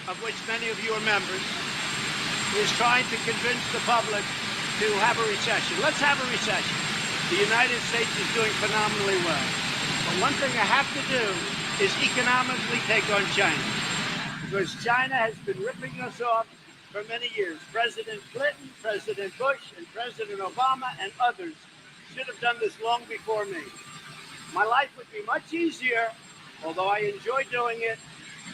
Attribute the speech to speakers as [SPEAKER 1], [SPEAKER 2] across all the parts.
[SPEAKER 1] of which many of you are members, is trying to convince the public to have a recession. Let's have a recession. The United States is doing phenomenally well. But one thing I have to do is economically take on China. Because China has been ripping us off for many years. President Clinton, President Bush, and President Obama and others should have done this long before me. My life would be much easier, although I enjoy doing it,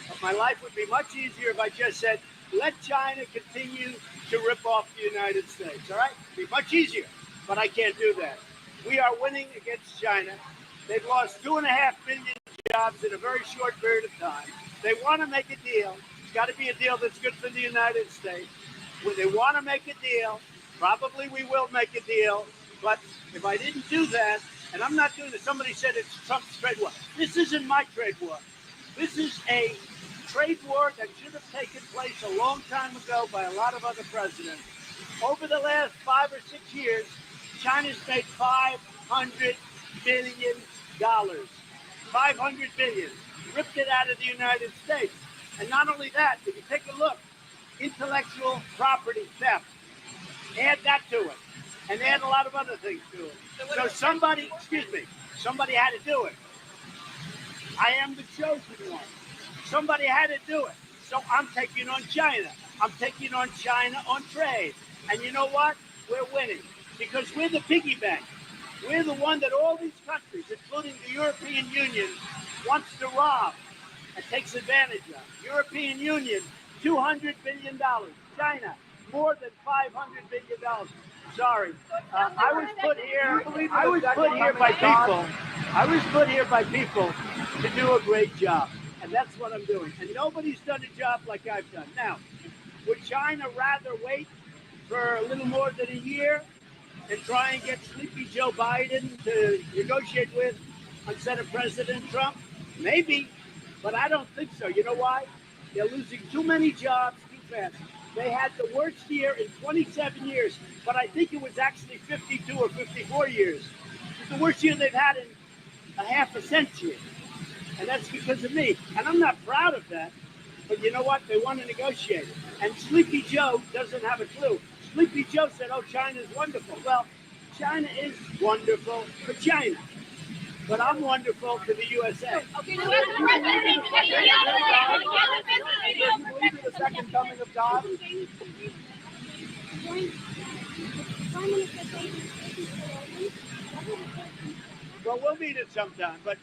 [SPEAKER 1] but my life would be much easier if I just said, let China continue to rip off the United States, all right? It'd be much easier, but I can't do that. We are winning against China. They've lost 2.5 million jobs in a very short period of time. They want to make a deal. It's got to be a deal that's good for the United States. When they want to make a deal, probably we will make a deal. But if I didn't do that, and I'm not doing this, somebody said it's Trump's trade war. This isn't my trade war. This is a trade war that should have taken place a long time ago by a lot of other presidents. Over the last 5 or 6 years, China's made $500 billion. $500 billion. Ripped it out of the United States. And not only that, if you take a look, intellectual property theft, add that to it, and add a lot of other things to it. So somebody had to do it. I am the chosen one. Somebody had to do it. So I'm taking on China. I'm taking on China on trade. And you know what? We're winning because we're the piggy bank. We're the one that all these countries, including the European Union, wants to rob and takes advantage of. European Union, $200 billion. China, more than $500 billion. Sorry, I was put here by people to do a great job, and that's what I'm doing. And nobody's done a job like I've done. Now, would China rather wait for a little more than a year and try and get Sleepy Joe Biden to negotiate with instead of President Trump? Maybe, but I don't think so. You know why? They're losing too many jobs too fast. They had the worst year in 27 years, but I think it was actually 52 or 54 years. It's the worst year they've had in a half a century, and that's because of me. And I'm not proud of that, but you know what? They want to negotiate it. And Sleepy Joe doesn't have a clue. Sleepy Joe said, oh, China's wonderful. Well, China is wonderful for China, but I'm wonderful to the USA.
[SPEAKER 2] Do you believe in the second coming of God?
[SPEAKER 1] Well, we'll meet it sometime, but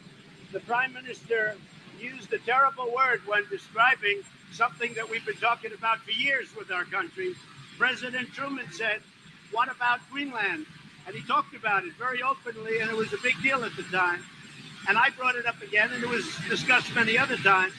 [SPEAKER 1] the Prime Minister used a terrible word when describing something that we've been talking about for years with our country. President Truman said, what about Greenland? And he talked about it very openly, and it was a big deal at the time. And I brought it up again, and it was discussed many other times.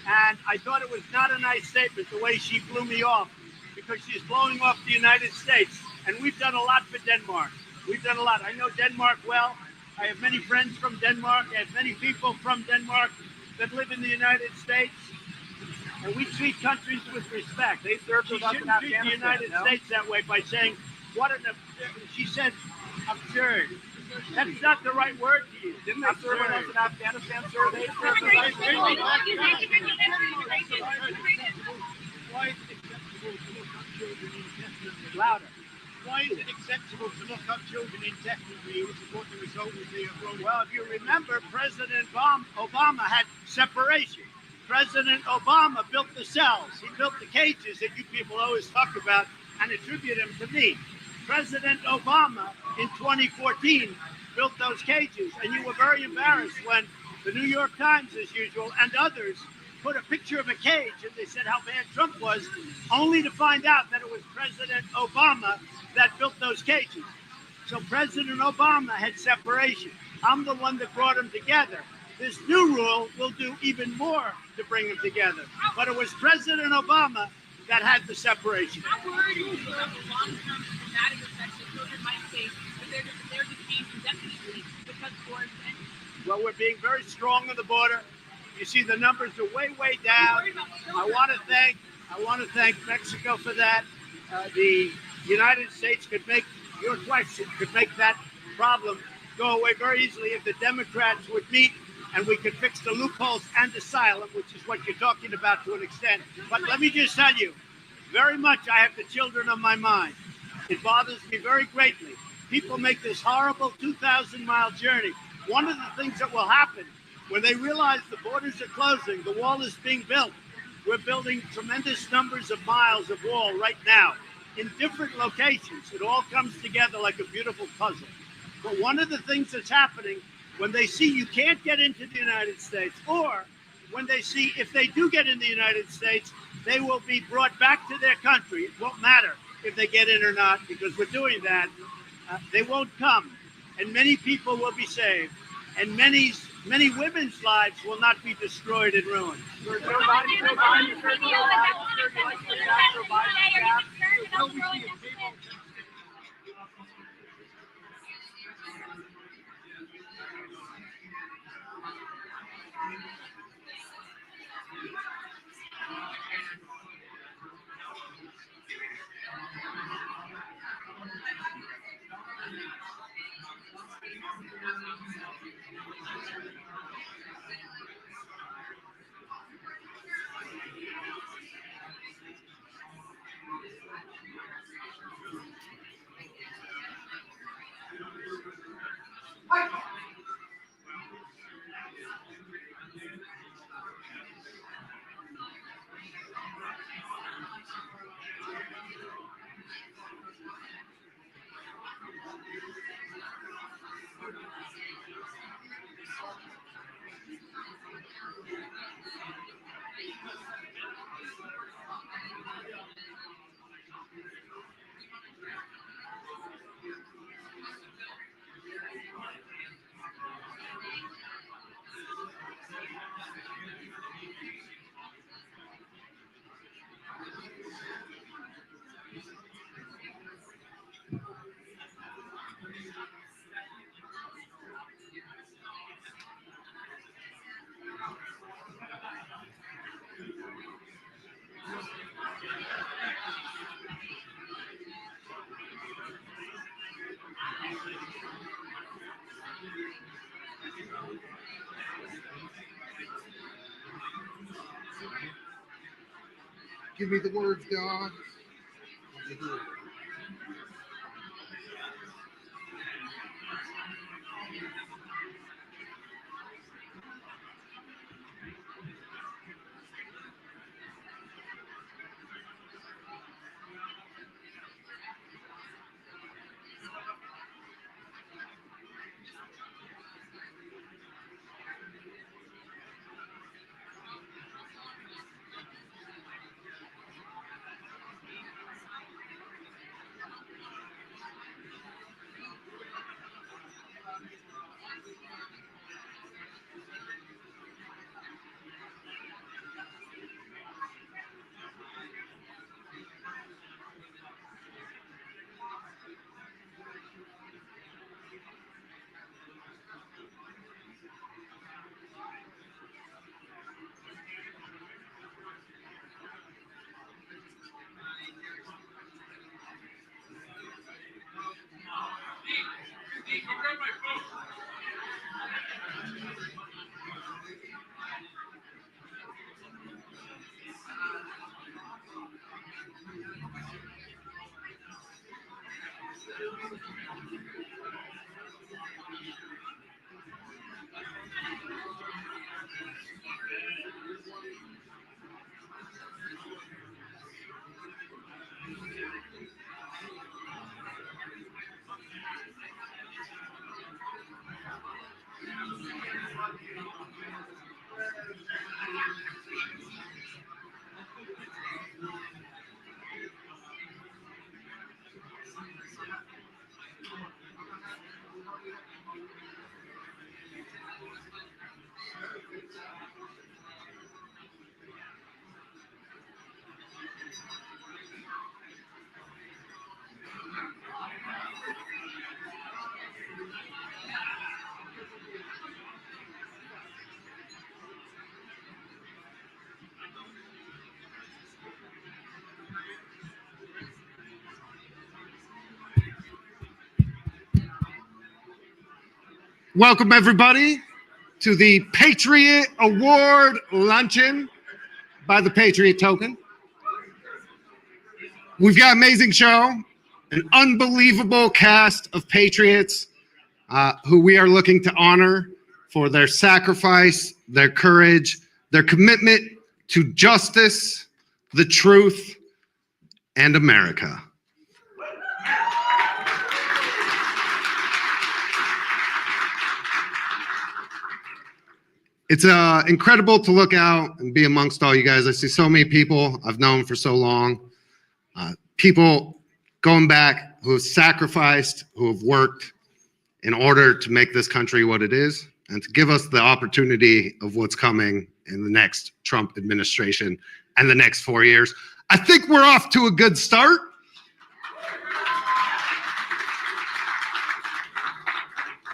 [SPEAKER 1] And I thought it was not a nice statement, the way she blew me off, because she's blowing off the United States. And we've done a lot for Denmark. We've done a lot. I know Denmark well. I have many friends from Denmark. I have many people from Denmark that live in the United States. And we treat countries with respect.
[SPEAKER 2] They served
[SPEAKER 1] She
[SPEAKER 2] with us in
[SPEAKER 1] shouldn't treat the
[SPEAKER 2] Afghanistan,
[SPEAKER 1] United States that way by saying, she said, absurd. That's not the right word to use.
[SPEAKER 2] Didn't they serve with us in Afghanistan, sir? They served with us.
[SPEAKER 1] Why is it acceptable to look up children indefinitely? Louder. Why is it acceptable to look up children indefinitely, which is what the result would be of? Well, if you remember, President Obama had separation. President Obama built the cells. He built the cages that you people always talk about and attribute them to me. President Obama in 2014 built those cages, and you were very embarrassed when the New York Times, as usual, and others put a picture of a cage, and they said how bad Trump was, only to find out that it was President Obama that built those cages. So President Obama had separation. I'm the one that brought them together. This new rule will do even more to bring them together. But it was President Obama that had the separation.
[SPEAKER 3] How worried are you about the long-term traumatic effects that children might face if they're detained indefinitely because of war?
[SPEAKER 1] Well, we're being very strong on the border. You see the numbers are way, way down. I want to thank Mexico for that. The United States could make that problem go away very easily if the Democrats would meet and we could fix the loopholes and asylum, which is what you're talking about to an extent. But let me just tell you, very much I have the children on my mind. It bothers me very greatly. People make this horrible 2,000-mile journey. One of the things that will happen when they realize the borders are closing, the wall is being built, We're building tremendous numbers of miles of wall right now in different locations. It all comes together like a beautiful puzzle. But one of the things that's happening when they see you can't get into the United States, or when they see if they do get in the United States, they will be brought back to their country. It won't matter if they get in or not, because we're doing that. They won't come. And many people will be saved. And many women's lives will not be destroyed and ruined.
[SPEAKER 2] Joe Biden, Joe Biden, Joe Biden, Joe Biden, will we see a table?
[SPEAKER 4] Give me the words, God. Welcome, everybody, to the Patriot Award Luncheon by the Patriot Token. We've got an amazing show, an unbelievable cast of patriots who we are looking to honor for their sacrifice, their courage, their commitment to justice, the truth, and America. It's incredible to look out and be amongst all you guys. I see so many people I've known for so long. People going back who have sacrificed, who have worked in order to make this country what it is, and to give us the opportunity of what's coming in the next Trump administration and the next 4 years. I think we're off to a good start.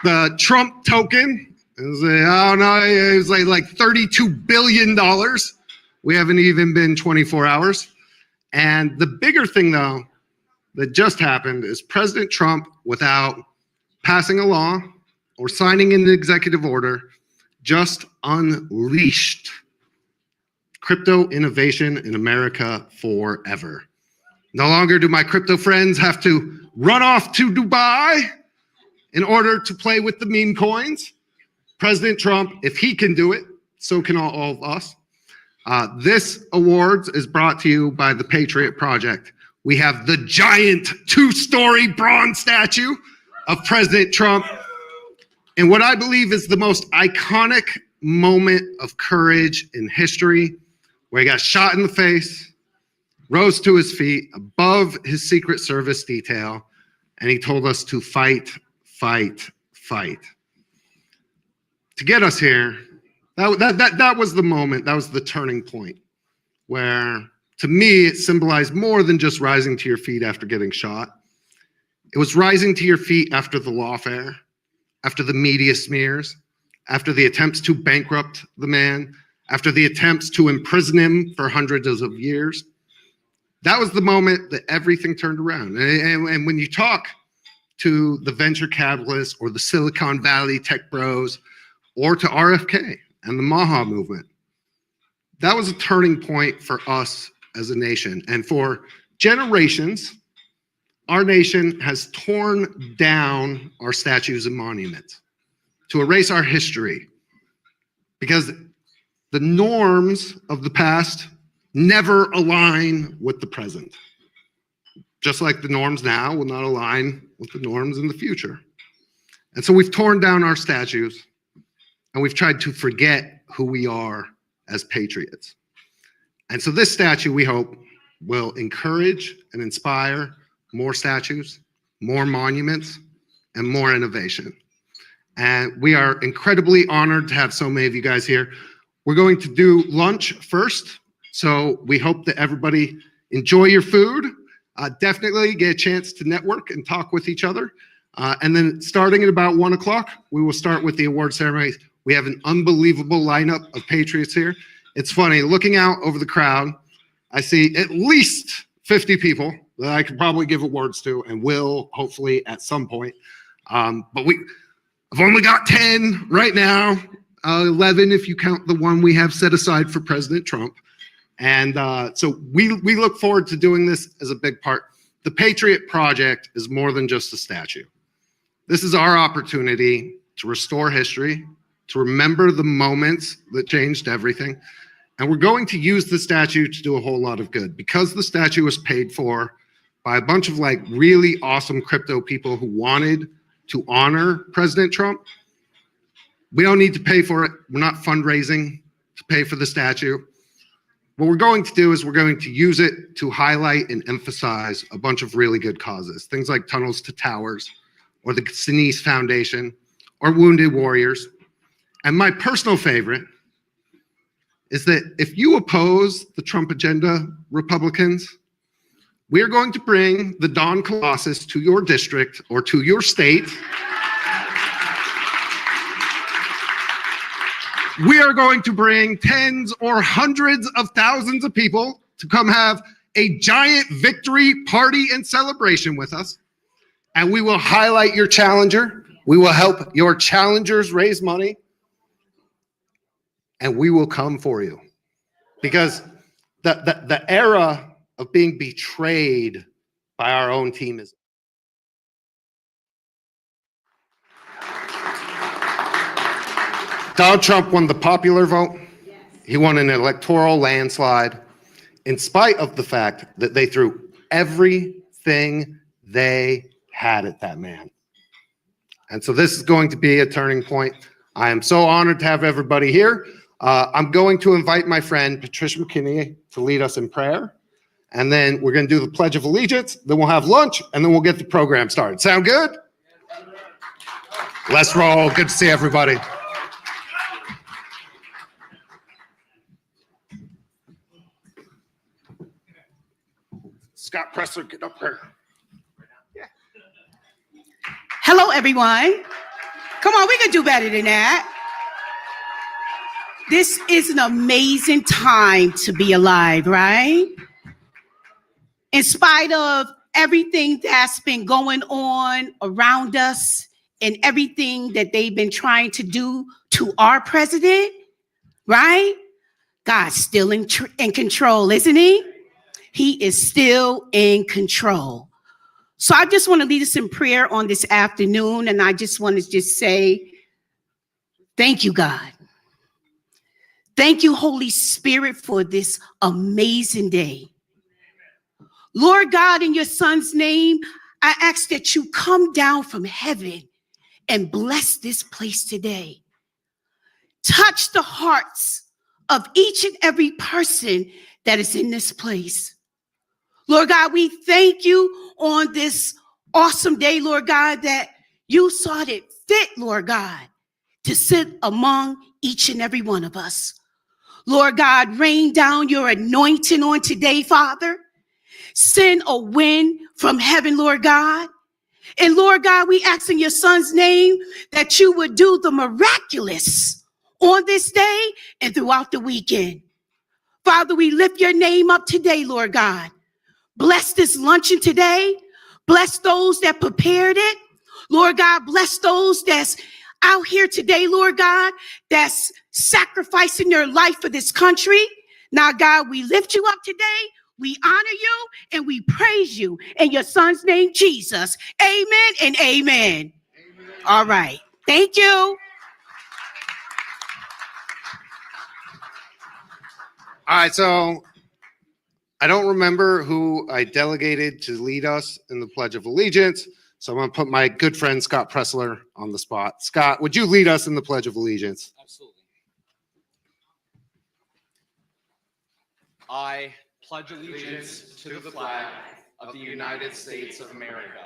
[SPEAKER 4] The Trump token is it was like $32 billion. We haven't even been 24 hours. And the bigger thing, though, that just happened is President Trump, without passing a law or signing an executive order, just unleashed crypto innovation in America forever. No longer do my crypto friends have to run off to Dubai in order to play with the meme coins. President Trump, if he can do it, so can all of us. This awards is brought to you by the Patriot Project. We have the giant 2-story bronze statue of President Trump in what I believe is the most iconic moment of courage in history, where he got shot in the face, rose to his feet above his Secret Service detail, and he told us to fight, fight, fight. To get us here, that was the moment, that was the turning point, where to me it symbolized more than just rising to your feet after getting shot. It was rising to your feet after the lawfare, after the media smears, after the attempts to bankrupt the man, after the attempts to imprison him for hundreds of years. That was the moment that everything turned around. And when you talk to the venture capitalists or the Silicon Valley tech bros, or to RFK and the Maha movement, that was a turning point for us as a nation. And for generations, our nation has torn down our statues and monuments to erase our history, because the norms of the past never align with the present. Just like the norms now will not align with the norms in the future. And so we've torn down our statues, and we've tried to forget who we are as patriots. And so this statue, we hope, will encourage and inspire more statues, more monuments, and more innovation. And we are incredibly honored to have so many of you guys here. We're going to do lunch first, so we hope that everybody enjoy your food. Definitely get a chance to network and talk with each other. And then starting at about 1 o'clock, we will start with the award ceremony. We have an unbelievable lineup of patriots here. It's funny, looking out over the crowd, I see at least 50 people that I could probably give awards to, and will hopefully at some point. But I've only got 10 right now, 11 if you count the one we have set aside for President Trump. And so we look forward to doing this as a big part. The Patriot Project is more than just a statue. This is our opportunity to restore history, to remember the moments that changed everything. And we're going to use the statue to do a whole lot of good, because the statue was paid for by a bunch of like really awesome crypto people who wanted to honor President Trump. We don't need to pay for it. We're not fundraising to pay for the statue. What we're going to do is we're going to use it to highlight and emphasize a bunch of really good causes. Things like Tunnels to Towers, or the Sinise Foundation, or Wounded Warriors. And my personal favorite is that if you oppose the Trump agenda, Republicans, we are going to bring the Don Colossus to your district or to your state. We are going to bring tens or hundreds of thousands of people to come have a giant victory party and celebration with us. And we will highlight your challenger. We will help your challengers raise money. And we will come for you. Because the era of being betrayed by our own team is. Donald Trump won the popular vote. He won an electoral landslide in spite of the fact that they threw everything they had at that man. And so this is going to be a turning point. I am so honored to have everybody here. I'm going to invite my friend Patricia McKinney to lead us in prayer. And then we're going to do the Pledge of Allegiance. Then we'll have lunch, and then we'll get the program started. Sound good? Let's roll. Good to see everybody. Scott Pressler, get up here.
[SPEAKER 5] Hello, everyone. Come on, we can do better than that. This is an amazing time to be alive, right? In spite of everything that's been going on around us and everything that they've been trying to do to our president, right? God's still in control, isn't he? He is still in control. So I just want to lead us in prayer on this afternoon, and I just want to just say, thank you, God. Thank you, Holy Spirit, for this amazing day. Lord God, in your son's name, I ask that you come down from heaven and bless this place today. Touch the hearts of each and every person that is in this place. Lord God, we thank you on this awesome day, Lord God, that you saw it fit, Lord God, to sit among each and every one of us. Lord God, rain down your anointing on today, Father. Send a wind from heaven, Lord God. And Lord God, we ask in your son's name that you would do the miraculous on this day and throughout the weekend. Father, we lift your name up today, Lord God. Bless this luncheon today. Bless those that prepared it. Lord God, bless those that's out here today, Lord God, that's sacrificing their life for this country. Now, God, we lift you up today. We honor you and we praise you in your son's name, Jesus. Amen and amen. All right. Thank you.
[SPEAKER 4] All right, so I don't remember who I delegated to lead us in the Pledge of Allegiance, so I'm going to put my good friend Scott Pressler on the spot. Scott, would you lead us in the Pledge of Allegiance?
[SPEAKER 6] Absolutely. I pledge allegiance to the flag of the United States of America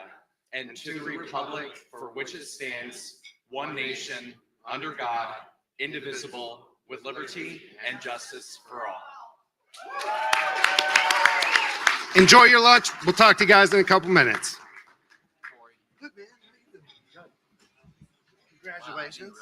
[SPEAKER 6] and to the republic for which it stands, one nation, under God, indivisible, with liberty and justice for all.
[SPEAKER 4] Enjoy your lunch. We'll talk to you guys in a couple minutes. Congratulations.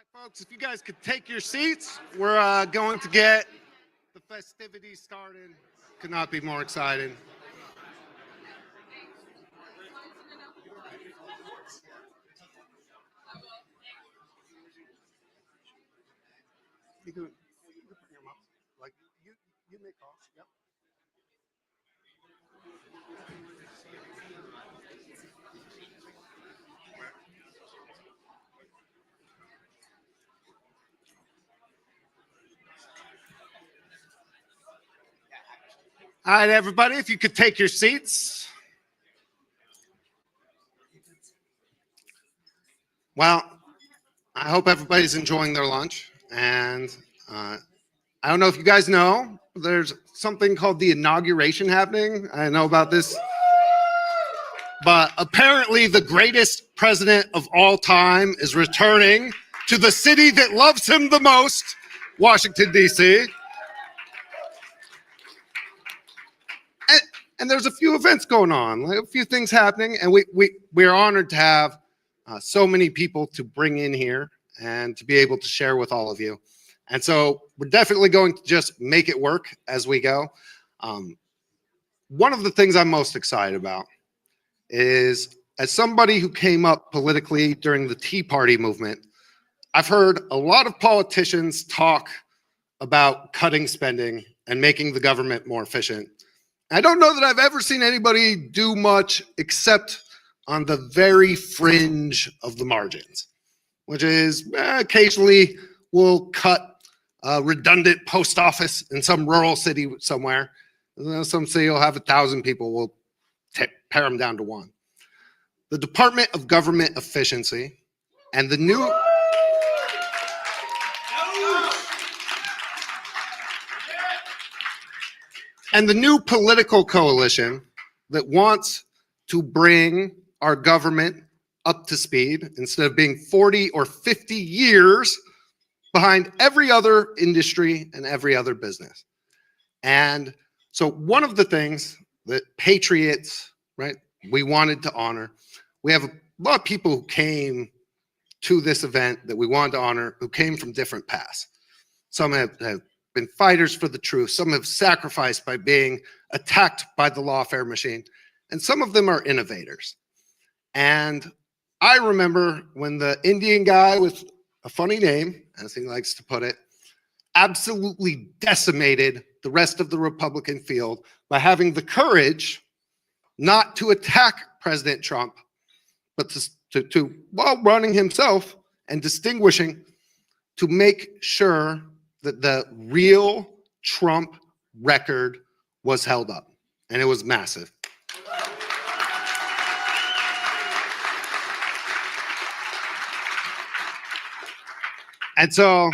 [SPEAKER 4] right, folks, if you guys could take your seats, we're going to get the festivities started. Could not be more excited. You can put your mouth, like you make calls. Yep. All right, everybody, if you could take your seats. Well, I hope everybody's enjoying their lunch. And I don't know if you guys know, there's something called the inauguration happening. I know about this. But apparently the greatest president of all time is returning to the city that loves him the most, Washington, D.C. And there's a few events going on, like a few things happening, and we're honored to have so many people to bring in here and to be able to share with all of you. And so we're definitely going to just make it work as we go. One of the things I'm most excited about is, as somebody who came up politically during the Tea Party movement, I've heard a lot of politicians talk about cutting spending and making the government more efficient. I don't know that I've ever seen anybody do much except on the very fringe of the margins, which is occasionally we'll cut a redundant post office in some rural city somewhere. Some city will have 1,000 people, we'll pare them down to 1. The Department of Government Efficiency and the new political coalition that wants to bring our government up to speed instead of being 40 or 50 years behind every other industry and every other business. And so one of the things that patriots, right, we wanted to honor, we have a lot of people who came to this event that we wanted to honor who came from different paths. Some have been fighters for the truth. Some have sacrificed by being attacked by the lawfare machine. And some of them are innovators. And I remember when the Indian guy with a funny name, as he likes to put it, absolutely decimated the rest of the Republican field by having the courage not to attack President Trump, but to while running himself and distinguishing, to make sure that the real Trump record was held up. And it was massive. And so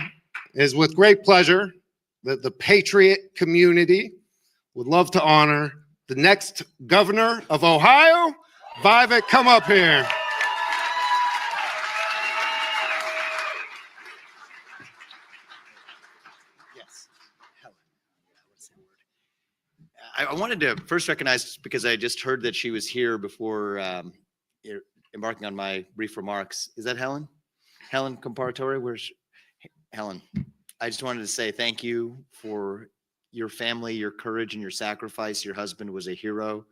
[SPEAKER 4] it is with great pleasure that the Patriot community would love to honor the next governor of Ohio. Vivek, come up here.
[SPEAKER 7] Yes, Helen. I wanted to first recognize, because I just heard that she was here before embarking on my brief remarks. Is that Helen? Helen Comparatore? Where's Helen? I just wanted to say thank you for your family, your courage, and your sacrifice. Your husband was a hero.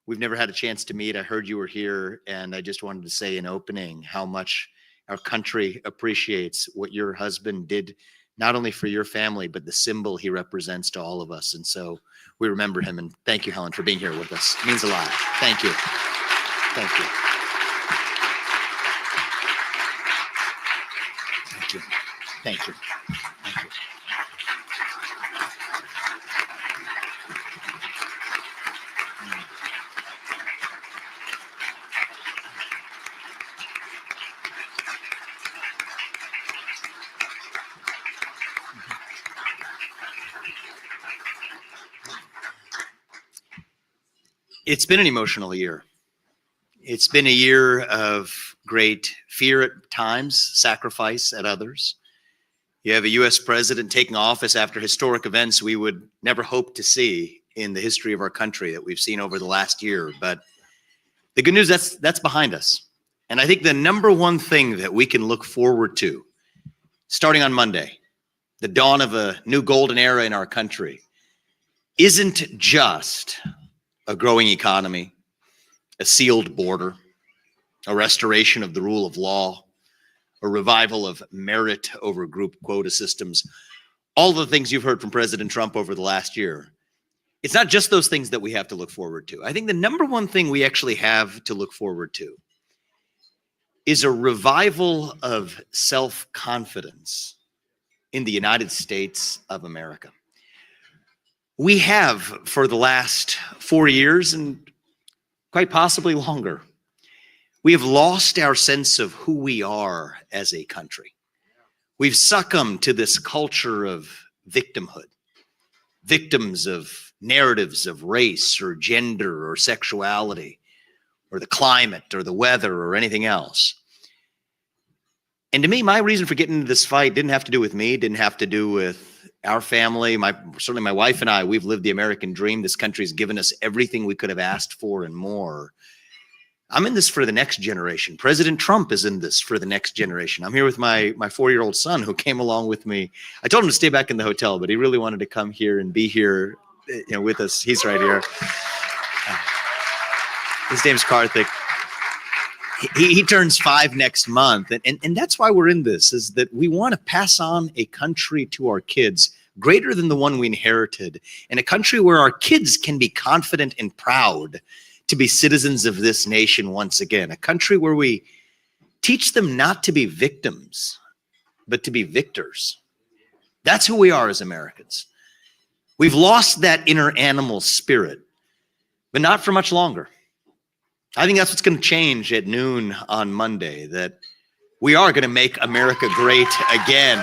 [SPEAKER 7] We've never had a chance to meet. I heard you were here, and I just wanted to say in opening how much our country appreciates what your husband did, not only for your family, but the symbol he represents to all of us. And so we remember him. And thank you, Helen, for being here with us. It means a lot. Thank you. Thank you. Thank you. Thank you. Thank you. It's been an emotional year. It's been a year of great fear at times, sacrifice at others. You have a U.S. president taking office after historic events we would never hope to see in the history of our country that we've seen over the last year. But the good news, that's behind us. And I think the number one thing that we can look forward to starting on Monday, the dawn of a new golden era in our country, isn't just a growing economy, a sealed border, a restoration of the rule of law, a revival of merit over group quota systems, all the things you've heard from President Trump over the last year. It's not just those things that we have to look forward to. I think the number one thing we actually have to look forward to is a revival of self-confidence in the United States of America. We have, for the last 4 years and quite possibly longer, we have lost our sense of who we are as a country. We've succumbed to this culture of victimhood, victims of narratives of race or gender or sexuality or the climate or the weather or anything else. And to me, my reason for getting into this fight didn't have to do with me, didn't have to do with our family. Certainly my wife and I, we've lived the American dream. This country's given us everything we could have asked for and more. I'm in this for the next generation. President Trump is in this for the next generation. I'm here with my 4-year-old son who came along with me. I told him to stay back in the hotel, but he really wanted to come here and be here, with us. He's right here. His name's Karthik. He turns 5 next month. And that's why we're in this, is that we want to pass on a country to our kids greater than the one we inherited, and a country where our kids can be confident and proud to be citizens of this nation once again, a country where we teach them not to be victims, but to be victors. That's who we are as Americans. We've lost that inner animal spirit, but not for much longer. I think that's what's going to change at noon on Monday, that we are going to make America great again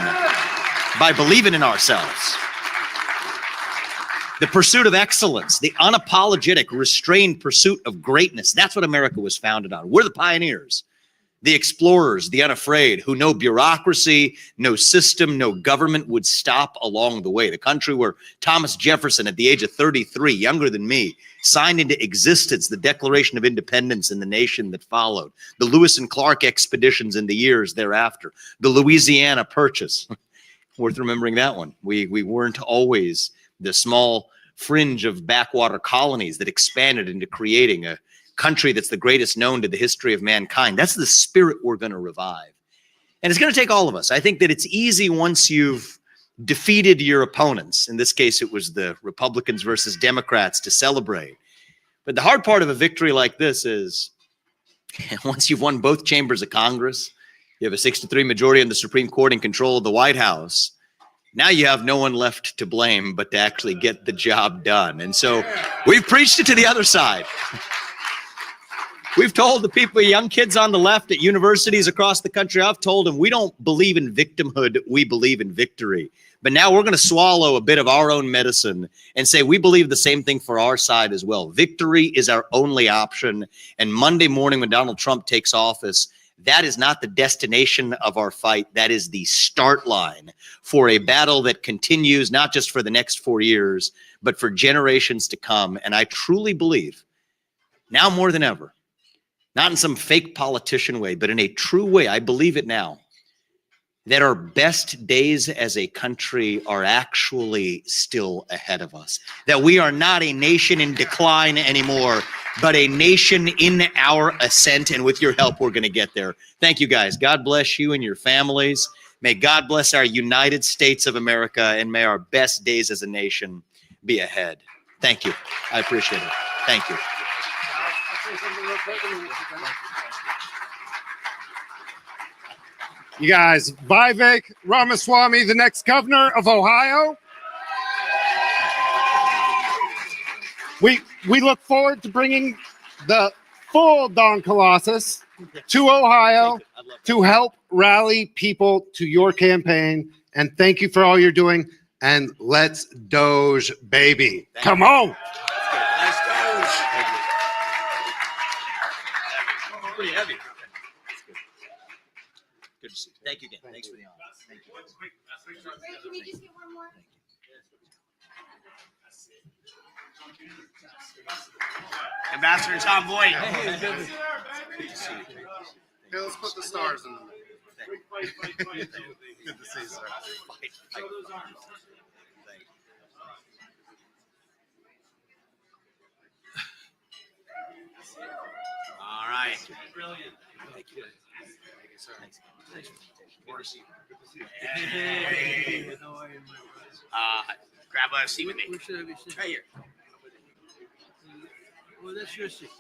[SPEAKER 7] by believing in ourselves. The pursuit of excellence, the unapologetic, restrained pursuit of greatness. That's what America was founded on. We're the pioneers, the explorers, the unafraid, who no bureaucracy, no system, no government would stop along the way. The country where Thomas Jefferson, at the age of 33, younger than me, signed into existence the Declaration of Independence and the nation that followed. The Lewis and Clark expeditions in the years thereafter. The Louisiana Purchase. Worth remembering that one. We weren't always the small fringe of backwater colonies that expanded into creating a country that's the greatest known to the history of mankind. That's the spirit we're going to revive. And it's going to take all of us. I think that it's easy once you've defeated your opponents. In this case, it was the Republicans versus Democrats, to celebrate. But the hard part of a victory like this is once you've won both chambers of Congress, you have a 6-3 majority in the Supreme Court and control of the White House. Now you have no one left to blame but to actually get the job done. And so we've preached it to the other side. We've told the people, young kids on the left at universities across the country, I've told them we don't believe in victimhood, we believe in victory. But now we're going to swallow a bit of our own medicine and say we believe the same thing for our side as well. Victory is our only option. And Monday morning when Donald Trump takes office, that is not the destination of our fight. That is the start line for a battle that continues not just for the next 4 years, but for generations to come. And I truly believe, now more than ever, not in some fake politician way, but in a true way, I believe it now, that our best days as a country are actually still ahead of us. That we are not a nation in decline anymore, but a nation in our ascent. And with your help, we're going to get there. Thank you, guys. God bless you and your families. May God bless our United States of America, and may our best days as a nation be ahead. Thank you. I appreciate it. Thank you.
[SPEAKER 4] You guys, Vivek Ramaswamy, the next governor of Ohio. We look forward to bringing the full Don Colossus to Ohio to help rally people to your campaign. And thank you for all you're doing. And let's Doge, baby. Come on.
[SPEAKER 7] Nice Doge. Pretty heavy. Good to see you. Thank you again. Thanks for the honor. Thank you.
[SPEAKER 2] Can we just get one more?
[SPEAKER 1] Ambassador Tom Boyd.
[SPEAKER 4] Hey, let's put the stars in the Good to see you, sir.
[SPEAKER 1] All right. Brilliant. Thank you.
[SPEAKER 4] Thank you, sir.
[SPEAKER 1] Thanks.
[SPEAKER 8] Hey.
[SPEAKER 1] Grab a seat with me.
[SPEAKER 8] Where should I be sitting?
[SPEAKER 1] Right here.
[SPEAKER 8] Well, that's your seat.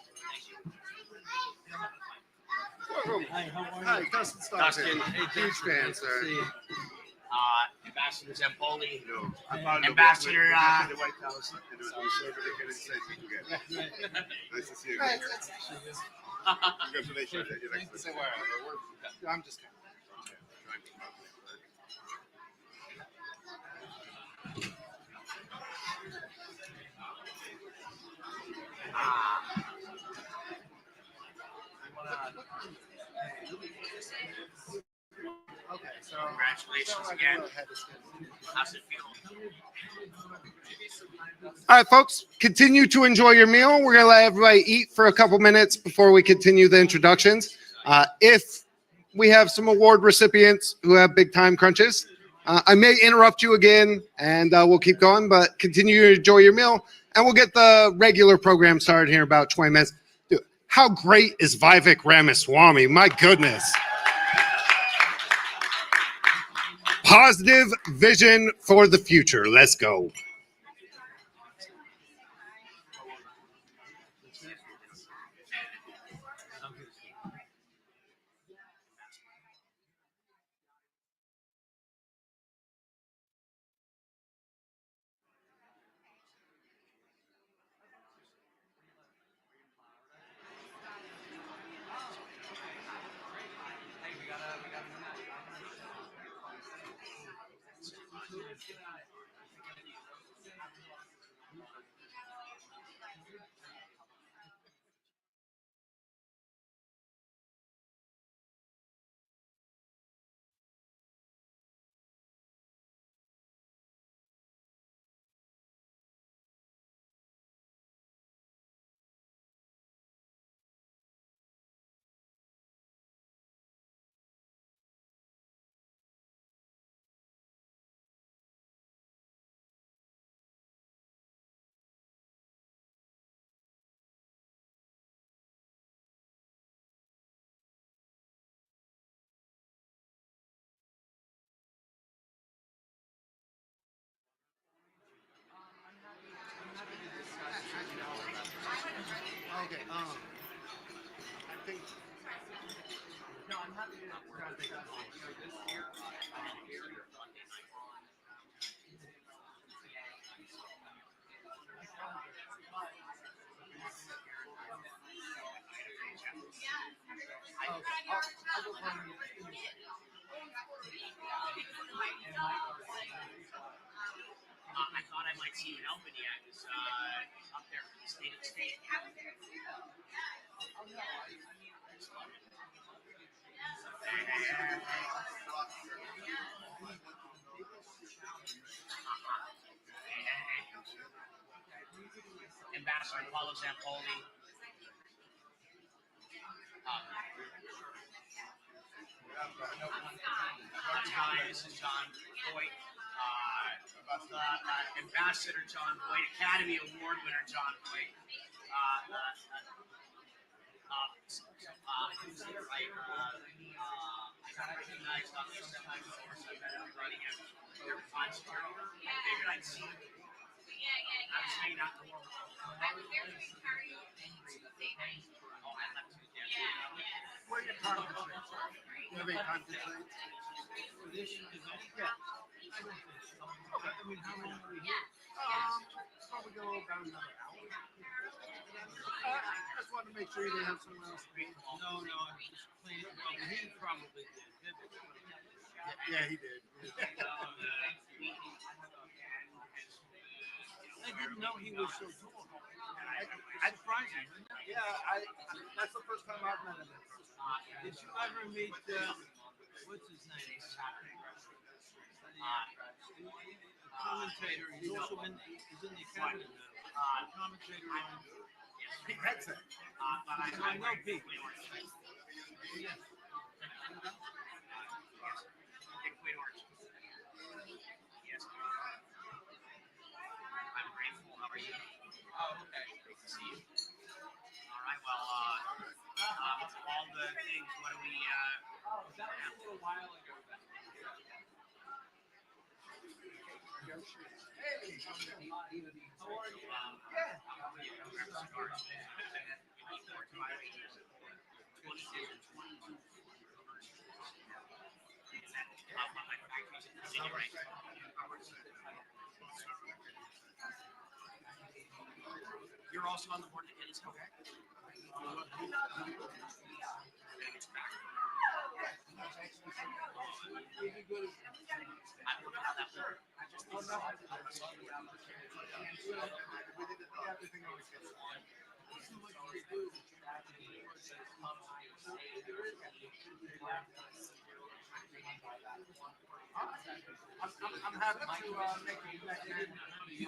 [SPEAKER 8] Hi, how are you?
[SPEAKER 4] Hi, Dustin Stark.
[SPEAKER 1] Dustin.
[SPEAKER 4] Huge fan, sir.
[SPEAKER 8] See you.
[SPEAKER 1] Ambassador Zempoli.
[SPEAKER 4] Ambassador
[SPEAKER 1] Ambassador,
[SPEAKER 4] the White House. Nice to see you. Congratulations. I'm just kidding. Okay, so
[SPEAKER 1] Congratulations again. How's it feel?
[SPEAKER 4] All right, folks, continue to enjoy your meal. We're going to let everybody eat for a couple minutes before we continue the introductions. If we have some award recipients who have big time crunches, I may interrupt you again and we'll keep going, but continue to enjoy your meal and we'll get the regular program started here in about 20 minutes. Dude, how great is Vivek Ramaswamy? My goodness. Positive vision for the future. Let's go. Okay. I think. No, I'm happy to.
[SPEAKER 1] I thought I might see you in Albany. I was up there for the state of the state. Ambassador Paulo Zampoli. Hi, this is John Boyd. Ambassador John Boyd, Academy Award winner John Boyd. Who's there, right? I got recognized on this sometimes before, so I've been running it. I figured I'd see you. I was hanging out in the world. Oh, I left too.
[SPEAKER 4] What are your time constraints? You have any time constraints? Probably go about another hour. I just wanted to make sure you didn't have someone else.
[SPEAKER 8] No, I'm just cleaning. Well, he probably did.
[SPEAKER 4] Yeah, he did.
[SPEAKER 8] I didn't know he was so tall. That's surprising.
[SPEAKER 4] Yeah, that's the first time I've met him.
[SPEAKER 8] Did you ever meet, what's his name? The commentator. He's also he's in the Academy now. Commentator on.
[SPEAKER 4] Pete Hegseth.
[SPEAKER 8] I know Pete.
[SPEAKER 9] Yes. Okay, Quaid Orange. Yes. I'm grateful. How are you? Oh, okay. Great to see you. All right. Well, all the things. What do we? That was a little while ago. Hey, how are you? Yeah. You're also on the board at Dennis Hope. I'm happy to make a connection. We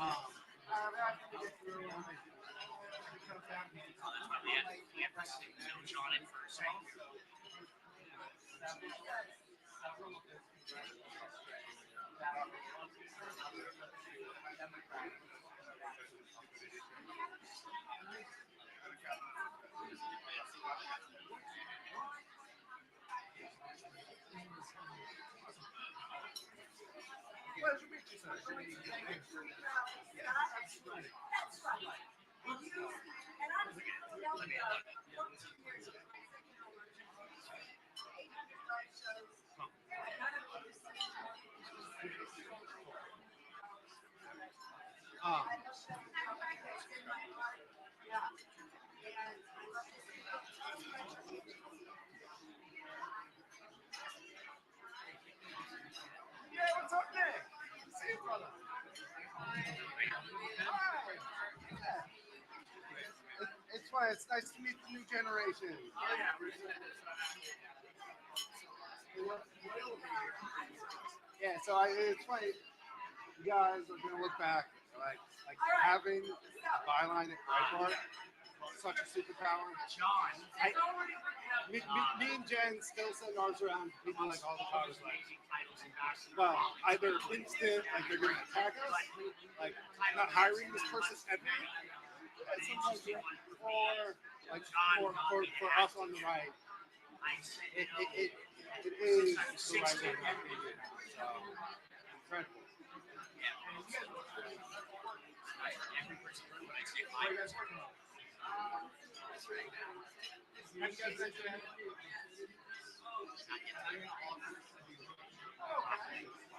[SPEAKER 9] have to know John in first. Pleasure to meet you, sir. Yeah, what's up, Nick? See you, brother. It's fun. It's nice to meet the new generation. Oh, yeah. Yeah, so it's funny. You guys are going to look back, like having a byline at Breitbart, such a superpower. John. Me and Jen still send ours around people like all the time. Well, either instant, like they're going to attack us, like not hiring this person ever. Sometimes, or like for us on the right, it is the right way to have to do it. So incredible.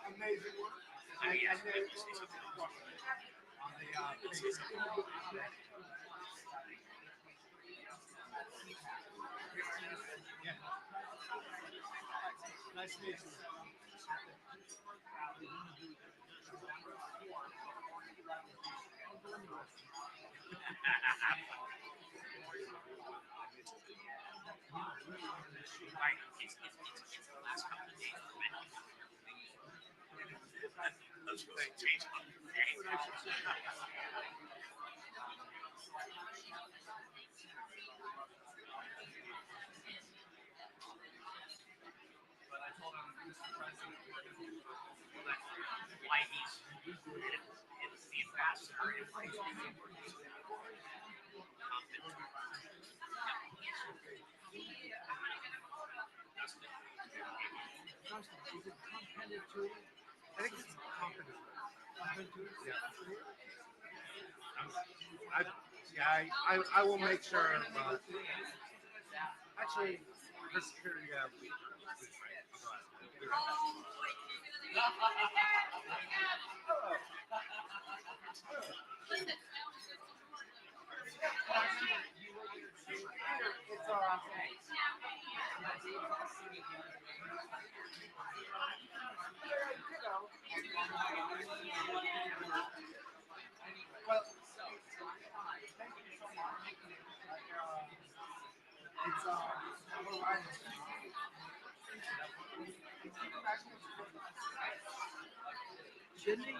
[SPEAKER 9] Amazing work. Nice to meet you. It's the last couple of days of the menu. Those really change up. But I told him, Mr. President, why he's the ambassador and why he's I think it's competent. I will make sure. But actually, for security, well, thank you so much. It's shouldn't he? I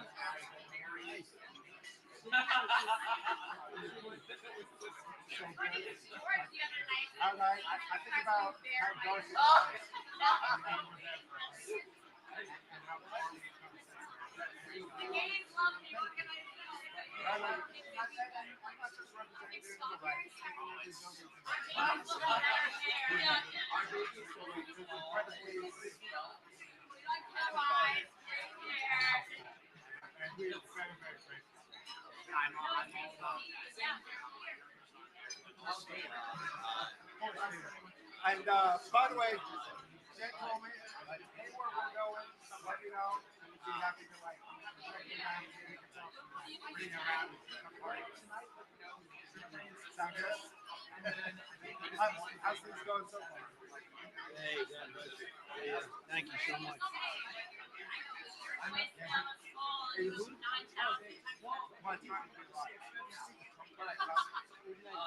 [SPEAKER 9] think about how Darcy. how far we can come since then. I'm not just representing the right. There's no reason why. Our business is incredibly and we are very, very grateful. And by the way, Jen told me, like, anywhere we're going, let me know. And we'd be happy to like recognize you. We can talk bring around a party. Sound good? How's things going so far?
[SPEAKER 8] Hey, God bless you. Yeah, thank you so much.
[SPEAKER 9] One time.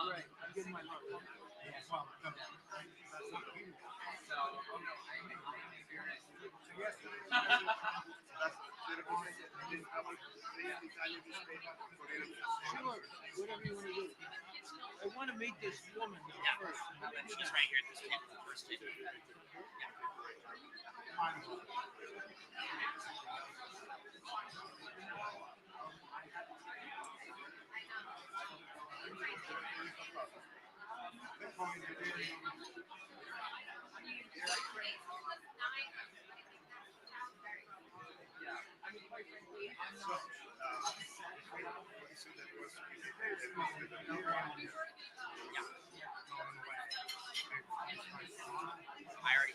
[SPEAKER 8] Great. I'm getting my love.
[SPEAKER 9] Well, no. That's not you. Yes.
[SPEAKER 8] Sure, whatever you want to do. I want to meet this woman though first.
[SPEAKER 3] She's right here at this table, the first table. I already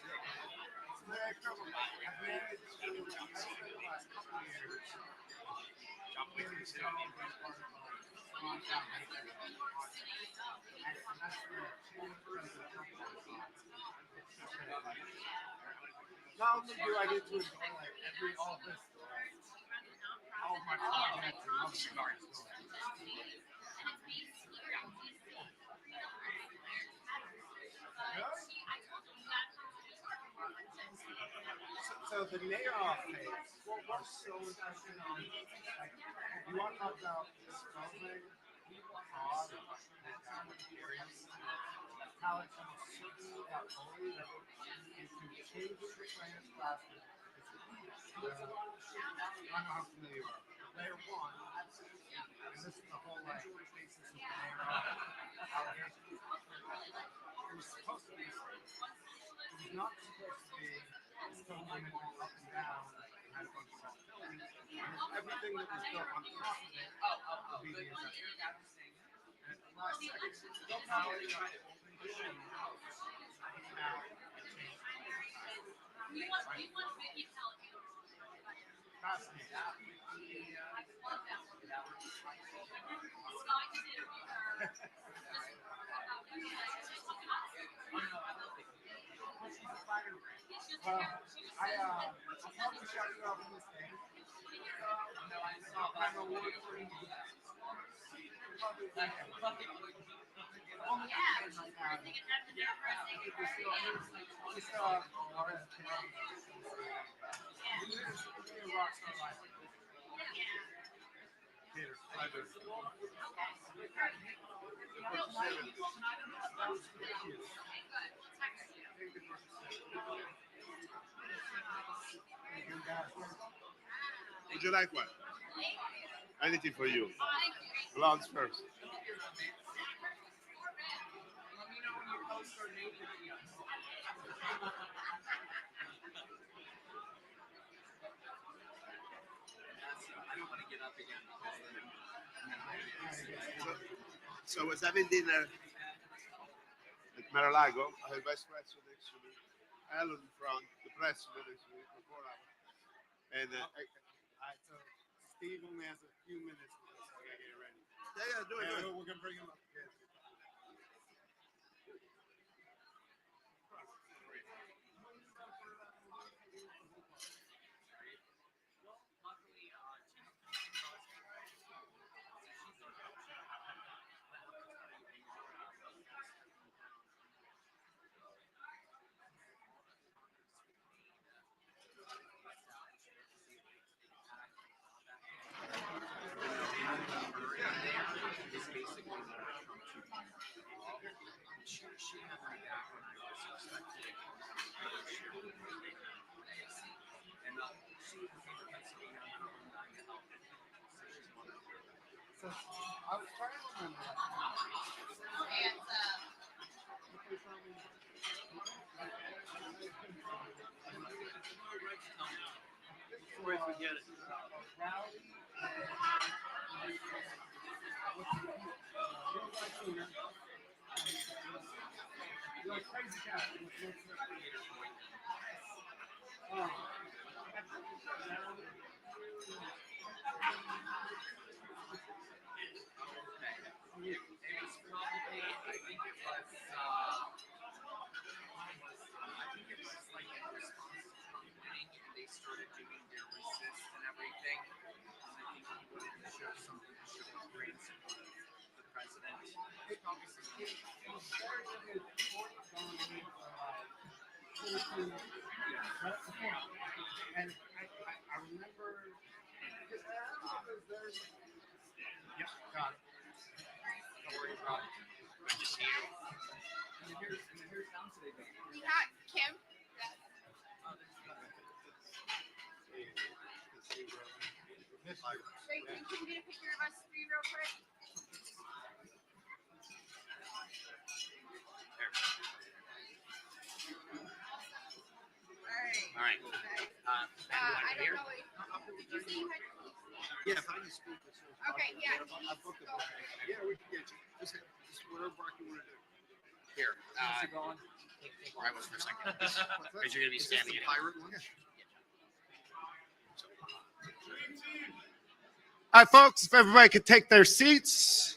[SPEAKER 9] Not only do I get to enjoy like all this, all of my projects and all the cigars. So the NAROF phase, we're so interested on, like, you want to talk about exposing fraud and experience, how it's certainly that bully that is to change the trans classes. I don't know how familiar you are. Layer one, and this is the whole like basis of the NAROF allegations. It was supposed to be, it was not supposed to be still women up and down and had a bunch of stuff. Everything that was built on top of it would be the investment. And at the last second, how they got the machine came out and changed it. Fascinating. Well, I'll probably shout you out in this thing. I'm a award for you. Probably right now. Rockstar life. Peter, pleasure.
[SPEAKER 10] Would you like one? Anything for you. Blondes first.
[SPEAKER 6] I don't want to get up again.
[SPEAKER 10] So was having dinner at Mar-a-Lago. I have Vice President next to me, Alan in front, the President next to me for 4 hours. And
[SPEAKER 9] So Steve only has a few minutes for this, so I gotta get it ready.
[SPEAKER 10] yeah, do it.
[SPEAKER 9] We're gonna bring him up. Yes.
[SPEAKER 6] Is basically what Trump 2.0. She had my back when I was expecting and she
[SPEAKER 9] So I was trying to remember.
[SPEAKER 8] Before I forget it.
[SPEAKER 6] They started doing their resist and everything. I think he wanted to show something to show his grandson, the president.
[SPEAKER 9] And I remember. Yep, got it.
[SPEAKER 6] Don't worry about it. Good to see you.
[SPEAKER 3] We got Kim. Wait, can you get a picture of us three real quick?
[SPEAKER 6] All right.
[SPEAKER 3] I don't know. Did you say you had?
[SPEAKER 10] Yeah, if I can speak this.
[SPEAKER 3] Okay, yeah.
[SPEAKER 10] I booked the book. Yeah, we can get you. Just whatever bark you want to do.
[SPEAKER 6] Here. Take where I was for a second. Because you're going to be standing in it.
[SPEAKER 10] Pirate lunch?
[SPEAKER 4] All right, folks, if everybody could take their seats.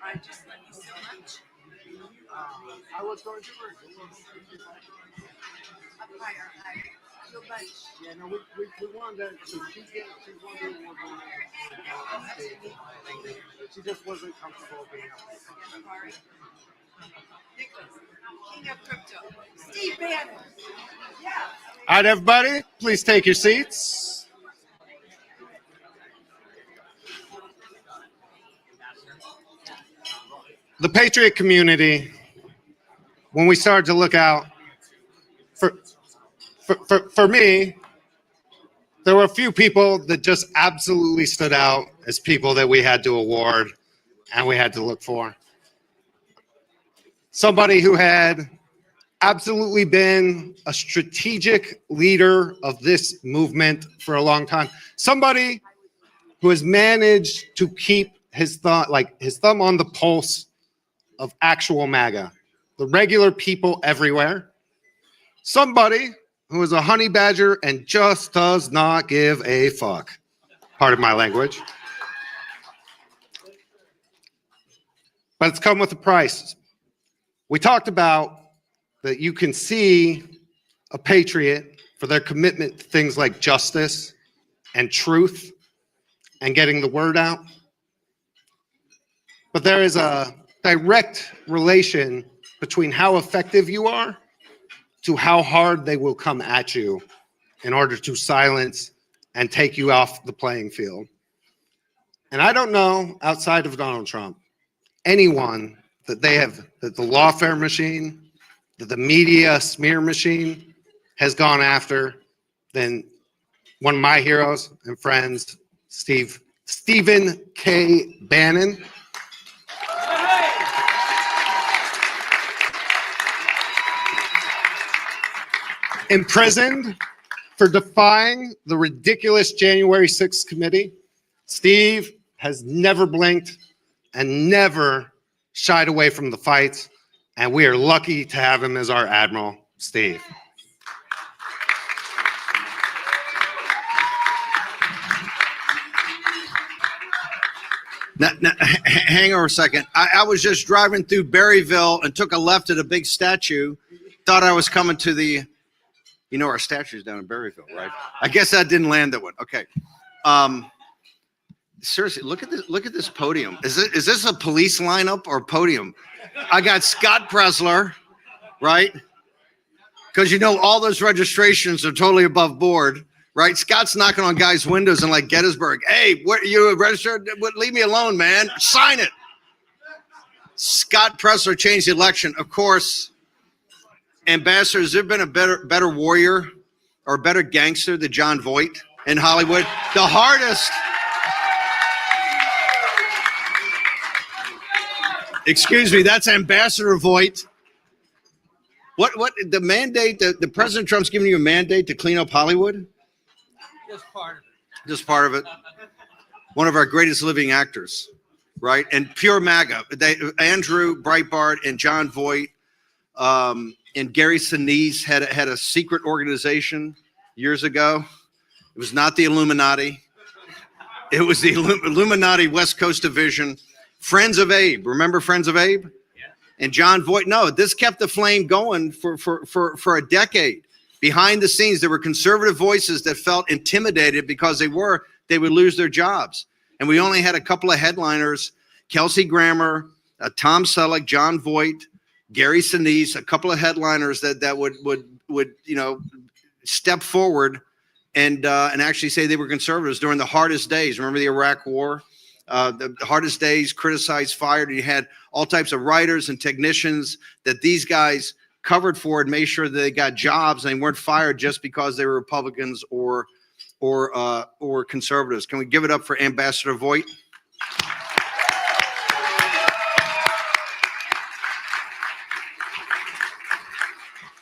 [SPEAKER 11] I just love you so much.
[SPEAKER 9] I was going to.
[SPEAKER 11] Up higher, higher. Your bunch.
[SPEAKER 9] Yeah, no, we wanted to. She wanted to. She just wasn't comfortable being up there.
[SPEAKER 11] Nicholas, King of Crypto. Steve Bannon. Yeah.
[SPEAKER 4] All right, everybody, please take your seats. The Patriot community, when we started to look out, for me, there were a few people that just absolutely stood out as people that we had to award and we had to look for. Somebody who had absolutely been a strategic leader of this movement for a long time. Somebody who has managed to keep his thumb on the pulse of actual MAGA, the regular people everywhere. Somebody who is a honey badger and just does not give a fuck. Pardon my language. But it's come with a price. We talked about that you can see a patriot for their commitment to things like justice and truth and getting the word out. But there is a direct relation between how effective you are to how hard they will come at you in order to silence and take you off the playing field. And I don't know, outside of Donald Trump, anyone that that the lawfare machine, that the media smear machine has gone after than one of my heroes and friends, Stephen K. Bannon. Imprisoned for defying the ridiculous January 6th committee. Steve has never blinked and never shied away from the fights, and we are lucky to have him as our admiral. Steve.
[SPEAKER 12] Now, hang on a second. I was just driving through Berryville and took a left at a big statue. Thought I was coming to the, you know, our statue's down in Berryville, right? I guess that didn't land that one. Okay. Seriously, look at this. Look at this podium. Is this a police lineup or podium? I got Scott Presler. right? Because you know all those registrations are totally above board, right? Scott's knocking on guys' windows in like Gettysburg. Hey, what you registered? Leave me alone, man. Sign it. Scott Pressler changed the election. Of course, Ambassador, has there been a better warrior or a better gangster than John Voight in Hollywood? The hardest. Excuse me, that's Ambassador Voight. What the mandate, the President Trump's giving you a mandate to clean up Hollywood?
[SPEAKER 8] Just part of it.
[SPEAKER 12] Just part of it. One of our greatest living actors, right? And pure MAGA. Andrew Breitbart and John Voight and Gary Sinise had a secret organization years ago. It was not the Illuminati. It was the Illuminati West Coast Division. Friends of Abe. Remember Friends of Abe? Yeah. And John Voight. No, this kept the flame going for a decade. Behind the scenes, there were conservative voices that felt intimidated because they would lose their jobs. And we only had a couple of headliners, Kelsey Grammer, Tom Selleck, John Voight, Gary Sinise, a couple of headliners that would step forward and actually say they were conservatives during the hardest days. Remember the Iraq War? The hardest days, criticized, fired. And you had all types of writers and technicians that these guys covered for and made sure that they got jobs and they weren't fired just because they were Republicans or conservatives. Can we give it up for Ambassador Voight?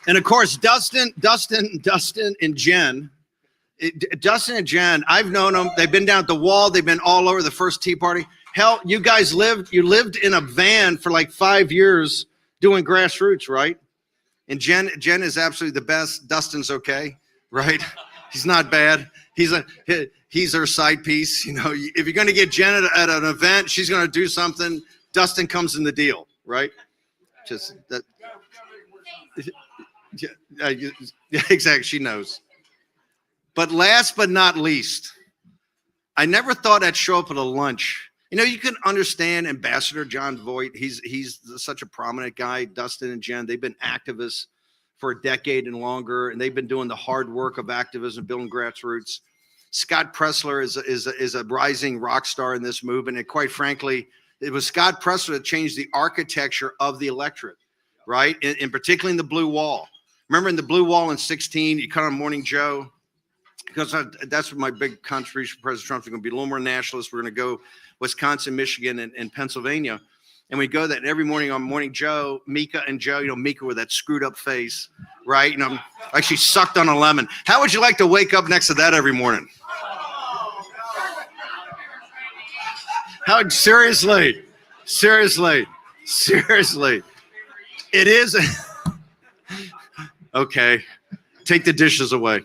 [SPEAKER 12] And of course, Dustin and Jen. Dustin and Jen, I've known them. They've been down at the wall. They've been all over the first Tea Party. Hell, you guys lived in a van for like 5 years doing grassroots, right? And Jen is absolutely the best. Dustin's okay, right? He's not bad. He's her side piece. You know, if you're going to get Jen at an event, she's going to do something. Dustin comes in the deal, right? Just that. Yeah, exactly. She knows. But last but not least, I never thought I'd show up at a lunch. You know, you can understand Ambassador John Voight. He's such a prominent guy. Dustin and Jen, they've been activists for a decade and longer, and they've been doing the hard work of activism, building grassroots. Scott Pressler is a rising rock star in this movement, and quite frankly, it was Scott Pressler that changed the architecture of the electorate, right? And particularly in the blue wall. Remember in the blue wall in 2016, you cut on Morning Joe. Because that's what my big contribution for President Trump is going to be. A little more nationalist. We're going to go Wisconsin, Michigan, and Pennsylvania. And we go that and every morning on Morning Joe, Mika and Joe, Mika with that screwed up face, right? Like she sucked on a lemon. How would you like to wake up next to that every morning? Seriously. It is. Okay. Take the dishes away.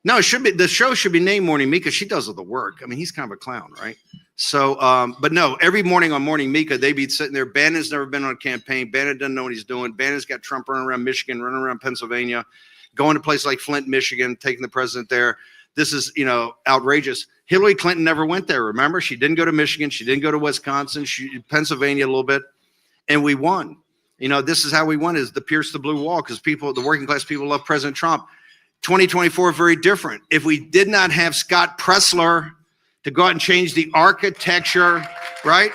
[SPEAKER 12] No, it should be, the show should be named Morning Mika. She does all the work. I mean, he's kind of a clown, right? So, but no, every morning on Morning Mika, they'd be sitting there. Bannon's never been on a campaign. Bannon doesn't know what he's doing. Bannon's got Trump running around Michigan, running around Pennsylvania, going to places like Flint, Michigan, taking the president there. This is, outrageous. Hillary Clinton never went there. Remember, she didn't go to Michigan. She didn't go to Wisconsin, Pennsylvania a little bit, and we won. This is how we won, is to pierce the blue wall, because the working class people love President Trump. 2024 very different. If we did not have Scott Pressler to go out and change the architecture, right?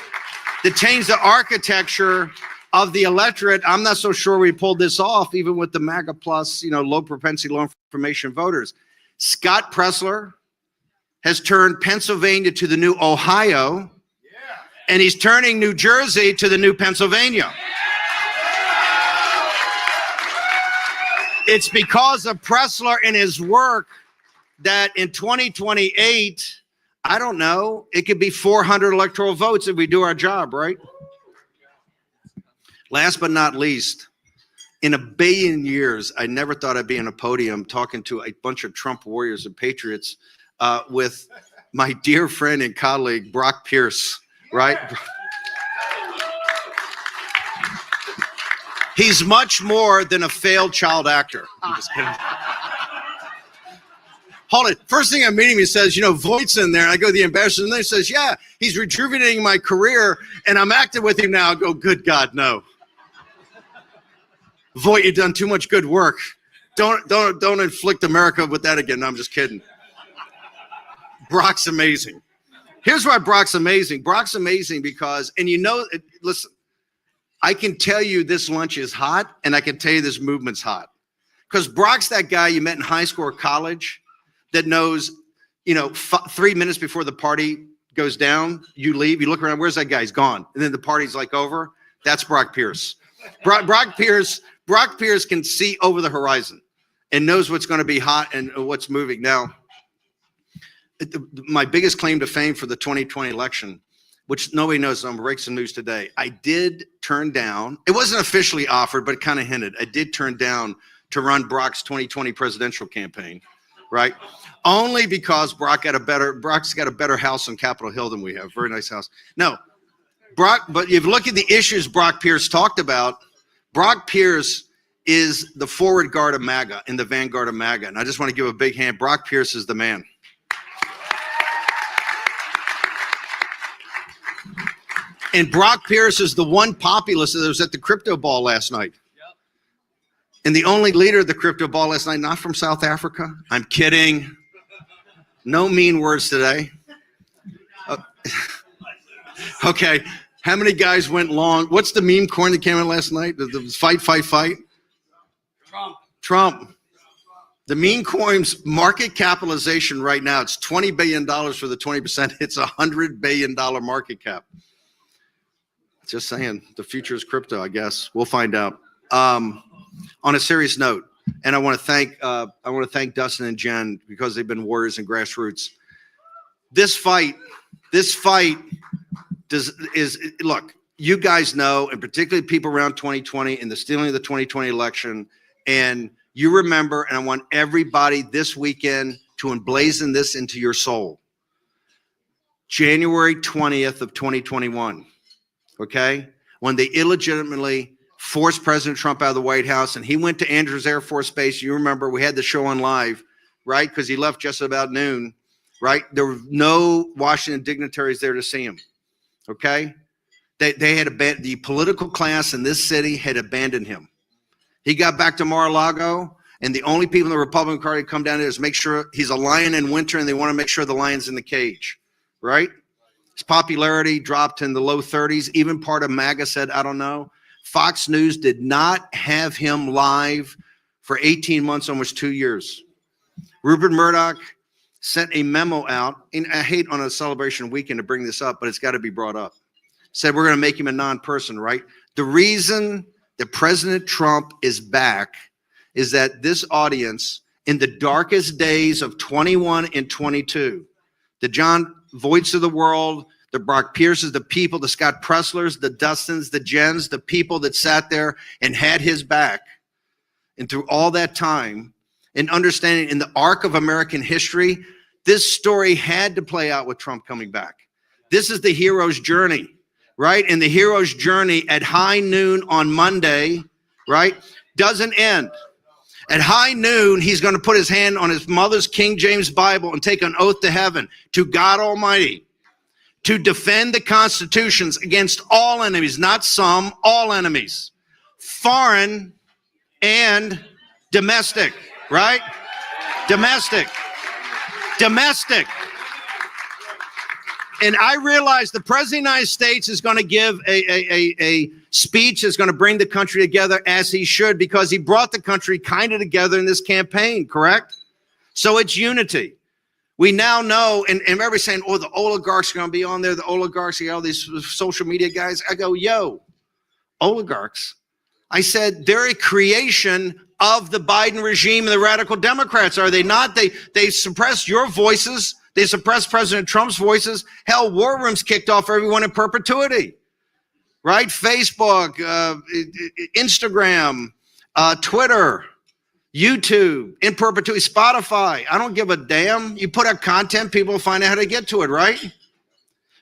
[SPEAKER 12] To change the architecture of the electorate, I'm not so sure we pulled this off, even with the MAGA plus, low propensity, low information voters. Scott Pressler has turned Pennsylvania to the new Ohio, and he's turning New Jersey to the new Pennsylvania. It's because of Pressler and his work that in 2028, I don't know, it could be 400 electoral votes if we do our job, right? Last but not least, in a billion years, I never thought I'd be on a podium talking to a bunch of Trump warriors and patriots with my dear friend and colleague, Brock Pierce, right? He's much more than a failed child actor. I'm just kidding. Hold it. First thing I meet him, he says, Voight's in there. And I go to the ambassador, and then he says, yeah, he's rejuvenating my career, and I'm acting with him now. I go, good God, no. Voight, you've done too much good work. Don't inflict America with that again. No, I'm just kidding. Brock's amazing. Here's why Brock's amazing. Brock's amazing because, and listen, I can tell you this lunch is hot, and I can tell you this movement's hot. Because Brock's that guy you met in high school or college that knows, 3 minutes before the party goes down, you leave, you look around, where's that guy? He's gone. And then the party's like over. That's Brock Pierce. Brock Pierce can see over the horizon and knows what's going to be hot and what's moving. Now, my biggest claim to fame for the 2020 election, which nobody knows, I'm breaking some news today. I did turn down, it wasn't officially offered, but it kind of hinted. I did turn down to run Brock's 2020 presidential campaign, right? Only because Brock's got a better house on Capitol Hill than we have. Very nice house. No, Brock, but if you look at the issues Brock Pierce talked about, Brock Pierce is the forward guard of MAGA and the vanguard of MAGA. And I just want to give a big hand. Brock Pierce is the man. And Brock Pierce is the one populist that was at the crypto ball last night. And the only leader of the crypto ball last night, not from South Africa. I'm kidding. No mean words today. Okay. How many guys went long? What's the meme coin that came out last night? The fight. Trump. The meme coin's market capitalization right now, it's $20 billion for the 20%. It's $100 billion market cap. Just saying, the future is crypto, I guess. We'll find out. On a serious note, and I want to thank Dustin and Jen because they've been warriors and grassroots. This fight look, you guys know, and particularly people around 2020 and the stealing of the 2020 election, and you remember, and I want everybody this weekend to emblazon this into your soul. January 20th of 2021. Okay, when they illegitimately forced President Trump out of the White House and he went to Andrews Air Force Base. You remember we had the show on live, right? Because he left just about noon, right? There were no Washington dignitaries there to see him. Okay, they had the political class in this city had abandoned him. He got back to Mar-a-Lago, and the only people in the Republican Party come down there is make sure he's a lion in winter, and they want to make sure the lion's in the cage, right? His popularity dropped in the low 30s. Even part of MAGA said, I don't know. Fox News did not have him live for 18 months, almost 2 years. Rupert Murdoch sent a memo out, and I hate on a celebration weekend to bring this up, but it's got to be brought up. Said we're going to make him a non-person, right? The reason that President Trump is back is that this audience, in the darkest days of 21 and 22, the John Voights of the world, the Brock Pierces, the people, the Scott Presslers, the Dustins, the Jens, the people that sat there and had his back. And through all that time, and understanding in the arc of American history, this story had to play out with Trump coming back. This is the hero's journey, right? And the hero's journey at high noon on Monday, right, doesn't end. At high noon, he's going to put his hand on his mother's King James Bible and take an oath to heaven, to God Almighty, to defend the constitutions against all enemies, not some, all enemies, foreign and domestic, right? Domestic. And I realize the President of the United States is going to give a speech that's going to bring the country together as he should, because he brought the country kind of together in this campaign, correct? So it's unity. We now know, and everybody's saying, oh, the oligarchs are going to be on there, the oligarchs, all these social media guys. I go, yo, oligarchs. I said, they're a creation of the Biden regime and the radical Democrats, are they not? They suppress your voices. They suppressed President Trump's voices. Hell, war rooms kicked off everyone in perpetuity, right? Facebook, Instagram, Twitter, YouTube, in perpetuity, Spotify. I don't give a damn. You put out content, people will find out how to get to it, right?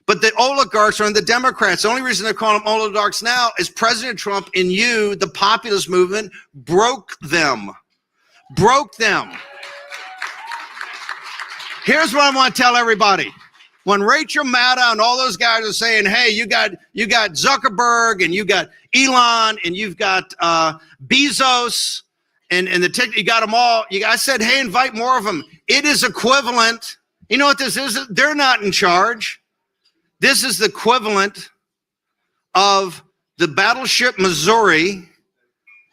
[SPEAKER 12] But the oligarchs are in the Democrats. The only reason they're calling them oligarchs now is President Trump and you, the populist movement, broke them. Broke them. Here's what I want to tell everybody. When Rachel Maddow and all those guys are saying, hey, you got Zuckerberg and you got Elon and you've got Bezos and you got them all. I said, hey, invite more of them. It is equivalent. You know what this is? They're not in charge. This is the equivalent of the battleship Missouri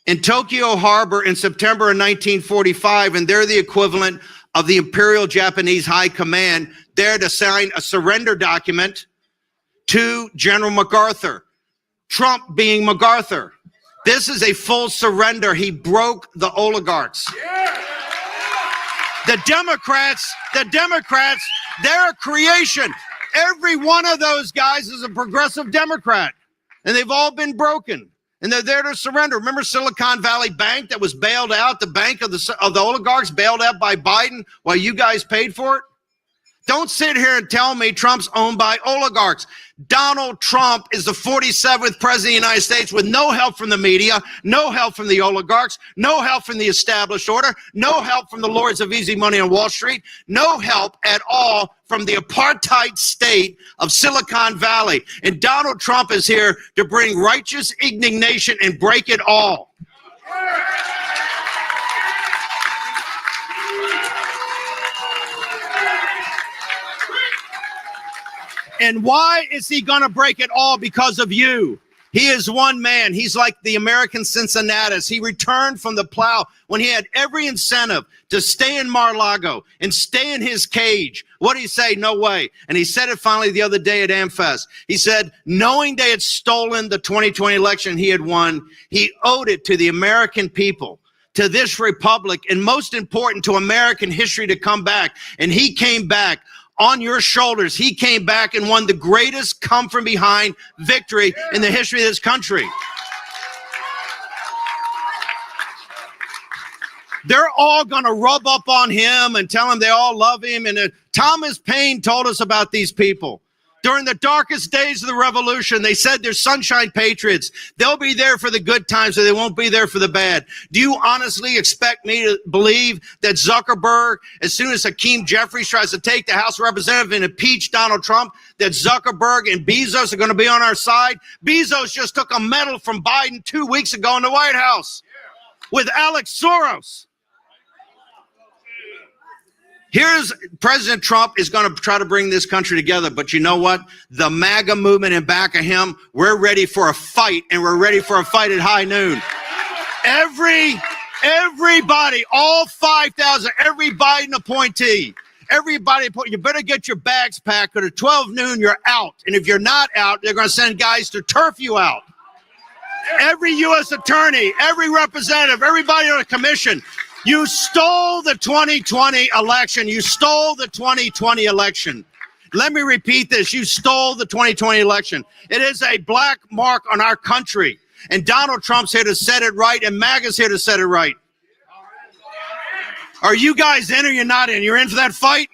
[SPEAKER 12] in Tokyo Harbor in September of 1945, and they're the equivalent of the Imperial Japanese High Command there to sign a surrender document to General MacArthur. Trump being MacArthur. This is a full surrender. He broke the oligarchs. The Democrats, they're a creation. Every one of those guys is a progressive Democrat, and they've all been broken. And they're there to surrender. Remember Silicon Valley Bank that was bailed out, the bank of the oligarchs bailed out by Biden while you guys paid for it? Don't sit here and tell me Trump's owned by oligarchs. Donald Trump is the 47th president of the United States with no help from the media, no help from the oligarchs, no help from the established order, no help from the lords of easy money on Wall Street, no help at all from the apartheid state of Silicon Valley. And Donald Trump is here to bring righteous indignation and break it all. And why is he going to break it all? Because of you. He is one man. He's like the American Cincinnatus. He returned from the plow when he had every incentive to stay in Mar-a-Lago and stay in his cage. What did he say? No way. And he said it finally the other day at AmFest. He said, knowing they had stolen the 2020 election he had won, he owed it to the American people, to this republic, and most important, to American history to come back. And he came back. On your shoulders, he came back and won the greatest come from behind victory in the history of this country. They're all going to rub up on him and tell him they all love him. And Thomas Paine told us about these people. During the darkest days of the revolution, they said they're sunshine patriots. They'll be there for the good times, so they won't be there for the bad. Do you honestly expect me to believe that Zuckerberg, as soon as Hakeem Jeffries tries to take the House of Representatives and impeach Donald Trump, that Zuckerberg and Bezos are going to be on our side? Bezos just took a medal from Biden 2 weeks ago in the White House with Alex Soros. Here's President Trump is going to try to bring this country together. But you know what? The MAGA movement in back of him, we're ready for a fight, and we're ready for a fight at high noon. Everybody, all 5,000, every Biden appointee, everybody, you better get your bags packed, because at 12 noon, you're out. And if you're not out, they're going to send guys to turf you out. Every U.S. attorney, every representative, everybody on a commission. You stole the 2020 election. You stole the 2020 election. Let me repeat this. You stole the 2020 election. It is a black mark on our country. And Donald Trump's here to set it right, and MAGA's here to set it right. Are you guys in or you're not in? You're in for that fight?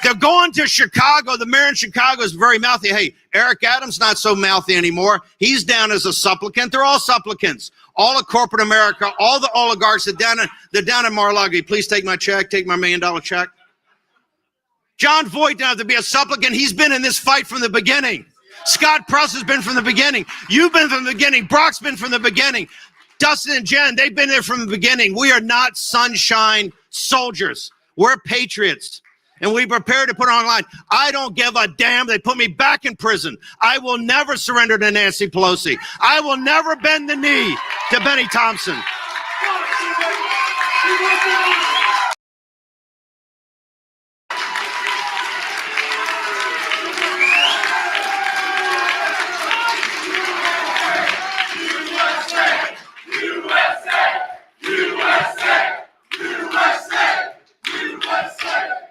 [SPEAKER 12] They're going to Chicago. The mayor in Chicago is very mouthy. Hey, Eric Adams not so mouthy anymore. He's down as a supplicant. They're all supplicants. All of corporate America, all the oligarchs, they're down in Mar-a-Lago. Please take my check, take my $1 million check. John Voight doesn't have to be a supplicant. He's been in this fight from the beginning. Scott Press has been from the beginning. You've been from the beginning. Brock's been from the beginning. Dustin and Jen, they've been there from the beginning. We are not sunshine soldiers. We're patriots. And we prepare to put online. I don't give a damn. They put me back in prison. I will never surrender to Nancy Pelosi. I will never bend the knee to Benny Thompson.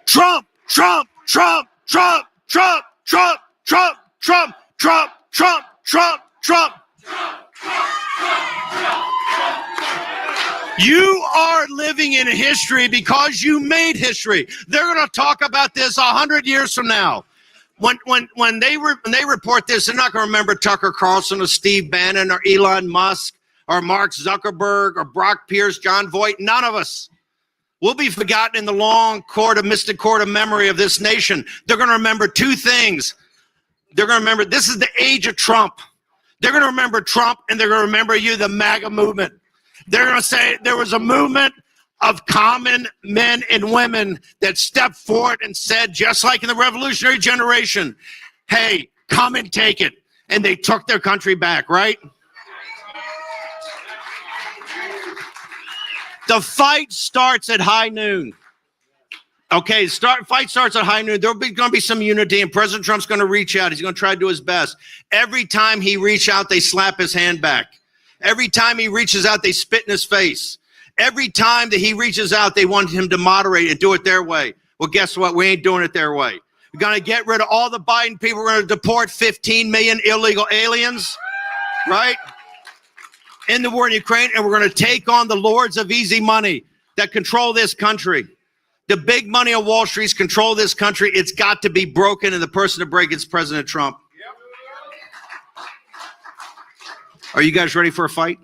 [SPEAKER 12] Trump, Trump, Trump, Trump, Trump, Trump, Trump, Trump, Trump, Trump, Trump, Trump. You are living in history because you made history. They're going to talk about this 100 years from now. When they report this, they're not going to remember Tucker Carlson or Steve Bannon or Elon Musk or Mark Zuckerberg or Brock Pierce, John Voight. None of us. will be forgotten in the long mystic court of memory of this nation. They're going to remember two things. They're going to remember this is the age of Trump. They're going to remember Trump, and they're going to remember you, the MAGA movement. They're going to say there was a movement of common men and women that stepped forward and said, just like in the revolutionary generation, hey, come and take it. And they took their country back, right? The fight starts at high noon. Okay, fight starts at high noon. There'll be going to be some unity, and President Trump's going to reach out. He's going to try to do his best. Every time he reaches out, they slap his hand back. Every time he reaches out, they spit in his face. Every time that he reaches out, they want him to moderate and do it their way. Well, guess what? We ain't doing it their way. We're going to get rid of all the Biden people. We're going to deport 15 million illegal aliens, right? In the war in Ukraine, and we're going to take on the lords of easy money that control this country. The big money on Wall Street's control this country. It's got to be broken, and the person to break it's President Trump. Are you guys ready for a fight?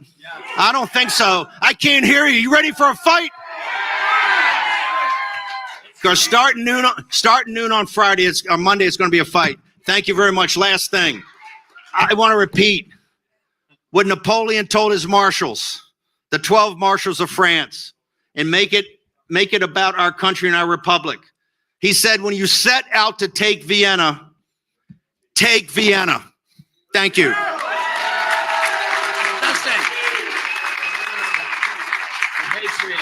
[SPEAKER 12] I don't think so. I can't hear you. You ready for a fight? Because starting noon on Friday, on Monday, it's going to be a fight. Thank you very much. Last thing, I want to repeat what Napoleon told his marshals, the 12 marshals of France, and make it about our country and our republic. He said, when you set out to take Vienna, take Vienna. Thank you.
[SPEAKER 8] Patriot.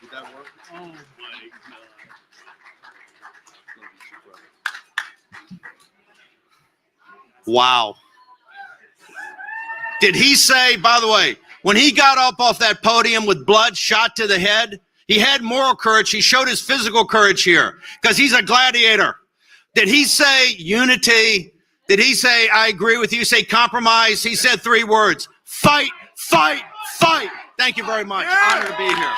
[SPEAKER 10] Did that work?
[SPEAKER 8] Oh my God.
[SPEAKER 12] Wow. Did he say, by the way, when he got up off that podium with blood shot to the head, he had moral courage. He showed his physical courage here because he's a gladiator. Did he say unity? Did he say, I agree with you, say compromise? He said 3 words, fight, fight, fight. Thank you very much. Honor to be here.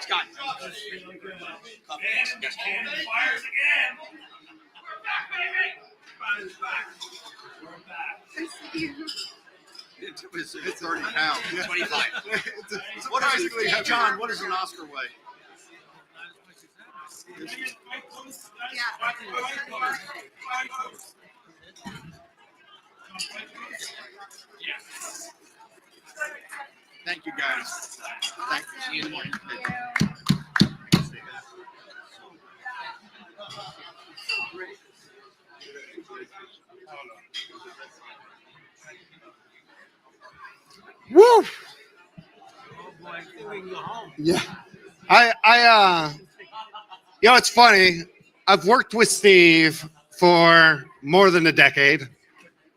[SPEAKER 12] Scott.
[SPEAKER 8] Fires again.
[SPEAKER 12] It's 30 pounds. 25. John, what does an Oscar weigh? Thank you, guys. Thank you. See you in the morning.
[SPEAKER 4] Woo!
[SPEAKER 8] Yeah.
[SPEAKER 4] It's funny. I've worked with Steve for more than a decade,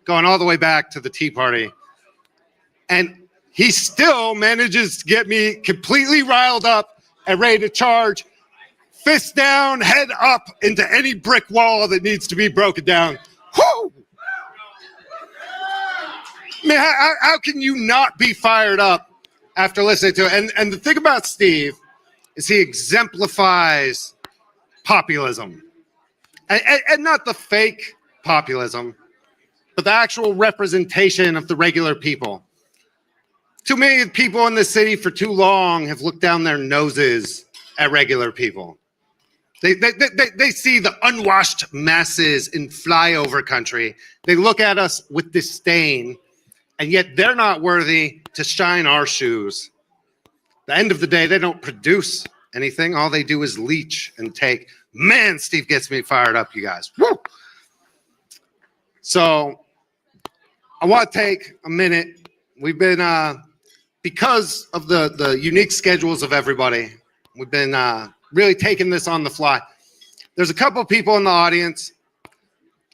[SPEAKER 4] going all the way back to the Tea Party. And he still manages to get me completely riled up and ready to charge, fist down, head up into any brick wall that needs to be broken down. Whoo! Man, how can you not be fired up after listening to it? And the thing about Steve is he exemplifies populism. And not the fake populism, but the actual representation of the regular people. Too many people in the city for too long have looked down their noses at regular people. They see the unwashed masses in flyover country. They look at us with disdain, and yet they're not worthy to shine our shoes. At the end of the day, they don't produce anything. All they do is leech and take. Man, Steve gets me fired up, you guys. Woo! So I want to take a minute. We've been, because of the unique schedules of everybody, we've been really taking this on the fly. There's a couple people in the audience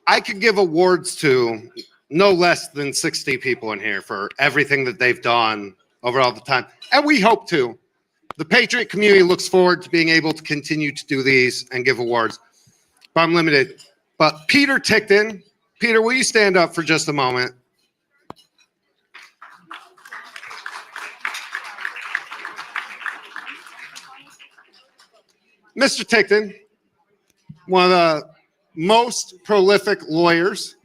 [SPEAKER 4] I could give awards to no less than 60 people in here for everything that they've done over all the time. And we hope to. The Patriot community looks forward to being able to continue to do these and give awards. But I'm limited. But Peter Tickton, Peter, will you stand up for just a moment? Mr. Tickton, one of the most prolific lawyers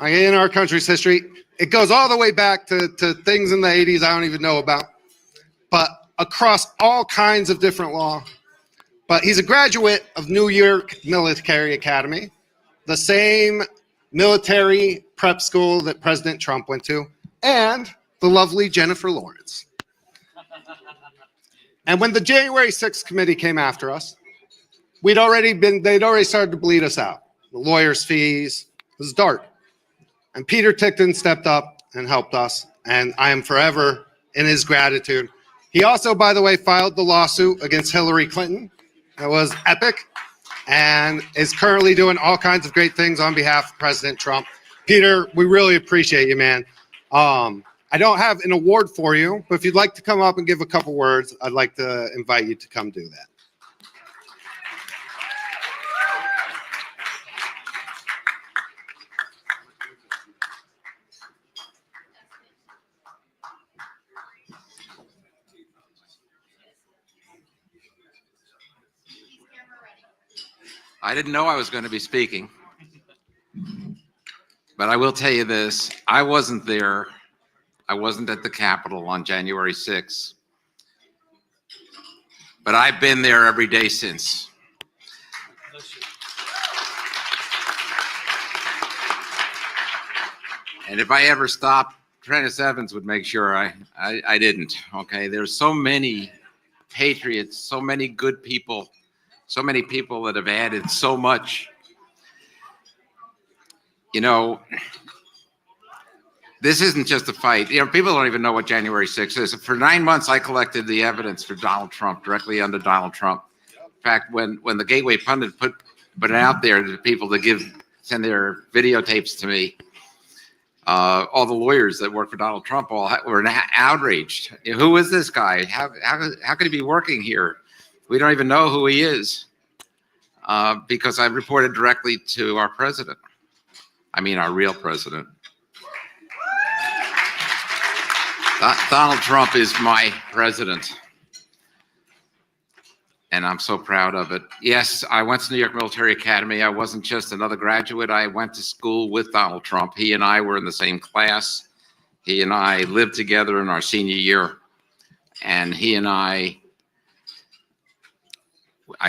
[SPEAKER 4] in our country's history. It goes all the way back to things in the 80s I don't even know about, but across all kinds of different law. But he's a graduate of New York Military Academy, the same military prep school that President Trump went to, and the lovely Jennifer Lawrence. And when the January 6th committee came after us, they'd already started to bleed us out. The lawyers' fees, it was dark. And Peter Tickton stepped up and helped us, and I am forever in his gratitude. He also, by the way, filed the lawsuit against Hillary Clinton. It was epic, and is currently doing all kinds of great things on behalf of President Trump. Peter, we really appreciate you, man. I don't have an award for you, but if you'd like to come up and give a couple words, I'd like to invite you to come do that.
[SPEAKER 13] I didn't know I was going to be speaking, but I will tell you this. I wasn't there. I wasn't at the Capitol on January 6th, but I've been there every day since. And if I ever stopped, Prentice Evans would make sure I didn't, okay? There's so many patriots, so many good people, so many people that have added so much. You know, this isn't just a fight. You know, people don't even know what January 6th is. For 9 months, I collected the evidence for Donald Trump, directly under Donald Trump. In fact, when the Gateway Pundit put it out there to people to send their videotapes to me, all the lawyers that work for Donald Trump all were outraged. Who is this guy? How could he be working here? We don't even know who he is, because I reported directly to our president. I mean, our real president. Donald Trump is my president, and I'm so proud of it. Yes, I went to New York Military Academy. I wasn't just another graduate. I went to school with Donald Trump. He and I were in the same class. He and I lived together in our senior year, and he and I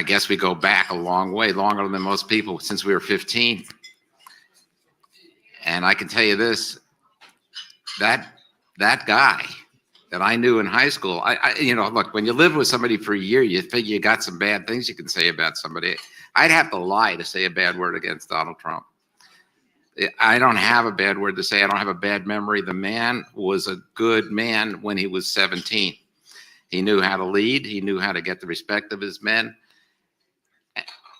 [SPEAKER 13] guess we go back a long way, longer than most people, since we were 15. And I can tell you this, that guy that I knew in high school, you know, look, when you live with somebody for a year, you think you got some bad things you can say about somebody. I'd have to lie to say a bad word against Donald Trump. I don't have a bad word to say. I don't have a bad memory. The man was a good man when he was 17. He knew how to lead. He knew how to get the respect of his men.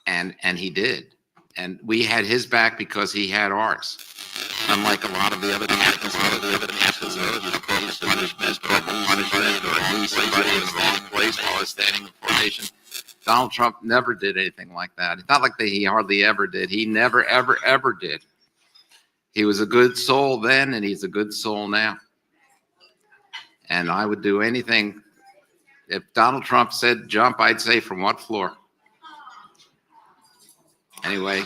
[SPEAKER 13] And he did. And we had his back because he had ours. Unlike a lot of the other captains, punishment, or knew somebody in the wrong place while I was standing in formation. Donald Trump never did anything like that. It's not like he hardly ever did. He never, ever, ever did. He was a good soul then, and he's a good soul now. And I would do anything. If Donald Trump said jump, I'd say from what floor? Anyway.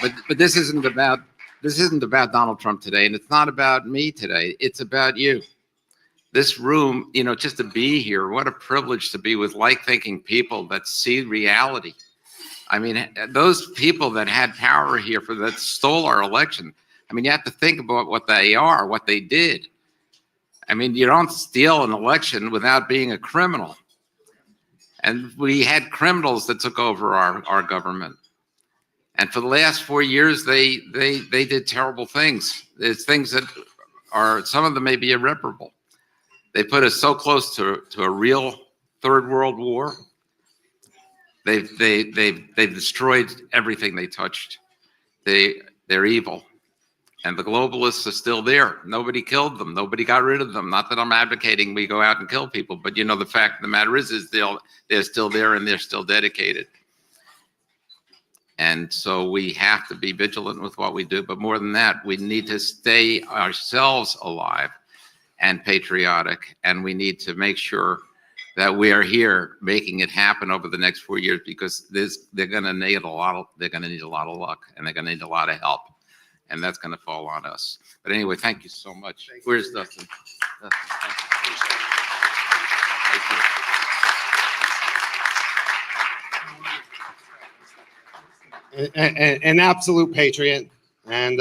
[SPEAKER 13] But this isn't about Donald Trump today, and it's not about me today. It's about you. This room, you know, just to be here, what a privilege to be with like-thinking people that see reality. I mean, those people that had power here that stole our election. I mean, you have to think about what they are, what they did. I mean, you don't steal an election without being a criminal. And we had criminals that took over our government. And for the last 4 years, they did terrible things. There's things that are, some of them may be irreparable. They put us so close to a real third world war. They've destroyed everything they touched. They're evil. And the globalists are still there. Nobody killed them. Nobody got rid of them. Not that I'm advocating we go out and kill people, but you know, the fact of the matter is they're still there and they're still dedicated. And so we have to be vigilant with what we do. But more than that, we need to stay ourselves alive and patriotic. And we need to make sure that we are here making it happen over the next 4 years, because they're going to need a lot of luck, and they're going to need a lot of help, and that's going to fall on us. But anyway, thank you so much. Where's Dustin? Dustin, thank you.
[SPEAKER 4] An absolute patriot. And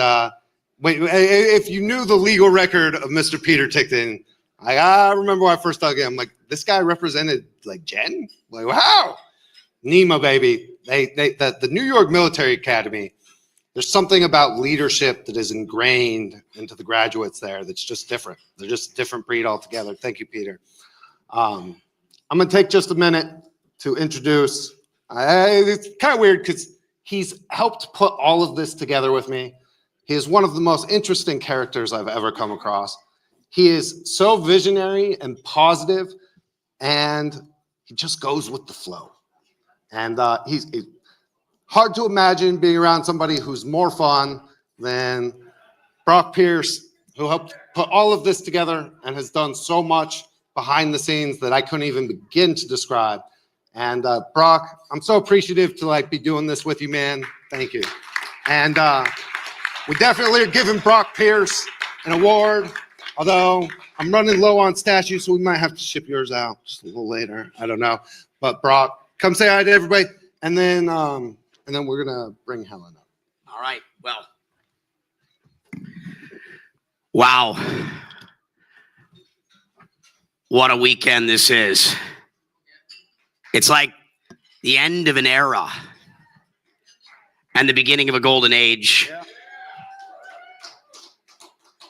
[SPEAKER 4] if you knew the legal record of Mr. Peter Tickton, I remember when I first talked to him, I'm like, this guy represented like Jen? Like, wow. NEMA, baby. The New York Military Academy, there's something about leadership that is ingrained into the graduates there that's just different. They're just a different breed altogether. Thank you, Peter. I'm going to take just a minute to introduce, it's kind of weird because he's helped put all of this together with me. He is one of the most interesting characters I've ever come across. He is so visionary and positive, and he just goes with the flow. And he's hard to imagine being around somebody who's more fun than Brock Pierce, who helped put all of this together and has done so much behind the scenes that I couldn't even begin to describe. And Brock, I'm so appreciative to be doing this with you, man. Thank you. And we definitely are giving Brock Pierce an award. Although I'm running low on statues, so we might have to ship yours out just a little later. I don't know. But Brock, come say hi to everybody, and then we're gonna bring Helen up.
[SPEAKER 1] All right. Well, wow, what a weekend this is. It's like the end of an era and the beginning of a golden age. Yeah.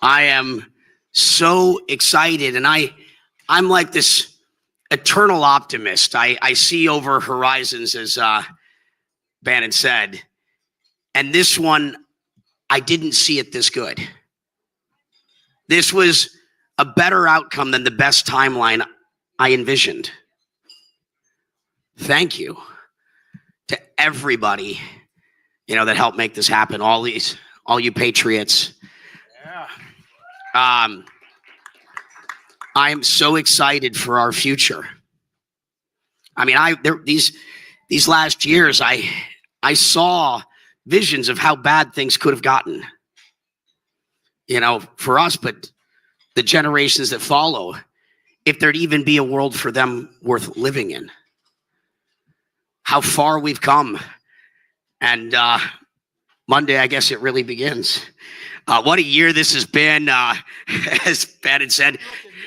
[SPEAKER 1] I am so excited, and I'm like this eternal optimist. I see over horizons, as Bannon said, and this one, I didn't see it this good. This was a better outcome than the best timeline I envisioned. Thank you to everybody, that helped make this happen. All you patriots. I am so excited for our future. I mean, these last years, I saw visions of how bad things could have gotten, for us, but the generations that follow, if there'd even be a world for them worth living in. How far we've come. And Monday, I guess it really begins. What a year this has been. As Bannon said,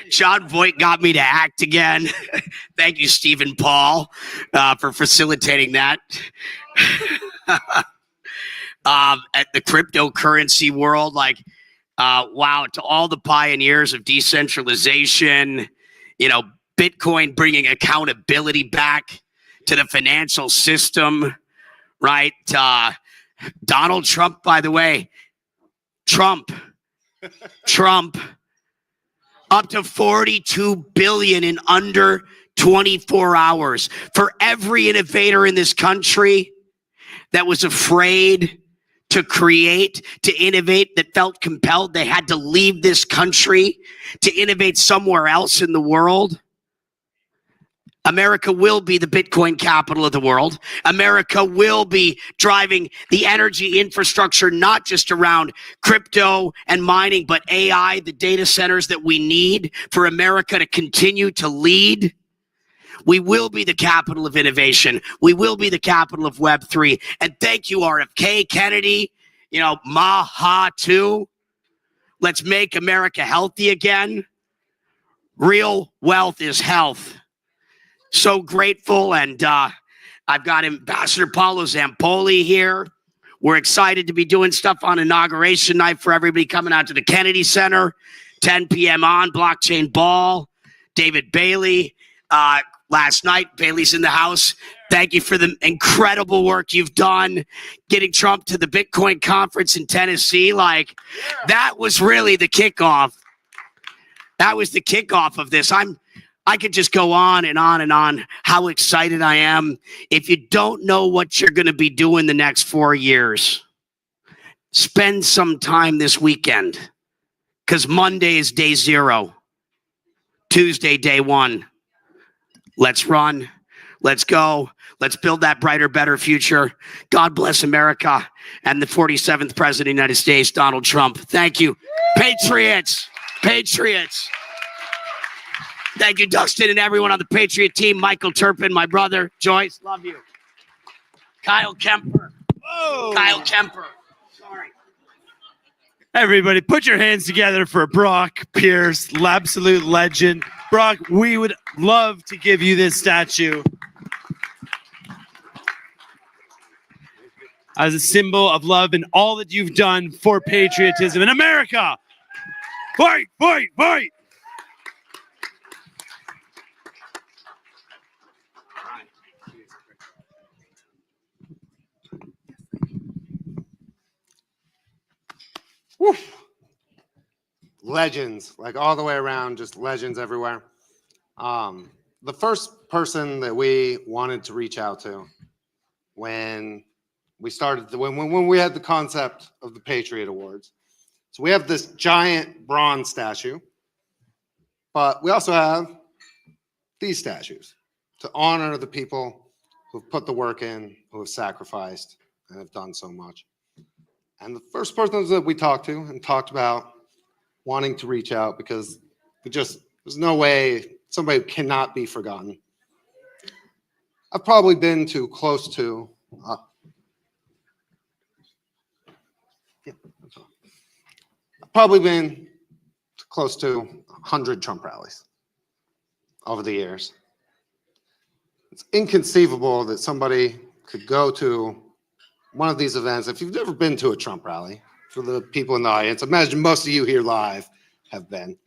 [SPEAKER 1] John Voight got me to act again. Thank you, Stephen Paul, for facilitating that. At the cryptocurrency world, wow, to all the pioneers of decentralization, Bitcoin bringing accountability back to the financial system, right? Donald Trump, by the way, Trump, up to $42 billion in under 24 hours. For every innovator in this country that was afraid to create, to innovate, that felt compelled they had to leave this country to innovate somewhere else in the world, America will be the Bitcoin capital of the world. America will be driving the energy infrastructure, not just around crypto and mining, but AI, the data centers that we need for America to continue to lead. We will be the capital of innovation. We will be the capital of Web3. And thank you, RFK, Kennedy, Maha too. Let's make America healthy again. Real wealth is health. So grateful, and I've got Ambassador Paolo Zampoli here. We're excited to be doing stuff on inauguration night for everybody coming out to the Kennedy Center, 10 p.m. on Blockchain Ball. David Bailey, last night, Bailey's in the house. Thank you for the incredible work you've done getting Trump to the Bitcoin conference in Tennessee. That was really the kickoff. That was the kickoff of this. I could just go on and on and on how excited I am. If you don't know what you're going to be doing the next 4 years, spend some time this weekend, because Monday is day 0. Tuesday, day one. Let's run. Let's go. Let's build that brighter, better future. God bless America and the 47th President of the United States, Donald Trump. Thank you. Patriots. Patriots. Thank you, Dustin, and everyone on the Patriot team. Michael Turpin, my brother. Joyce, love you. Kyle Kemper.
[SPEAKER 8] Whoa.
[SPEAKER 1] Kyle Kemper. Sorry.
[SPEAKER 8] Everybody, put your hands together for Brock Pierce, absolute legend. Brock, we would love to give you this statue as a symbol of love and all that you've done for patriotism in America. Fight, fight, fight.
[SPEAKER 4] Woo. Legends, like all the way around, just legends everywhere. The first person that we wanted to reach out to when we started, when we had the concept of the Patriot Awards. So we have this giant bronze statue, but we also have these statues to honor the people who've put the work in, who have sacrificed, and have done so much. And the first person that we talked to and talked about wanting to reach out, because there's no way somebody cannot be forgotten. I've probably been to close to, I've probably been to close to 100 Trump rallies over the years. It's inconceivable that somebody could go to one of these events. If you've never been to a Trump rally, for the people in the audience, imagine most of you here live have been.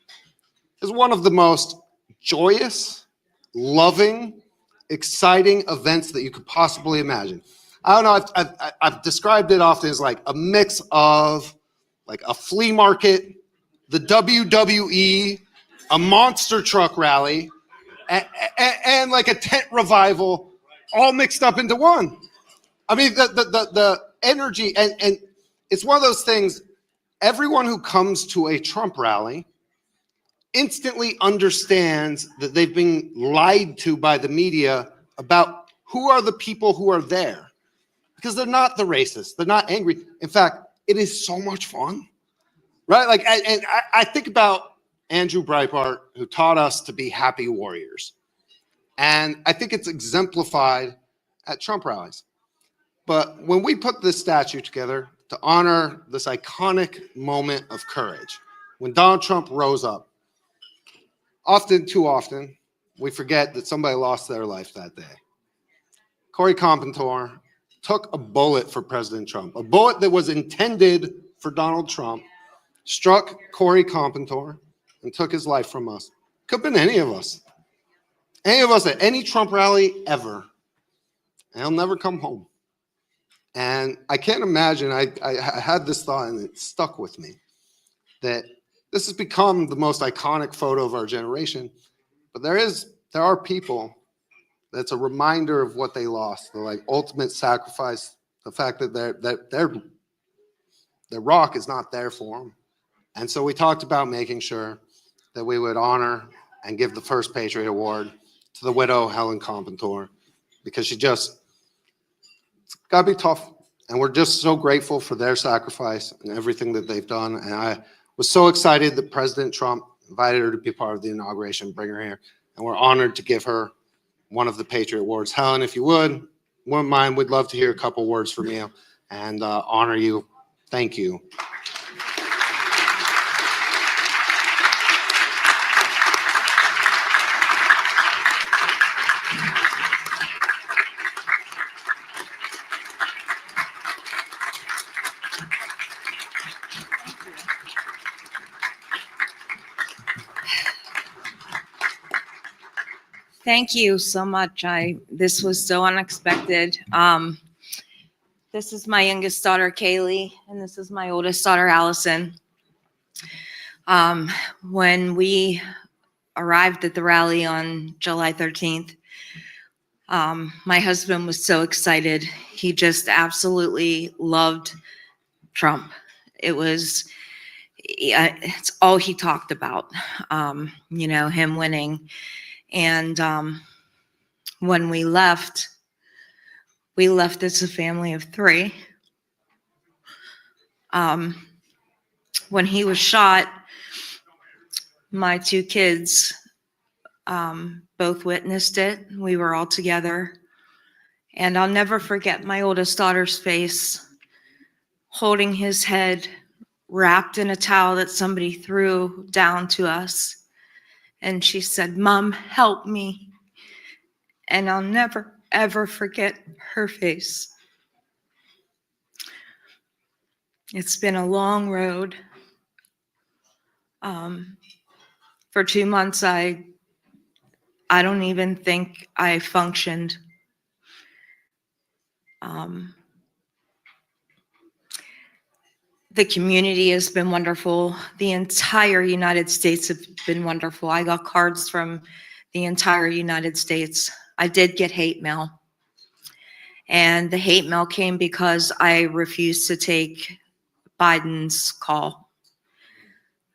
[SPEAKER 4] It's one of the most joyous, loving, exciting events that you could possibly imagine. I don't know, I've described it often as like a mix of like a flea market, the WWE, a monster truck rally, and like a tent revival all mixed up into one. I mean, the energy, and it's one of those things, everyone who comes to a Trump rally instantly understands that they've been lied to by the media about who are the people who are there. Because they're not the racists, they're not angry. In fact, it is so much fun, right? Like, and I think about Andrew Breitbart, who taught us to be happy warriors. And I think it's exemplified at Trump rallies. But when we put this statue together to honor this iconic moment of courage, when Donald Trump rose up, too often, we forget that somebody lost their life that day. Corey Carpenter took a bullet for President Trump, a bullet that was intended for Donald Trump, struck Corey Carpenter and took his life from us. Could have been any of us at any Trump rally ever. And he'll never come home. And I can't imagine, I had this thought and it stuck with me, that this has become the most iconic photo of our generation. But there are people that's a reminder of what they lost, the like ultimate sacrifice, the fact that their rock is not there for them. And so we talked about making sure that we would honor and give the first Patriot Award to the widow, Helen Carpenter, because it's got to be tough. And we're just so grateful for their sacrifice and everything that they've done. And I was so excited that President Trump invited her to be part of the inauguration, bring her here. And we're honored to give her one of the Patriot Awards. Helen, if you wouldn't mind, we'd love to hear a couple words from you and honor you. Thank you.
[SPEAKER 11] Thank you so much. This was so unexpected. This is my youngest daughter, Kaylee, and this is my oldest daughter, Allison. When we arrived at the rally on July 13th, my husband was so excited. He just absolutely loved Trump. It was Yeah, it's all he talked about, him winning. And when we left as a family of 3. When he was shot, my 2 kids both witnessed it. We were all together. And I'll never forget my oldest daughter's face holding his head wrapped in a towel that somebody threw down to us. And she said, "Mom, help me." And I'll never, ever forget her face. It's been a long road. For 2 months, I don't even think I functioned. The community has been wonderful. The entire United States have been wonderful. I got cards from the entire United States. I did get hate mail. And the hate mail came because I refused to take Biden's call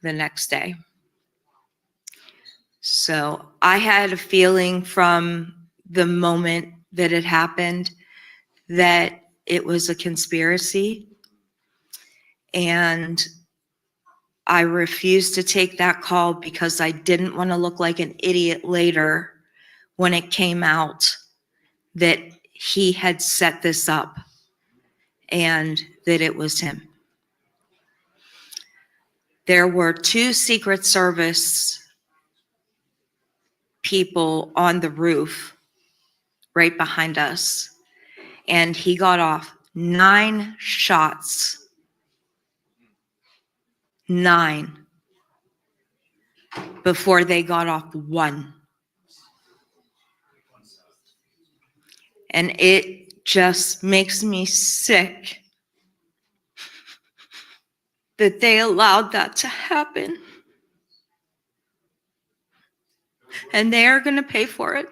[SPEAKER 11] the next day. So I had a feeling from the moment that it happened that it was a conspiracy. And I refused to take that call because I didn't want to look like an idiot later when it came out that he had set this up and that it was him. There were 2 Secret Service people on the roof right behind us, and he got off 9 shots. 9 before they got off 1. And it just makes me sick that they allowed that to happen. And they are going to pay for it.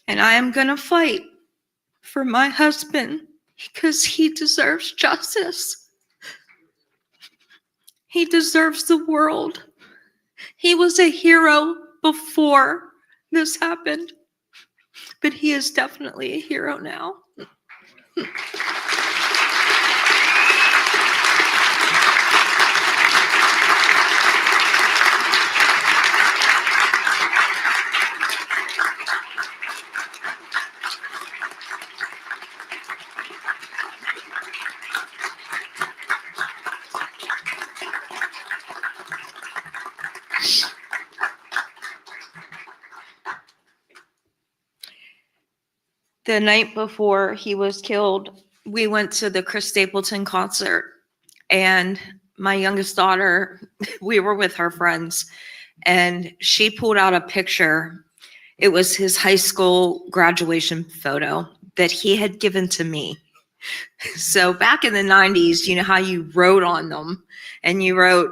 [SPEAKER 11] And I am going to fight for my husband because he deserves justice. He deserves the world. He was a hero before this happened, but he is definitely a hero now. The night before he was killed, we went to the Chris Stapleton concert, and my youngest daughter, we were with her friends, and she pulled out a picture. It was his high school graduation photo that he had given to me. So back in the 90s, you know how you wrote on them, and you wrote,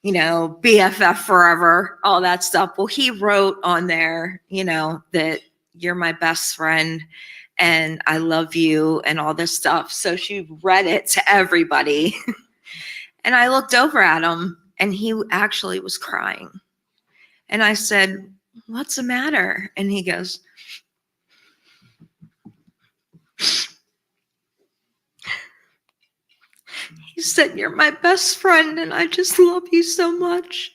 [SPEAKER 11] BFF forever, all that stuff. Well, he wrote on there, that you're my best friend and I love you and all this stuff. So she read it to everybody. And I looked over at him and he actually was crying. And I said, "What's the matter?" And he goes, he said, "You're my best friend and I just love you so much."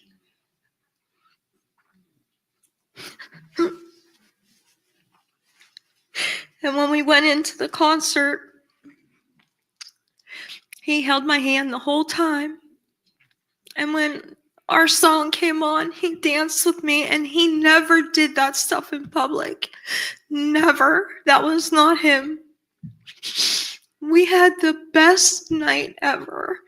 [SPEAKER 11] And when we went into the concert, he held my hand the whole time. And when our song came on, he danced with me, and he never did that stuff in public. Never. That was not him. We had the best night ever.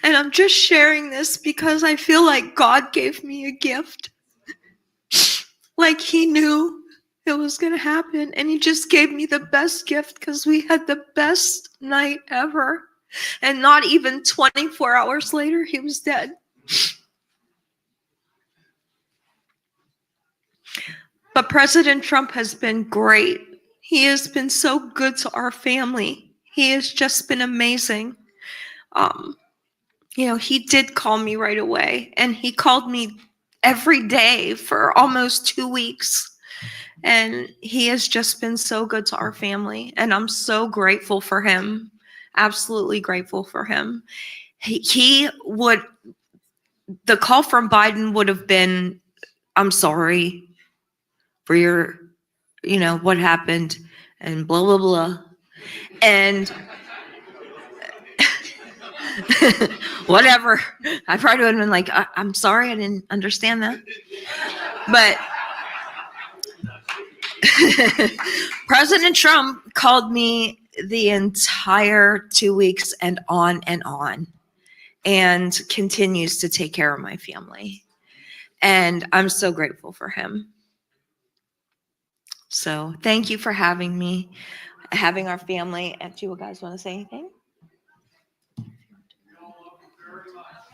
[SPEAKER 11] And I'm just sharing this because I feel like God gave me a gift. Like he knew it was going to happen, and he just gave me the best gift because we had the best night ever. And not even 24 hours later, he was dead. But President Trump has been great. He has been so good to our family. He has just been amazing. He did call me right away, and he called me every day for almost 2 weeks. And he has just been so good to our family, and I'm so grateful for him. Absolutely grateful for him. The call from Biden would have been, I'm sorry for your, what happened, and blah, blah, blah. And whatever. I probably would have been like, I'm sorry, I didn't understand that. But President Trump called me the entire 2 weeks and on, and continues to take care of my family. And I'm so grateful for him. So thank you for having me, having our family. And do you guys want to say anything?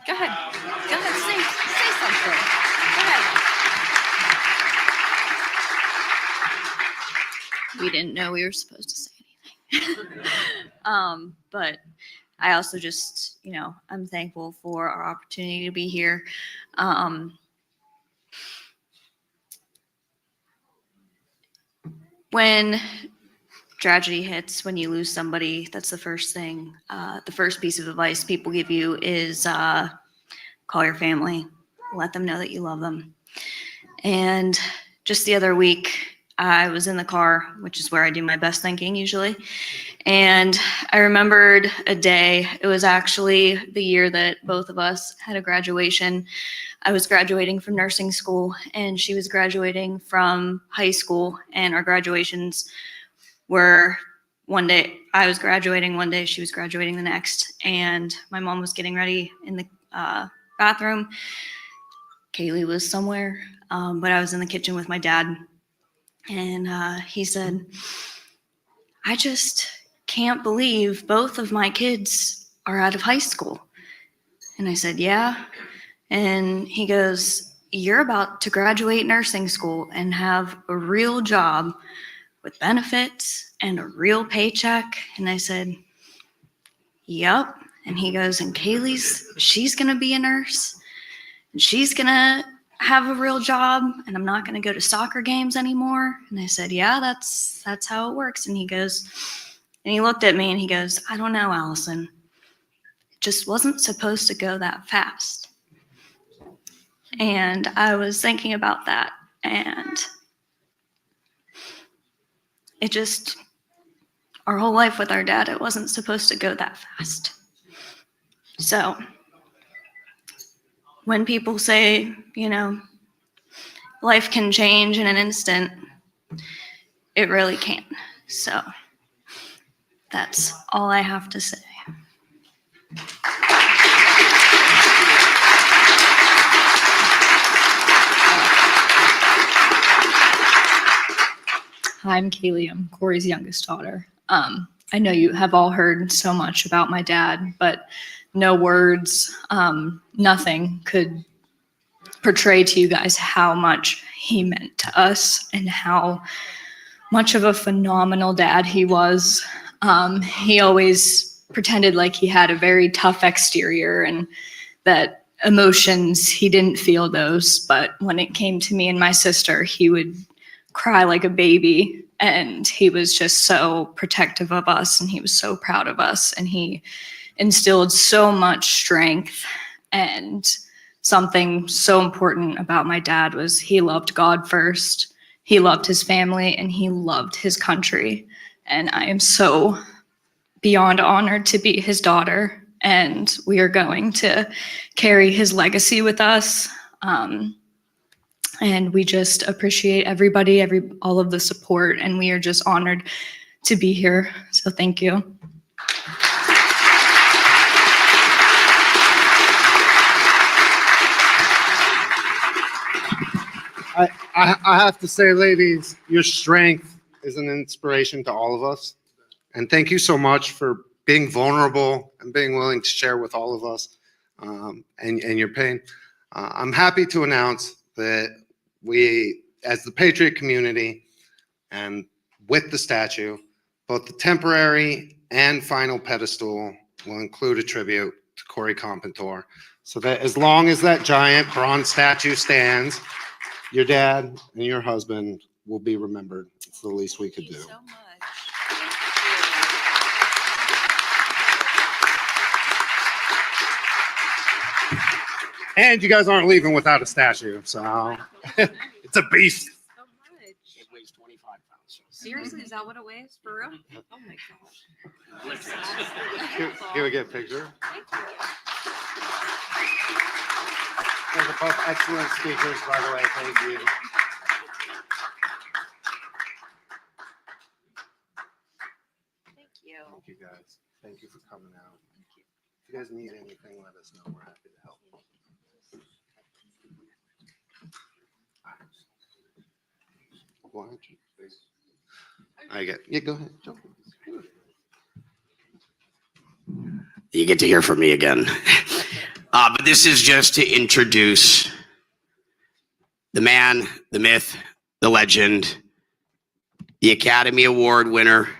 [SPEAKER 11] Go ahead. Say something. Go ahead.
[SPEAKER 14] We didn't know we were supposed to say anything. But I also just, I'm thankful for our opportunity to be here. When tragedy hits, when you lose somebody, that's the first thing. The first piece of advice people give you is call your family, let them know that you love them. And just the other week, I was in the car, which is where I do my best thinking usually. And I remembered a day. It was actually the year that both of us had a graduation. I was graduating from nursing school, and she was graduating from high school. And our graduations were one day. I was graduating one day, she was graduating the next. And my mom was getting ready in the bathroom. Kaylee was somewhere, but I was in the kitchen with my dad. And he said, I just can't believe both of my kids are out of high school. And I said, yeah. And he goes, you're about to graduate nursing school and have a real job with benefits and a real paycheck. And I said, yep. And he goes, and she's going to be a nurse, and she's going to have a real job, and I'm not going to go to soccer games anymore. And I said, yeah, that's how it works. And he goes, and he looked at me and he goes, I don't know, Allison. It just wasn't supposed to go that fast. And I was thinking about that, and it just, our whole life with our dad, it wasn't supposed to go that fast. So when people say, life can change in an instant, it really can. So that's all I have to say.
[SPEAKER 15] Hi, I'm Kaylee. I'm Corey's youngest daughter. I know you have all heard so much about my dad, but no words, nothing could portray to you guys how much he meant to us and how much of a phenomenal dad he was. He always pretended like he had a very tough exterior and that emotions, he didn't feel those. But when it came to me and my sister, he would cry like a baby, and he was just so protective of us, and he was so proud of us, and he instilled so much strength. And something so important about my dad was he loved God first, he loved his family, and he loved his country. And I am so beyond honored to be his daughter, and we are going to carry his legacy with us. And we just appreciate everybody, all of the support, and we are just honored to be here. So thank you.
[SPEAKER 4] I have to say, ladies, your strength is an inspiration to all of us. And thank you so much for being vulnerable and being willing to share with all of us and your pain. I'm happy to announce that we, as the Patriot community and with the statue, both the temporary and final pedestal will include a tribute to Corey Compentor, so that as long as that giant bronze statue stands, your dad and your husband will be remembered. It's the least we could do.
[SPEAKER 11] So much.
[SPEAKER 4] And you guys aren't leaving without a statue, so it's a beast.
[SPEAKER 11] So much.
[SPEAKER 1] It weighs 25 pounds.
[SPEAKER 11] Seriously, is that what it weighs for real? Oh my gosh.
[SPEAKER 4] Can we get a picture?
[SPEAKER 11] Thank you.
[SPEAKER 4] They're both excellent speakers, by the way. Thank you.
[SPEAKER 11] Thank you.
[SPEAKER 4] Thank you, guys. Thank you for coming out. If you guys need anything, let us know. We're happy to help. Why don't you? I get. Yeah, go ahead. Jump.
[SPEAKER 1] You get to hear from me again. But this is just to introduce the man, the myth, the legend, the Academy Award winner,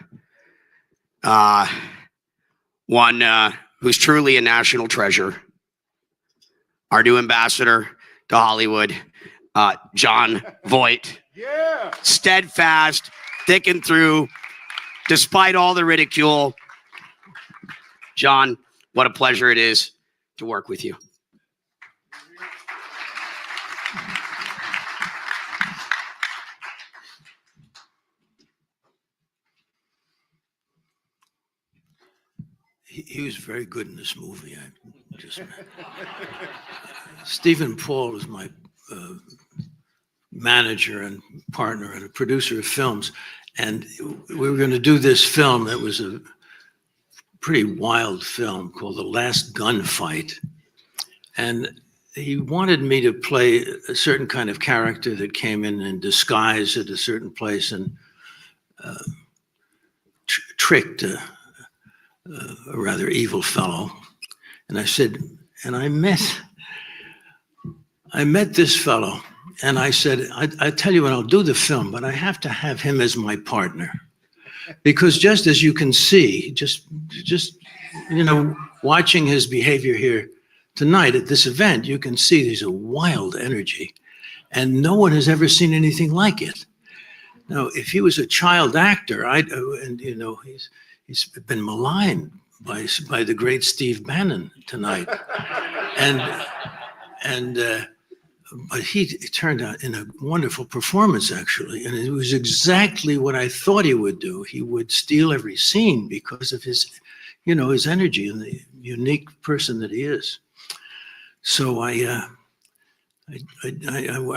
[SPEAKER 1] one who's truly a national treasure, our new ambassador to Hollywood, John Voight.
[SPEAKER 9] Yeah.
[SPEAKER 1] Steadfast, thick and through, despite all the ridicule. John, what a pleasure it is to work with you.
[SPEAKER 16] He was very good in this movie. Stephen Paul is my manager and partner and a producer of films. And we were going to do this film that was a pretty wild film called The Last Gunfight. And he wanted me to play a certain kind of character that came in disguise at a certain place and tricked a rather evil fellow. And I said, and I met this fellow. And I said, I tell you what, I'll do the film, but I have to have him as my partner. Because just as you can see, just watching his behavior here tonight at this event, you can see there's a wild energy. And no one has ever seen anything like it. Now, if he was a child actor, he's been maligned by the great Steve Bannon tonight. But he turned out in a wonderful performance, actually. And it was exactly what I thought he would do. He would steal every scene because of his energy and the unique person that he is. So I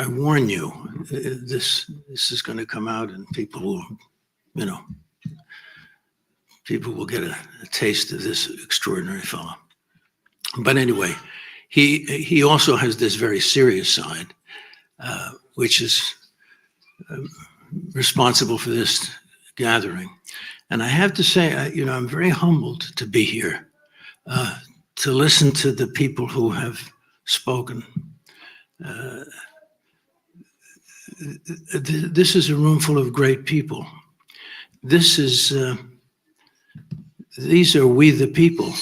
[SPEAKER 16] warn you, this is going to come out and people will get a taste of this extraordinary fellow. But anyway, he also has this very serious side, which is responsible for this gathering. And I have to say, I'm very humbled to be here, to listen to the people who have spoken. This is a room full of great people. These are we the people,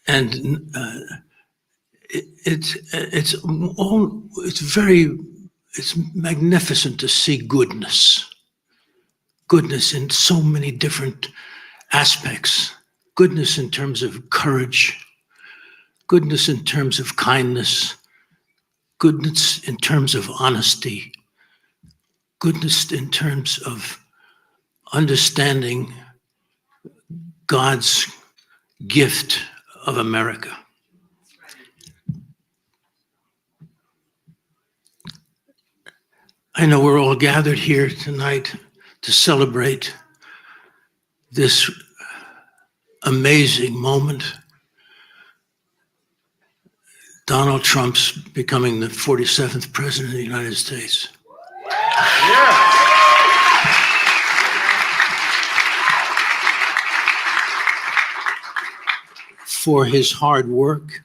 [SPEAKER 16] And it's magnificent to see goodness in so many different aspects. Goodness in terms of courage, goodness in terms of kindness, goodness in terms of honesty, goodness in terms of understanding God's gift of America. I know we're all gathered here tonight to celebrate this amazing moment. Donald Trump's becoming the 47th president of the United States. For his hard work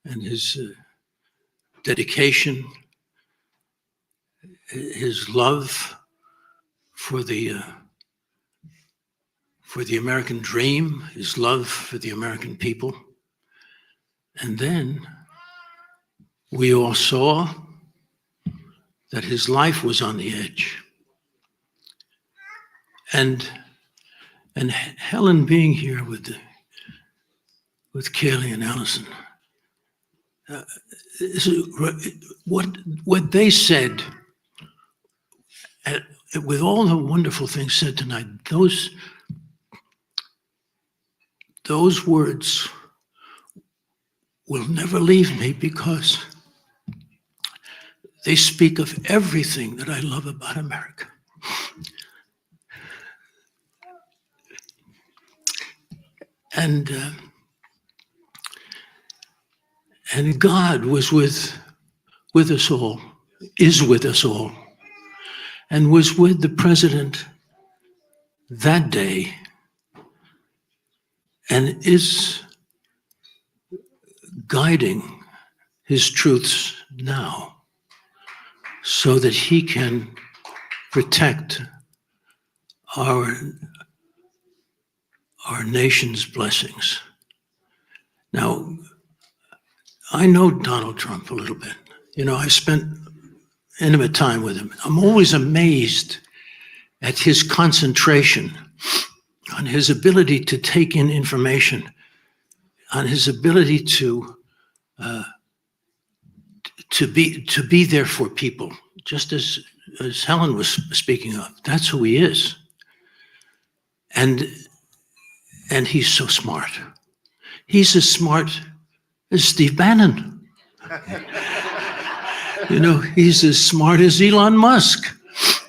[SPEAKER 16] and his dedication, his love for the American dream, his love for the American people. And then we all saw that his life was on the edge. And Helen being here with Kaylee and Allison, what they said, with all the wonderful things said tonight, those words will never leave me, because they speak of everything that I love about America. And God was with us all, is with us all, and was with the president that day, and is guiding his truths now, so that he can protect our nation's blessings. Now, I know Donald Trump a little bit. You know, I spent intimate time with him. I'm always amazed at his concentration, on his ability to take in information, on his ability to be there for people, just as Helen was speaking of. That's who he is. And he's so smart. He's as smart as Steve Bannon. You know, he's as smart as Elon Musk.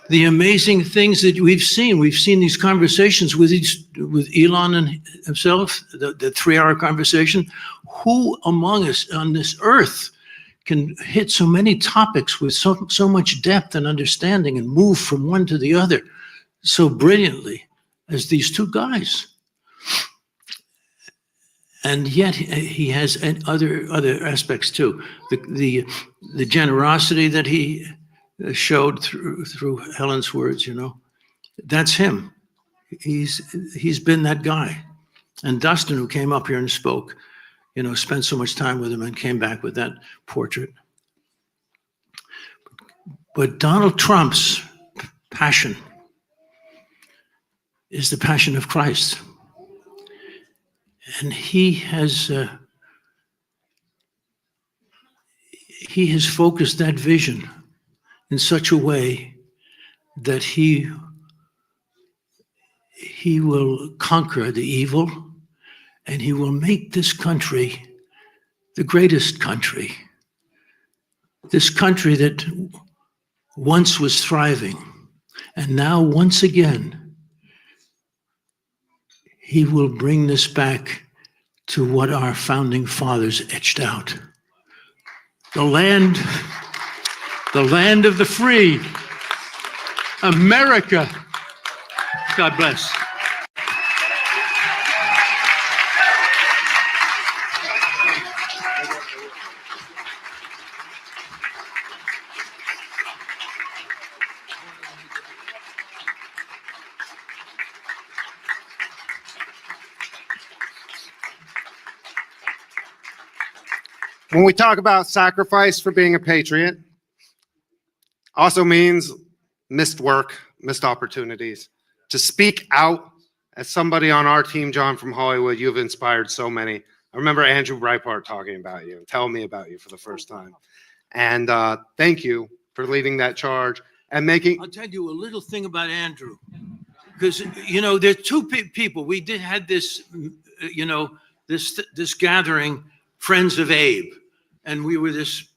[SPEAKER 16] The amazing things that we've seen these conversations with Elon and himself, the 3-hour conversation. Who among us on this earth can hit so many topics with so much depth and understanding and move from one to the other so brilliantly as these two guys? And yet he has other aspects too. The generosity that he showed through Helen's words, you know, that's him. He's been that guy. And Dustin, who came up here and spoke, you know, spent so much time with him and came back with that portrait. But Donald Trump's passion is the passion of Christ. And he has focused that vision in such a way that he will conquer the evil, and he will make this country the greatest country. This country that once was thriving, and now once again, he will bring this back to what our founding fathers etched out. The land of the free, America. God bless.
[SPEAKER 4] When we talk about sacrifice for being a patriot, also means missed work, missed opportunities. To speak out, as somebody on our team, John from Hollywood, you've inspired so many. I remember Andrew Breitbart talking about you, telling me about you for the first time. And thank you for leading that charge and making.
[SPEAKER 16] I'll tell you a little thing about Andrew, because, you know, there are two people. We had this, you know, this gathering, Friends of Abe. And we were this,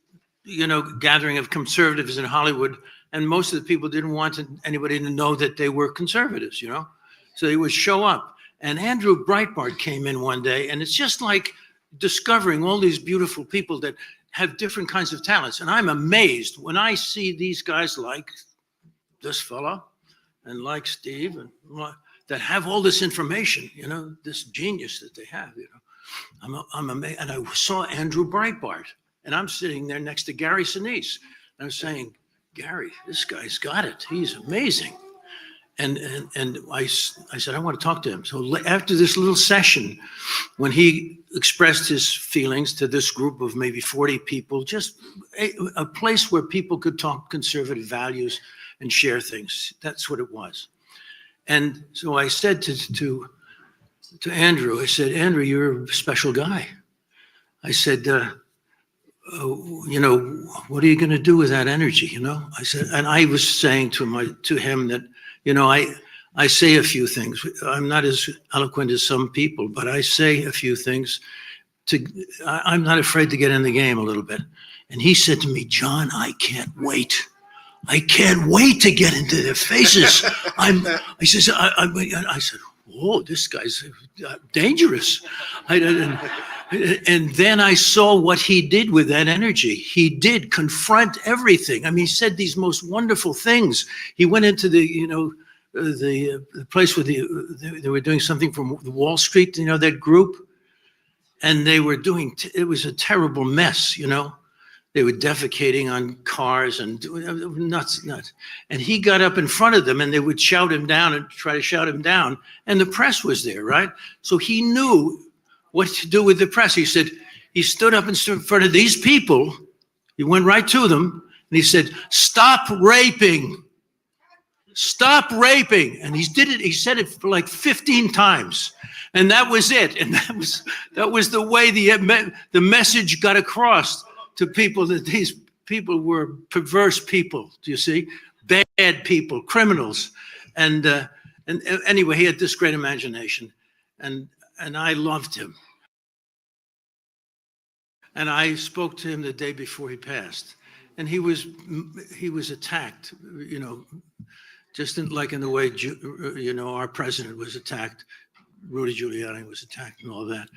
[SPEAKER 16] you know, gathering of conservatives in Hollywood. And most of the people didn't want anybody to know that they were conservatives, you know. So they would show up. And Andrew Breitbart came in one day, and it's just like discovering all these beautiful people that have different kinds of talents. And I'm amazed when I see these guys like this fella and like Steve and that have all this information, you know, this genius that they have, you know. I'm amazed. And I saw Andrew Breitbart. And I'm sitting there next to Gary Sinise. And I'm saying, Gary, this guy's got it. He's amazing. And I said, I want to talk to him. So after this little session, when he expressed his feelings to this group of maybe 40 people, just a place where people could talk conservative values and share things. That's what it was. And so I said to Andrew, I said, Andrew, you're a special guy. I said, you know, what are you going to do with that energy? You know, I said, and I was saying to him that, you know, I say a few things. I'm not as eloquent as some people, but I say a few things. I'm not afraid to get in the game a little bit. And he said to me, John, I can't wait. I can't wait to get into their faces. I said, whoa, this guy's dangerous. And then I saw what he did with that energy. He did confront everything. I mean, he said these most wonderful things. He went into the, you know, the place where they were doing something from Wall Street, you know, that group. And they were doing, it was a terrible mess, you know. They were defecating on cars and nuts. And he got up in front of them and they would shout him down and try to shout him down. And the press was there, right? So he knew what to do with the press. He said, he stood up in front of these people. He went right to them and he said, stop raping. Stop raping. And he did it. He said it for like 15 times. And that was it. And that was the way the message got across to people, that these people were perverse people, do you see? Bad people, criminals. And anyway, he had this great imagination. And I loved him. And I spoke to him the day before he passed. And he was attacked, you know, just like in the way, you know, our president was attacked. Rudy Giuliani was attacked and all that.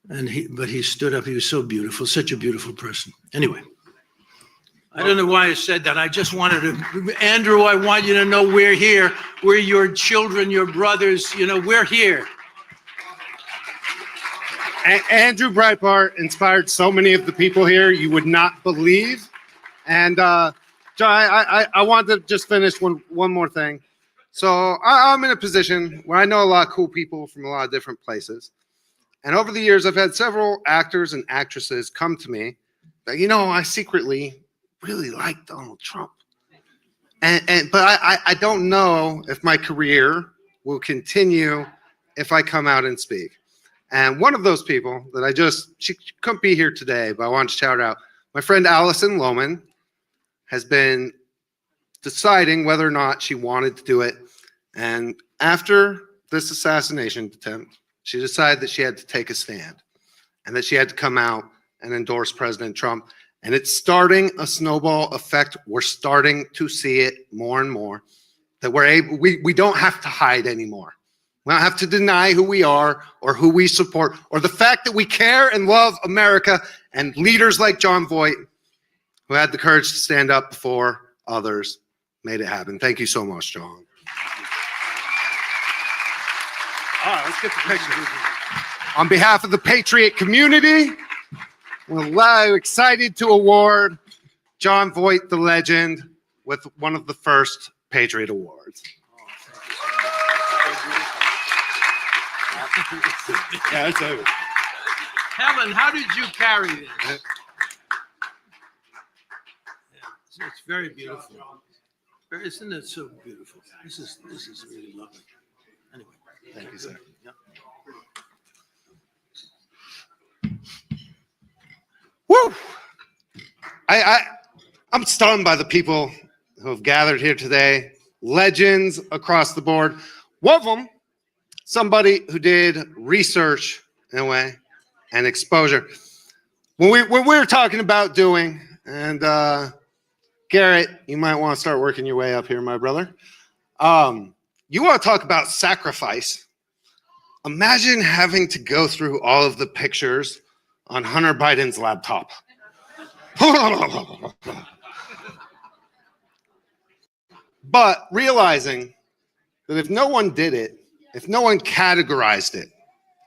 [SPEAKER 16] But he stood up. He was so beautiful, such a beautiful person. Anyway, I don't know why I said that. I just wanted to, Andrew, I want you to know we're here. We're your children, your brothers. You know, we're here.
[SPEAKER 4] Andrew Breitbart inspired so many of the people here you would not believe. And John, I want to just finish one more thing. So I'm in a position where I know a lot of cool people from a lot of different places. And over the years, I've had several actors and actresses come to me that, you know, I secretly really like Donald Trump. But I don't know if my career will continue if I come out and speak. And one of those people that she couldn't be here today, but I wanted to shout out, my friend Allison Lohman has been deciding whether or not she wanted to do it. And after this assassination attempt, she decided that she had to take a stand and that she had to come out and endorse President Trump. And it's starting a snowball effect. We're starting to see it more and more, that we don't have to hide anymore. We don't have to deny who we are or who we support or the fact that we care and love America, and leaders like John Voight, who had the courage to stand up before others, made it happen. Thank you so much, John. All right, let's get the picture. On behalf of the Patriot community, we're excited to award John Voight, the legend, with one of the first Patriot Awards. Yeah, it's over.
[SPEAKER 16] Helen, how did you carry this? Yeah, it's very beautiful. Isn't it so beautiful? This is really lovely. Anyway,
[SPEAKER 4] thank you, sir.
[SPEAKER 16] Yeah.
[SPEAKER 4] Woo! I'm stunned by the people who have gathered here today. Legends across the board. One of them, somebody who did research in a way and exposure. When we were talking about doing, and Garrett, you might want to start working your way up here, my brother. You want to talk about sacrifice. Imagine having to go through all of the pictures on Hunter Biden's laptop. But realizing that if no one did it, if no one categorized it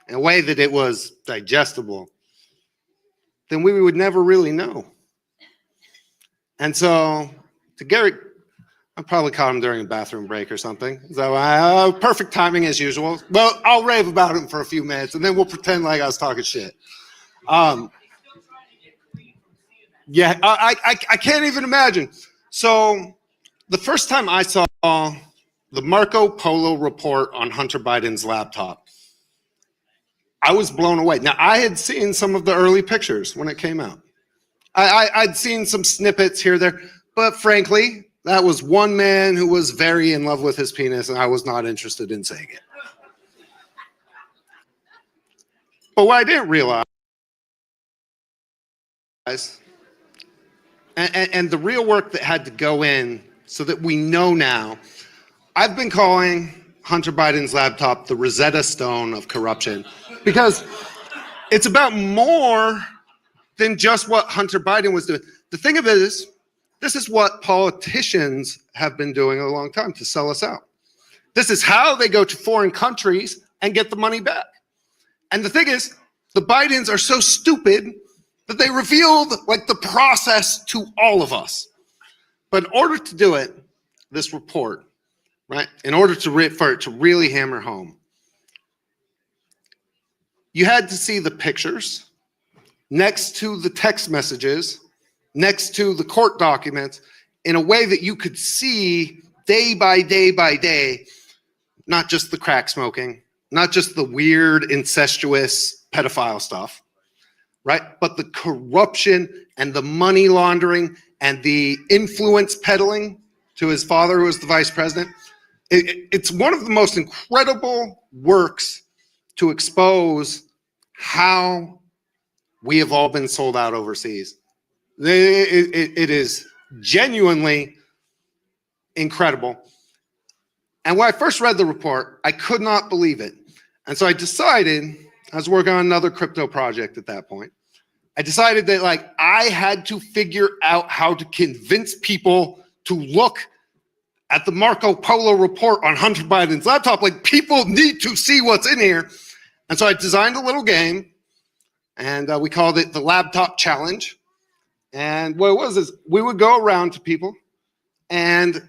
[SPEAKER 4] in a way that it was digestible, then we would never really know. And so to Gary, I probably caught him during a bathroom break or something. So perfect timing as usual. Well, I'll rave about him for a few minutes and then we'll pretend like I was talking shit. Yeah, I can't even imagine. So the first time I saw the Marco Polo report on Hunter Biden's laptop, I was blown away. Now, I had seen some of the early pictures when it came out. I'd seen some snippets here or there, but frankly, that was one man who was very in love with his penis, and I was not interested in saying it. But what I didn't realize, and the real work that had to go in so that we know now, I've been calling Hunter Biden's laptop the Rosetta Stone of corruption because it's about more than just what Hunter Biden was doing. The thing of it is, this is what politicians have been doing a long time to sell us out. This is how they go to foreign countries and get the money back. And the thing is, the Bidens are so stupid that they revealed like the process to all of us. But in order to do it, this report, right? In order for it to really hammer home, you had to see the pictures next to the text messages, next to the court documents, in a way that you could see day by day by day, not just the crack smoking, not just the weird incestuous pedophile stuff, right? But the corruption and the money laundering and the influence peddling to his father, who was the vice president. It's one of the most incredible works to expose how we have all been sold out overseas. It is genuinely incredible. And when I first read the report, I could not believe it. And so I decided, I was working on another crypto project at that point. I decided that like I had to figure out how to convince people to look at the Marco Polo report on Hunter Biden's laptop. Like, people need to see what's in here. And so I designed a little game, and we called it the Laptop Challenge. And what it was is we would go around to people and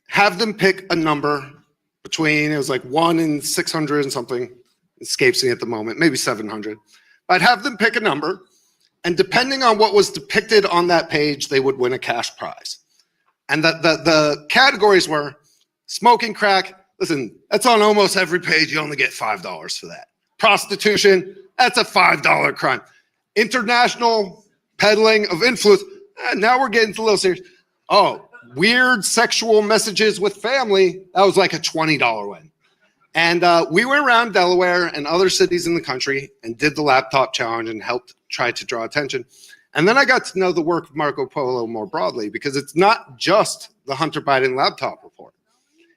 [SPEAKER 4] have them pick a number between, it was like 1 and 600 and something, escapes me at the moment, maybe 700. I'd have them pick a number, and depending on what was depicted on that page, they would win a cash prize. And the categories were smoking crack. Listen, that's on almost every page. You only get $5 for that. Prostitution, that's a $5 crime. International peddling of influence. Now we're getting a little serious. Oh, weird sexual messages with family. That was like a $20 win. And we went around Delaware and other cities in the country and did the laptop challenge and helped try to draw attention. And then I got to know the work of Marco Polo more broadly, because it's not just the Hunter Biden laptop report.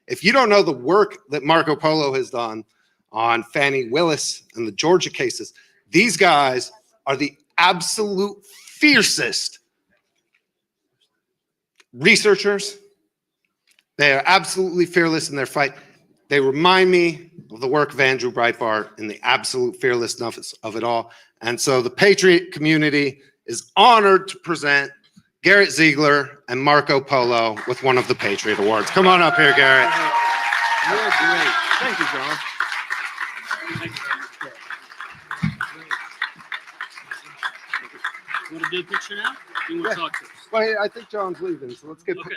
[SPEAKER 4] If you don't know the work that Marco Polo has done on Fannie Willis and the Georgia cases, these guys are the absolute fiercest researchers. They are absolutely fearless in their fight. They remind me of the work of Andrew Breitbart and the absolute fearlessness of it all. And so the Patriot community is honored to present Garrett Ziegler and Marco Polo with one of the Patriot Awards. Come on up here, Garrett.
[SPEAKER 1] You're great. Thank you, John.
[SPEAKER 17] You want to do a picture now? You want to talk to us?
[SPEAKER 4] Well, I think John's leaving, so let's get.
[SPEAKER 17] Okay.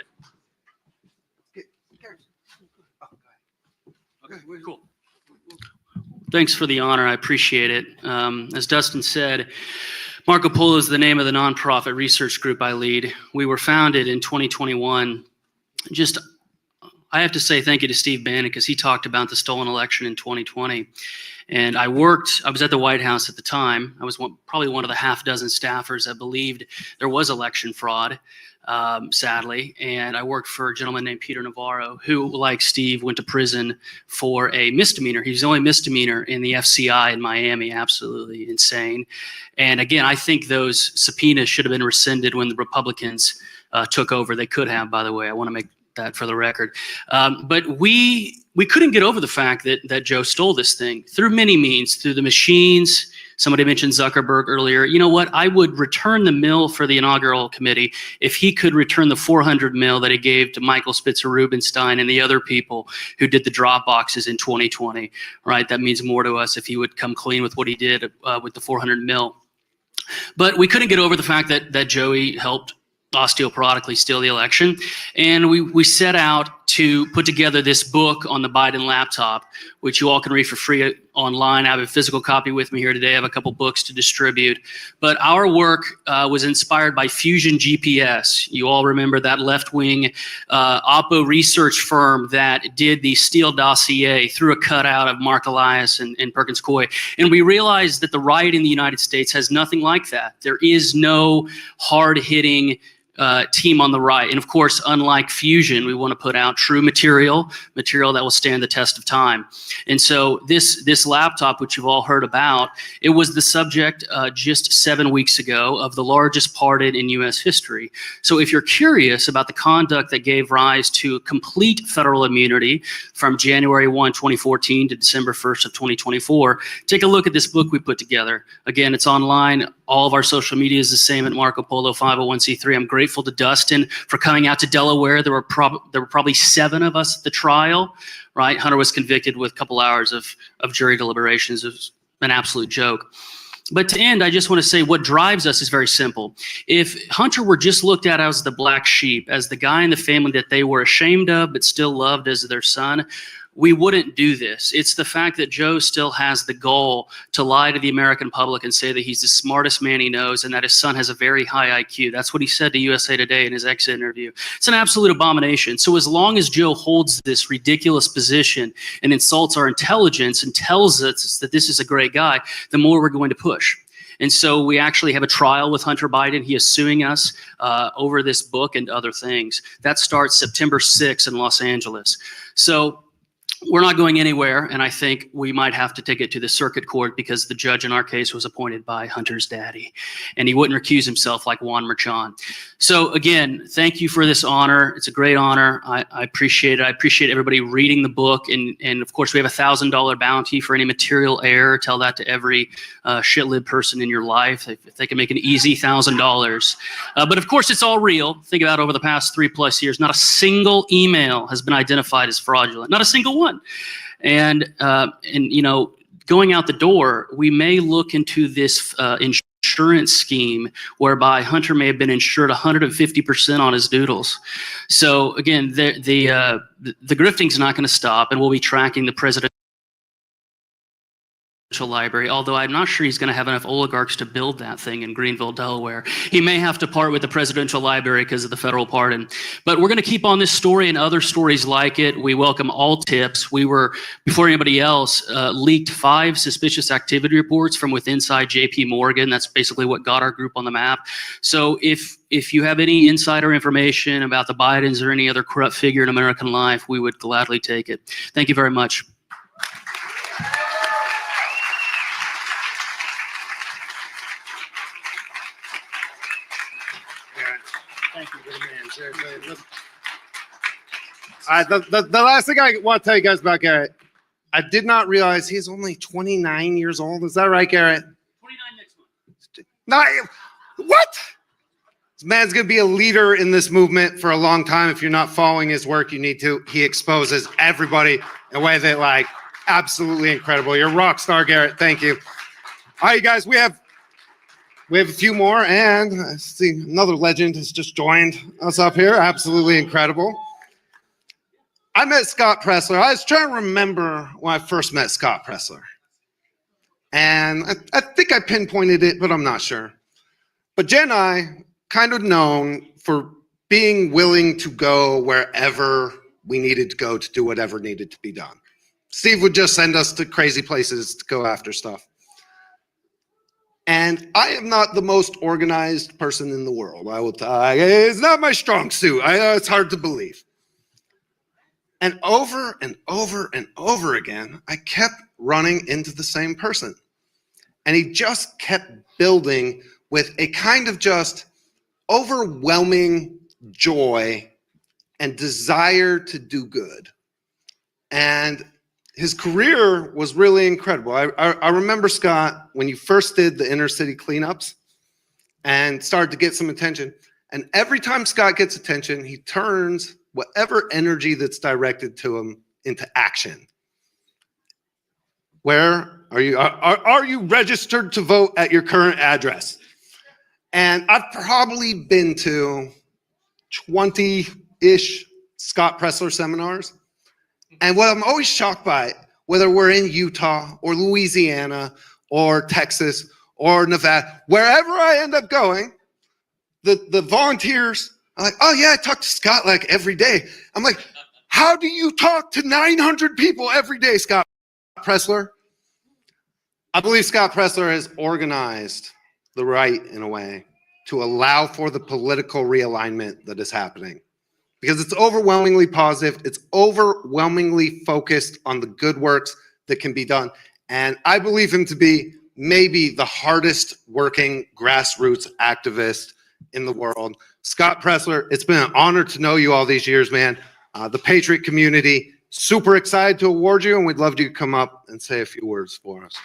[SPEAKER 17] Okay, cool. Thanks for the honor. I appreciate it. As Dustin said, Marco Polo is the name of the nonprofit research group I lead. We were founded in 2021. I have to say thank you to Steve Bannon, because he talked about the stolen election in 2020. And I was at the White House at the time. I was probably one of the half dozen staffers that believed there was election fraud, sadly. And I worked for a gentleman named Peter Navarro, who, like Steve, went to prison for a misdemeanor. He was the only misdemeanor in the FCI in Miami. Absolutely insane. And again, I think those subpoenas should have been rescinded when the Republicans took over. They could have, by the way. I want to make that for the record. But we couldn't get over the fact that Joe stole this thing through many means, through the machines, Somebody mentioned Zuckerberg earlier. You know what? I would return the mill for the inaugural committee if he could return the 400 mil that he gave to Michael Spitzer Rubinstein and the other people who did the drop boxes in 2020, right? That means more to us if he would come clean with what he did with the 400 mil. But we couldn't get over the fact that Joey helped osteoporotically steal the election. And we set out to put together this book on the Biden laptop, which you all can read for free online. I have a physical copy with me here today. I have a couple books to distribute. But our work was inspired by Fusion GPS. You all remember that left-wing Oppo research firm that did the Steele dossier through a cutout of Mark Elias and Perkins Coie. And we realized that the right in the United States has nothing like that. There is no hard-hitting team on the right. And of course, unlike Fusion, we want to put out true material that will stand the test of time. And so this laptop, which you've all heard about, it was the subject just 7 weeks ago of the largest pardon in U.S. history. So if you're curious about the conduct that gave rise to complete federal immunity from January 1, 2014 to December 1st of 2024, take a look at this book we put together. Again, it's online. All of our social media is the same at Marco Polo 501c3. I'm grateful to Dustin for coming out to Delaware. There were probably 7 of us at the trial, right? Hunter was convicted with a couple hours of jury deliberations. It was an absolute joke. But to end, I just want to say what drives us is very simple. If Hunter were just looked at as the black sheep, as the guy in the family that they were ashamed of but still loved as their son, we wouldn't do this. It's the fact that Joe still has the goal to lie to the American public and say that he's the smartest man he knows and that his son has a very high IQ. That's what he said to USA Today in his exit interview. It's an absolute abomination. So as long as Joe holds this ridiculous position and insults our intelligence and tells us that this is a great guy, the more we're going to push. And so we actually have a trial with Hunter Biden. He is suing us over this book and other things. That starts September 6th in Los Angeles. So we're not going anywhere, and I think we might have to take it to the circuit court because the judge in our case was appointed by Hunter's daddy, and he wouldn't recuse himself like Juan Merchan. So again, thank you for this honor. It's a great honor. I appreciate it. I appreciate everybody reading the book, and of course we have a $1,000 bounty for any material error. Tell that to every shitlib person in your life if they can make an easy $1,000. But of course it's all real. Think about over the past 3+ years, not a single email has been identified as fraudulent. Not a single one. And you know, going out the door, we may look into this insurance scheme whereby Hunter may have been insured 150% on his doodles. So again, the grifting's not going to stop, and we'll be tracking the presidential library, although I'm not sure he's going to have enough oligarchs to build that thing in Greenville, Delaware. He may have to part with the presidential library because of the federal pardon. But we're going to keep on this story and other stories like it. We welcome all tips. We were, before anybody else, leaked 5 suspicious activity reports from within JP Morgan. That's basically what got our group on the map. So if you have any insider information about the Bidens or any other corrupt figure in American life, we would gladly take it. Thank you very much.
[SPEAKER 9] Thank you, good man. Seriously. The last thing I want to tell you guys about Garrett, I did not realize he's only 29 years old. Is that right, Garrett?
[SPEAKER 17] 29 next month.
[SPEAKER 9] What? This man's going to be a leader in this movement for a long time. If you're not following his work, you need to. He exposes everybody in a way that, like, absolutely incredible. You're a rock star, Garrett. Thank you. All right, guys, we have a few more, and I see another legend has just joined us up here. Absolutely incredible. I met Scott Presler. I was trying to remember when I first met Scott Presler. And I think I pinpointed it, but I'm not sure. But Jen and I, kind of known for being willing to go wherever we needed to go to do whatever needed to be done. Steve would just send us to crazy places to go after stuff. And I am not the most organized person in the world. I will tell you, it's not my strong suit. It's hard to believe. And over and over and over again, I kept running into the same person. And he just kept building with a kind of just overwhelming joy and desire to do good. And
[SPEAKER 4] his career was really incredible. I remember, Scott, when you first did the inner city cleanups and started to get some attention. And every time Scott gets attention, he turns whatever energy that's directed to him into action. Where are you? Are you registered to vote at your current address? And I've probably been to 20-ish Scott Pressler seminars. And what I'm always shocked by, whether we're in Utah or Louisiana or Texas or Nevada, wherever I end up going, the volunteers are like, oh yeah, I talk to Scott like every day. I'm like, how do you talk to 900 people every day, Scott Pressler? I believe Scott Pressler has organized the right in a way to allow for the political realignment that is happening. Because it's overwhelmingly positive. It's overwhelmingly focused on the good works that can be done. And I believe him to be maybe the hardest working grassroots activist in the world. Scott Pressler, it's been an honor to know you all these years, man. The Patriot community, super excited to award you, and we'd love you to come up and say a few words for us.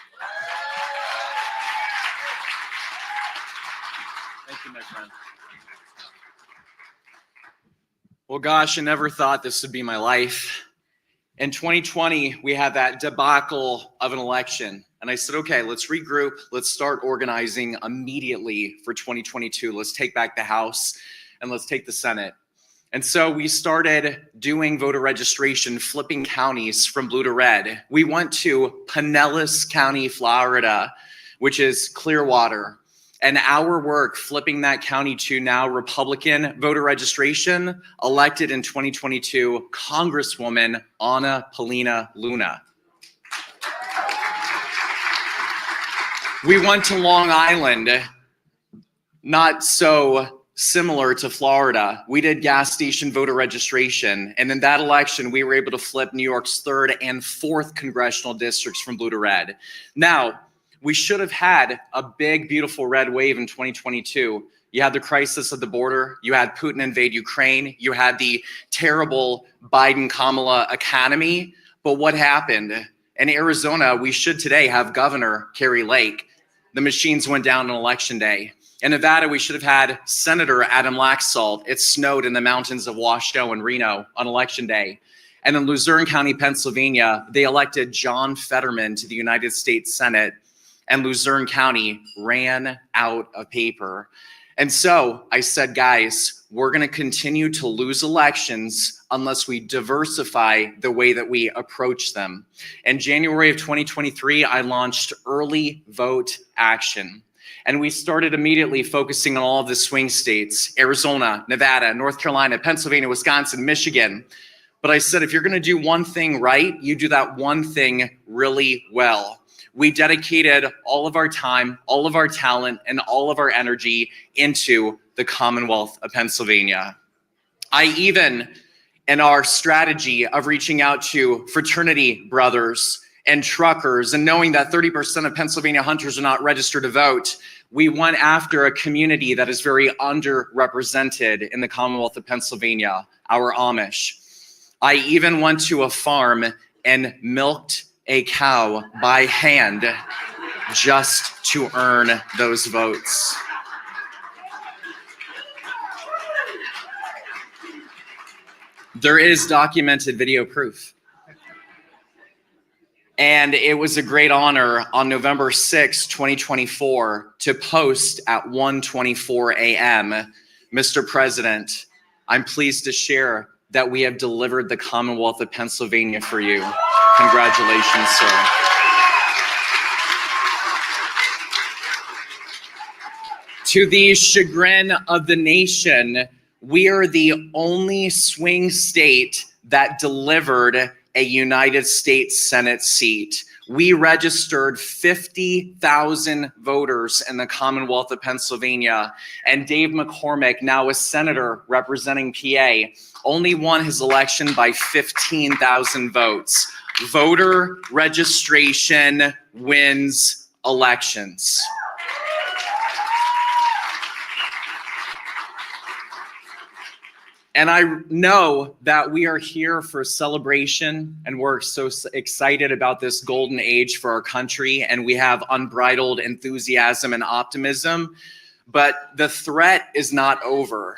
[SPEAKER 6] Thank you, my friend. Well, gosh, I never thought this would be my life. In 2020, we had that debacle of an election. And I said, okay, let's regroup. Let's start organizing immediately for 2022. Let's take back the House and let's take the Senate. And so we started doing voter registration, flipping counties from blue to red. We went to Pinellas County, Florida, which is Clearwater. And our work flipping that county to now Republican voter registration, elected in 2022, Congresswoman Anna Paulina Luna. We went to Long Island, not so similar to Florida. We did gas station voter registration. And in that election, we were able to flip New York's 3rd and 4th congressional districts from blue to red. Now, we should have had a big, beautiful red wave in 2022. You had the crisis at the border. You had Putin invade Ukraine. You had the terrible Biden-Kamala economy. But what happened? In Arizona, we should today have Governor Kari Lake. The machines went down on election day. In Nevada, we should have had Senator Adam Laxalt. It snowed in the mountains of Washoe and Reno on election day. And in Luzerne County, Pennsylvania, they elected John Fetterman to the United States Senate. And Luzerne County ran out of paper. And so I said, guys, we're going to continue to lose elections unless we diversify the way that we approach them. In January of 2023, I launched Early Vote Action. And we started immediately focusing on all of the swing states, Arizona, Nevada, North Carolina, Pennsylvania, Wisconsin, Michigan. But I said, if you're going to do one thing right, you do that one thing really well. We dedicated all of our time, all of our talent, and all of our energy into the Commonwealth of Pennsylvania. I even, in our strategy of reaching out to fraternity brothers and truckers and knowing that 30% of Pennsylvania hunters are not registered to vote, we went after a community that is very underrepresented in the Commonwealth of Pennsylvania, our Amish. I even went to a farm and milked a cow by hand just to earn those votes. There is documented video proof. And it was a great honor on November 6, 2024, to post at 1:24 a.m. Mr. President, I'm pleased to share that we have delivered the Commonwealth of Pennsylvania for you. Congratulations, sir. To the chagrin of the nation, we are the only swing state that delivered a United States Senate seat. We registered 50,000 voters in the Commonwealth of Pennsylvania, and Dave McCormick, now a senator representing PA, only won his election by 15,000 votes. Voter registration wins elections. And I know that we are here for celebration, and we're so excited about this golden age for our country, and we have unbridled enthusiasm and optimism, but the threat is not over.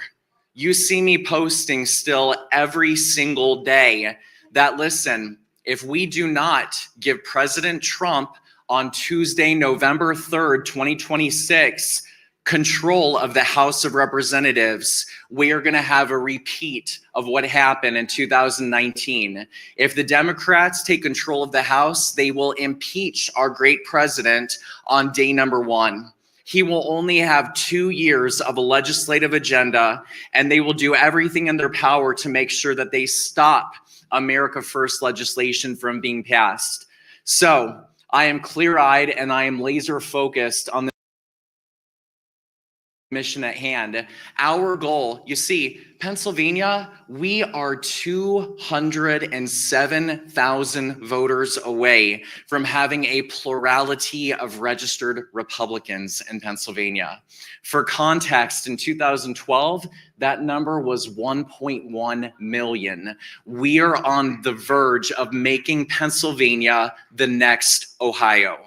[SPEAKER 6] You see me posting still every single day that, listen, if we do not give President Trump on Tuesday, November 3rd, 2026, control of the House of Representatives, we are going to have a repeat of what happened in 2019. If the Democrats take control of the House, they will impeach our great president on day number 1. He will only have 2 years of a legislative agenda, and they will do everything in their power to make sure that they stop America First legislation from being passed. So I am clear-eyed and I am laser focused on the mission at hand. Our goal, you see, Pennsylvania, we are 207,000 voters away from having a plurality of registered Republicans in Pennsylvania. For context, in 2012, that number was 1.1 million. We are on the verge of making Pennsylvania the next Ohio.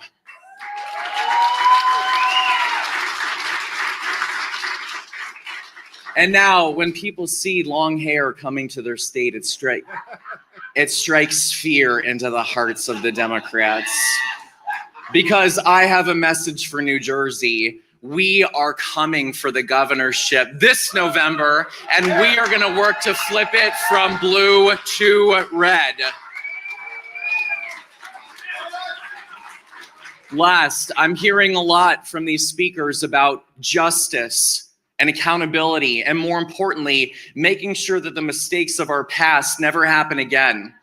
[SPEAKER 6] And now when people see long hair coming to their state, it strikes fear into the hearts of the Democrats. Because I have a message for New Jersey. We are coming for the governorship this November, and we are going to work to flip it from blue to red. Last, I'm hearing a lot from these speakers about justice and accountability, and more importantly, making sure that the mistakes of our past never happen again.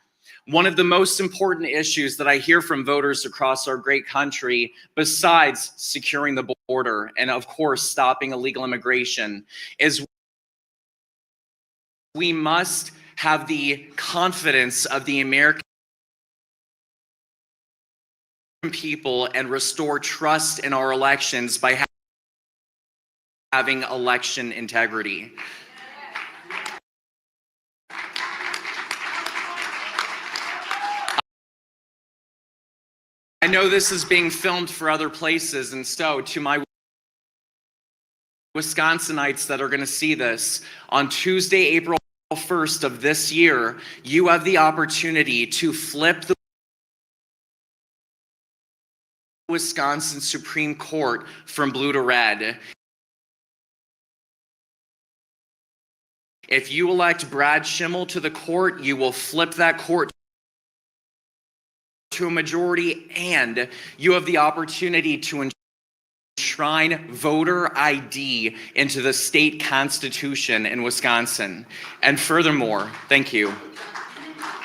[SPEAKER 6] One of the most important issues that I hear from voters across our great country, besides securing the border and of course stopping illegal immigration, is we must have the confidence of the American people and restore trust in our elections by having election integrity. I know this is being filmed for other places, and so to my Wisconsinites that are going to see this, on Tuesday, April 1st of this year, you have the opportunity to flip the Wisconsin Supreme Court from blue to red. If you elect Brad Schimmel to the court, you will flip that court to a majority, and you have the opportunity to enshrine voter ID into the state constitution in Wisconsin. And furthermore, thank you.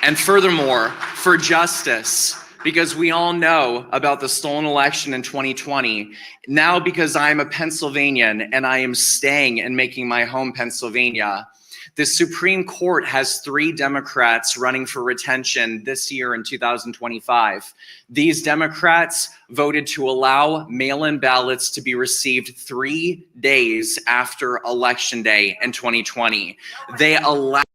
[SPEAKER 6] And furthermore, for justice, because we all know about the stolen election in 2020. Now, because I'm a Pennsylvanian and I am staying and making my home Pennsylvania, the Supreme Court has 3 Democrats running for retention this year in 2025. These Democrats voted to allow mail-in ballots to be received 3 days after Election Day in 2020. They allowed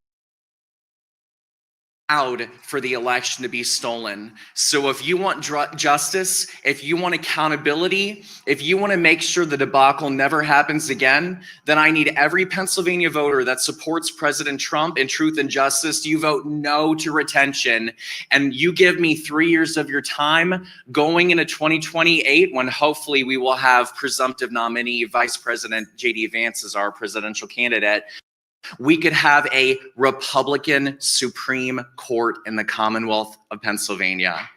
[SPEAKER 6] for the election to be stolen. So if you want justice, if you want accountability, if you want to make sure the debacle never happens again, then I need every Pennsylvania voter that supports President Trump in truth and justice. You vote no to retention, and you give me 3 years of your time going into 2028, when hopefully we will have presumptive nominee Vice President J.D. Vance as our presidential candidate. We could have a Republican Supreme Court in the Commonwealth of Pennsylvania.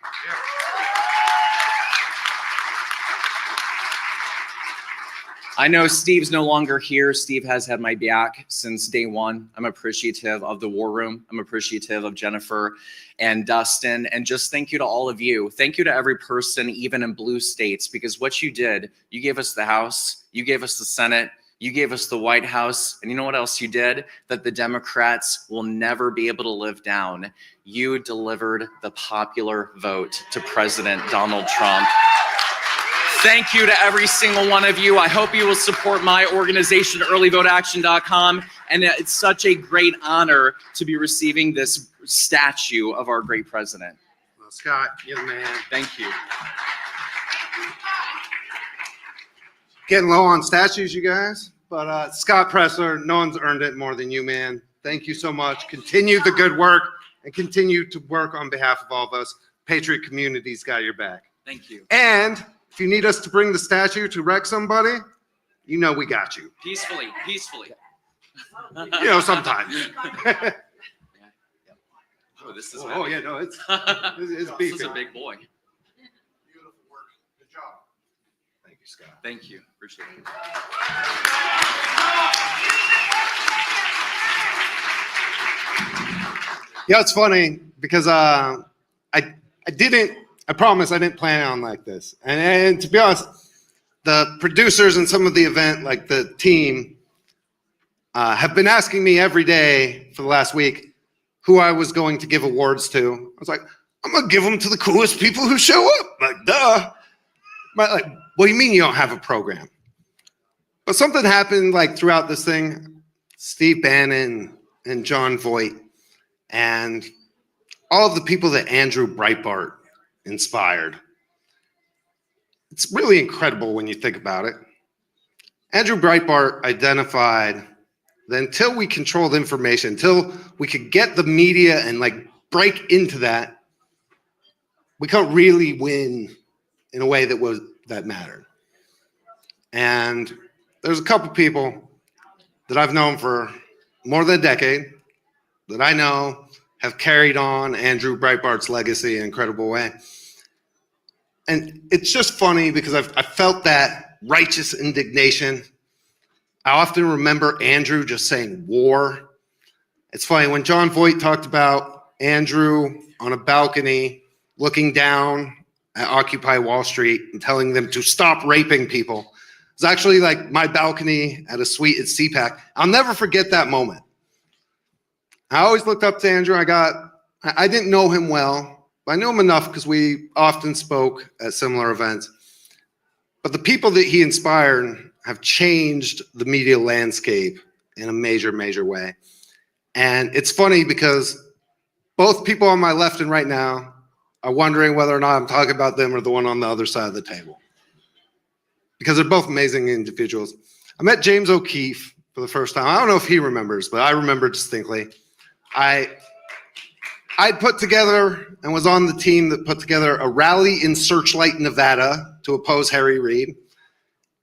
[SPEAKER 6] I know Steve's no longer here. Steve has had my back since day one. I'm appreciative of the War Room. I'm appreciative of Jennifer and Dustin. And just thank you to all of you. Thank you to every person, even in blue states, because what you did, you gave us the House, you gave us the Senate, you gave us the White House, and you know what else you did that the Democrats will never be able to live down? You delivered the popular vote to President Donald Trump. Thank you to every single one of you. I hope you will support my organization, earlyvoteaction.com, And it's such a great honor to be receiving this statue of our great president.
[SPEAKER 4] Well, Scott, you're the man.
[SPEAKER 6] Thank you.
[SPEAKER 4] Getting low on statues, you guys. But Scott Pressler, no one's earned it more than you, man. Thank you so much. Continue the good work and continue to work on behalf of all of us. Patriot Community's got your back.
[SPEAKER 6] Thank you.
[SPEAKER 4] And if you need us to bring the statue to wreck somebody, you know we got you.
[SPEAKER 6] Peacefully, peacefully.
[SPEAKER 4] You know, sometimes.
[SPEAKER 6] Oh, this is.
[SPEAKER 4] Oh, yeah, no, it's
[SPEAKER 6] This
[SPEAKER 4] beefy.
[SPEAKER 6] is a big boy.
[SPEAKER 4] Beautiful work. Good job. Thank you, Scott.
[SPEAKER 6] Thank you. Appreciate it.
[SPEAKER 4] Yeah, it's funny because I promise I didn't plan on like this. And to be honest, the producers and some of the event, like the team, have been asking me every day for the last week who I was going to give awards to. I was like, I'm gonna give them to the coolest people who show up. Like, duh. Like, what do you mean you don't have a program? But something happened like throughout this thing. Steve Bannon and John Voight and all of the people that Andrew Breitbart inspired. It's really incredible when you think about it. Andrew Breitbart identified that until we controlled information, until we could get the media and like break into that, we can't really win in a way that mattered. And there's a couple people that I've known for more than a decade that I know have carried on Andrew Breitbart's legacy in an incredible way. And it's just funny because I felt that righteous indignation. I often remember Andrew just saying war. It's funny, when John Voight talked about Andrew on a balcony looking down at Occupy Wall Street and telling them to stop raping people, it's actually like my balcony at a suite at CPAC. I'll never forget that moment. I always looked up to Andrew. I didn't know him well, but I knew him enough because we often spoke at similar events. But the people that he inspired have changed the media landscape in a major, major way. And it's funny because both people on my left and right now are wondering whether or not I'm talking about them or the one on the other side of the table. Because they're both amazing individuals. I met James O'Keefe for the first time. I don't know if he remembers, but I remember distinctly. I put together and was on the team that put together a rally in Searchlight, Nevada to oppose Harry Reid.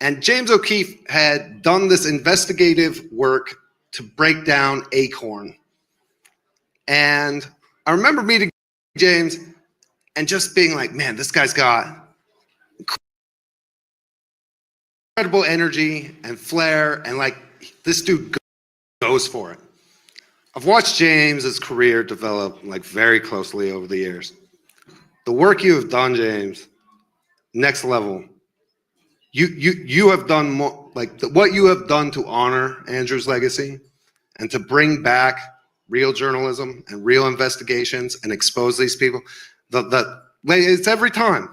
[SPEAKER 4] And James O'Keefe had done this investigative work to break down Acorn. And I remember meeting James and just being like, man, this guy's got incredible energy and flair, and like this dude goes for it. I've watched James's career develop like very closely over the years. The work you have done, James, next level. You have done more, like what you have done to honor Andrew's legacy and to bring back real journalism and real investigations and expose these people. It's every time.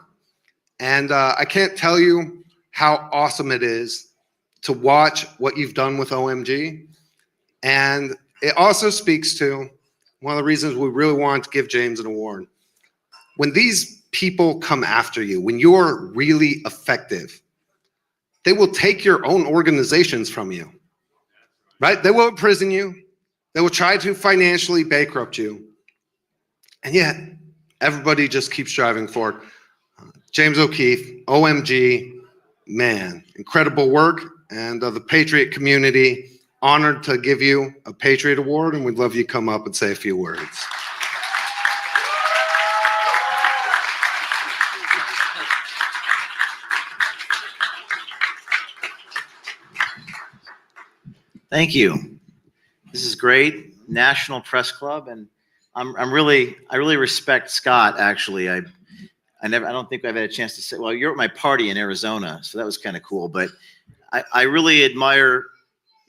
[SPEAKER 4] And I can't tell you how awesome it is to watch what you've done with OMG. And it also speaks to one of the reasons we really wanted to give James an award. When these people come after you, when you're really effective, they will take your own organizations from you, right? They will imprison you. They will try to financially bankrupt you. And yet, everybody just keeps driving forward. James O'Keefe, OMG, man, incredible work. And the Patriot community, honored to give you a Patriot Award, and we'd love you to come up and say a few words.
[SPEAKER 7] Thank you. This is great. National Press Club, and I really respect Scott. Actually, I don't think I've had a chance to say. Well, you're at my party in Arizona, so that was kind of cool. But I really admire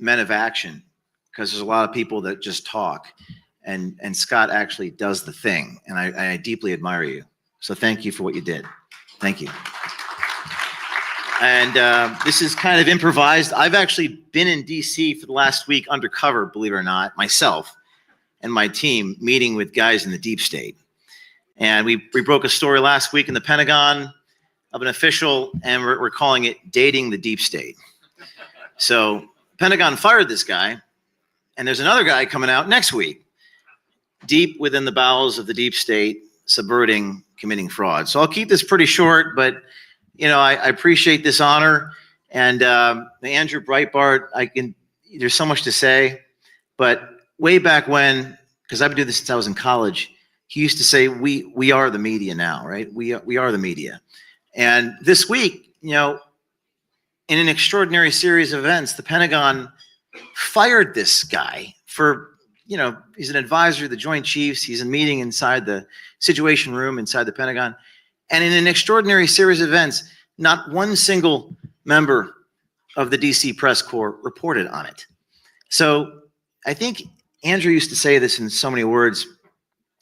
[SPEAKER 7] men of action because there's a lot of people that just talk, and Scott actually does the thing, and I deeply admire you. So thank you for what you did. Thank you. And this is kind of improvised. I've actually been in DC for the last week undercover, believe it or not, myself and my team, meeting with guys in the deep state. And we broke a story last week in the Pentagon of an official, and we're calling it Dating the Deep State. So Pentagon fired this guy, and there's another guy coming out next week, deep within the bowels of the deep state, subverting, committing fraud. So I'll keep this pretty short, but I appreciate this honor. And Andrew Breitbart, there's so much to say, but way back when, because I've been doing this since I was in college, he used to say, we are the media now, right? We are the media. And this week, in an extraordinary series of events, the Pentagon fired this guy for, he's an advisor to the Joint Chiefs. He's in meeting inside the Situation Room inside the Pentagon. And in an extraordinary series of events, not one single member of the DC press corps reported on it. So I think Andrew used to say this in so many words,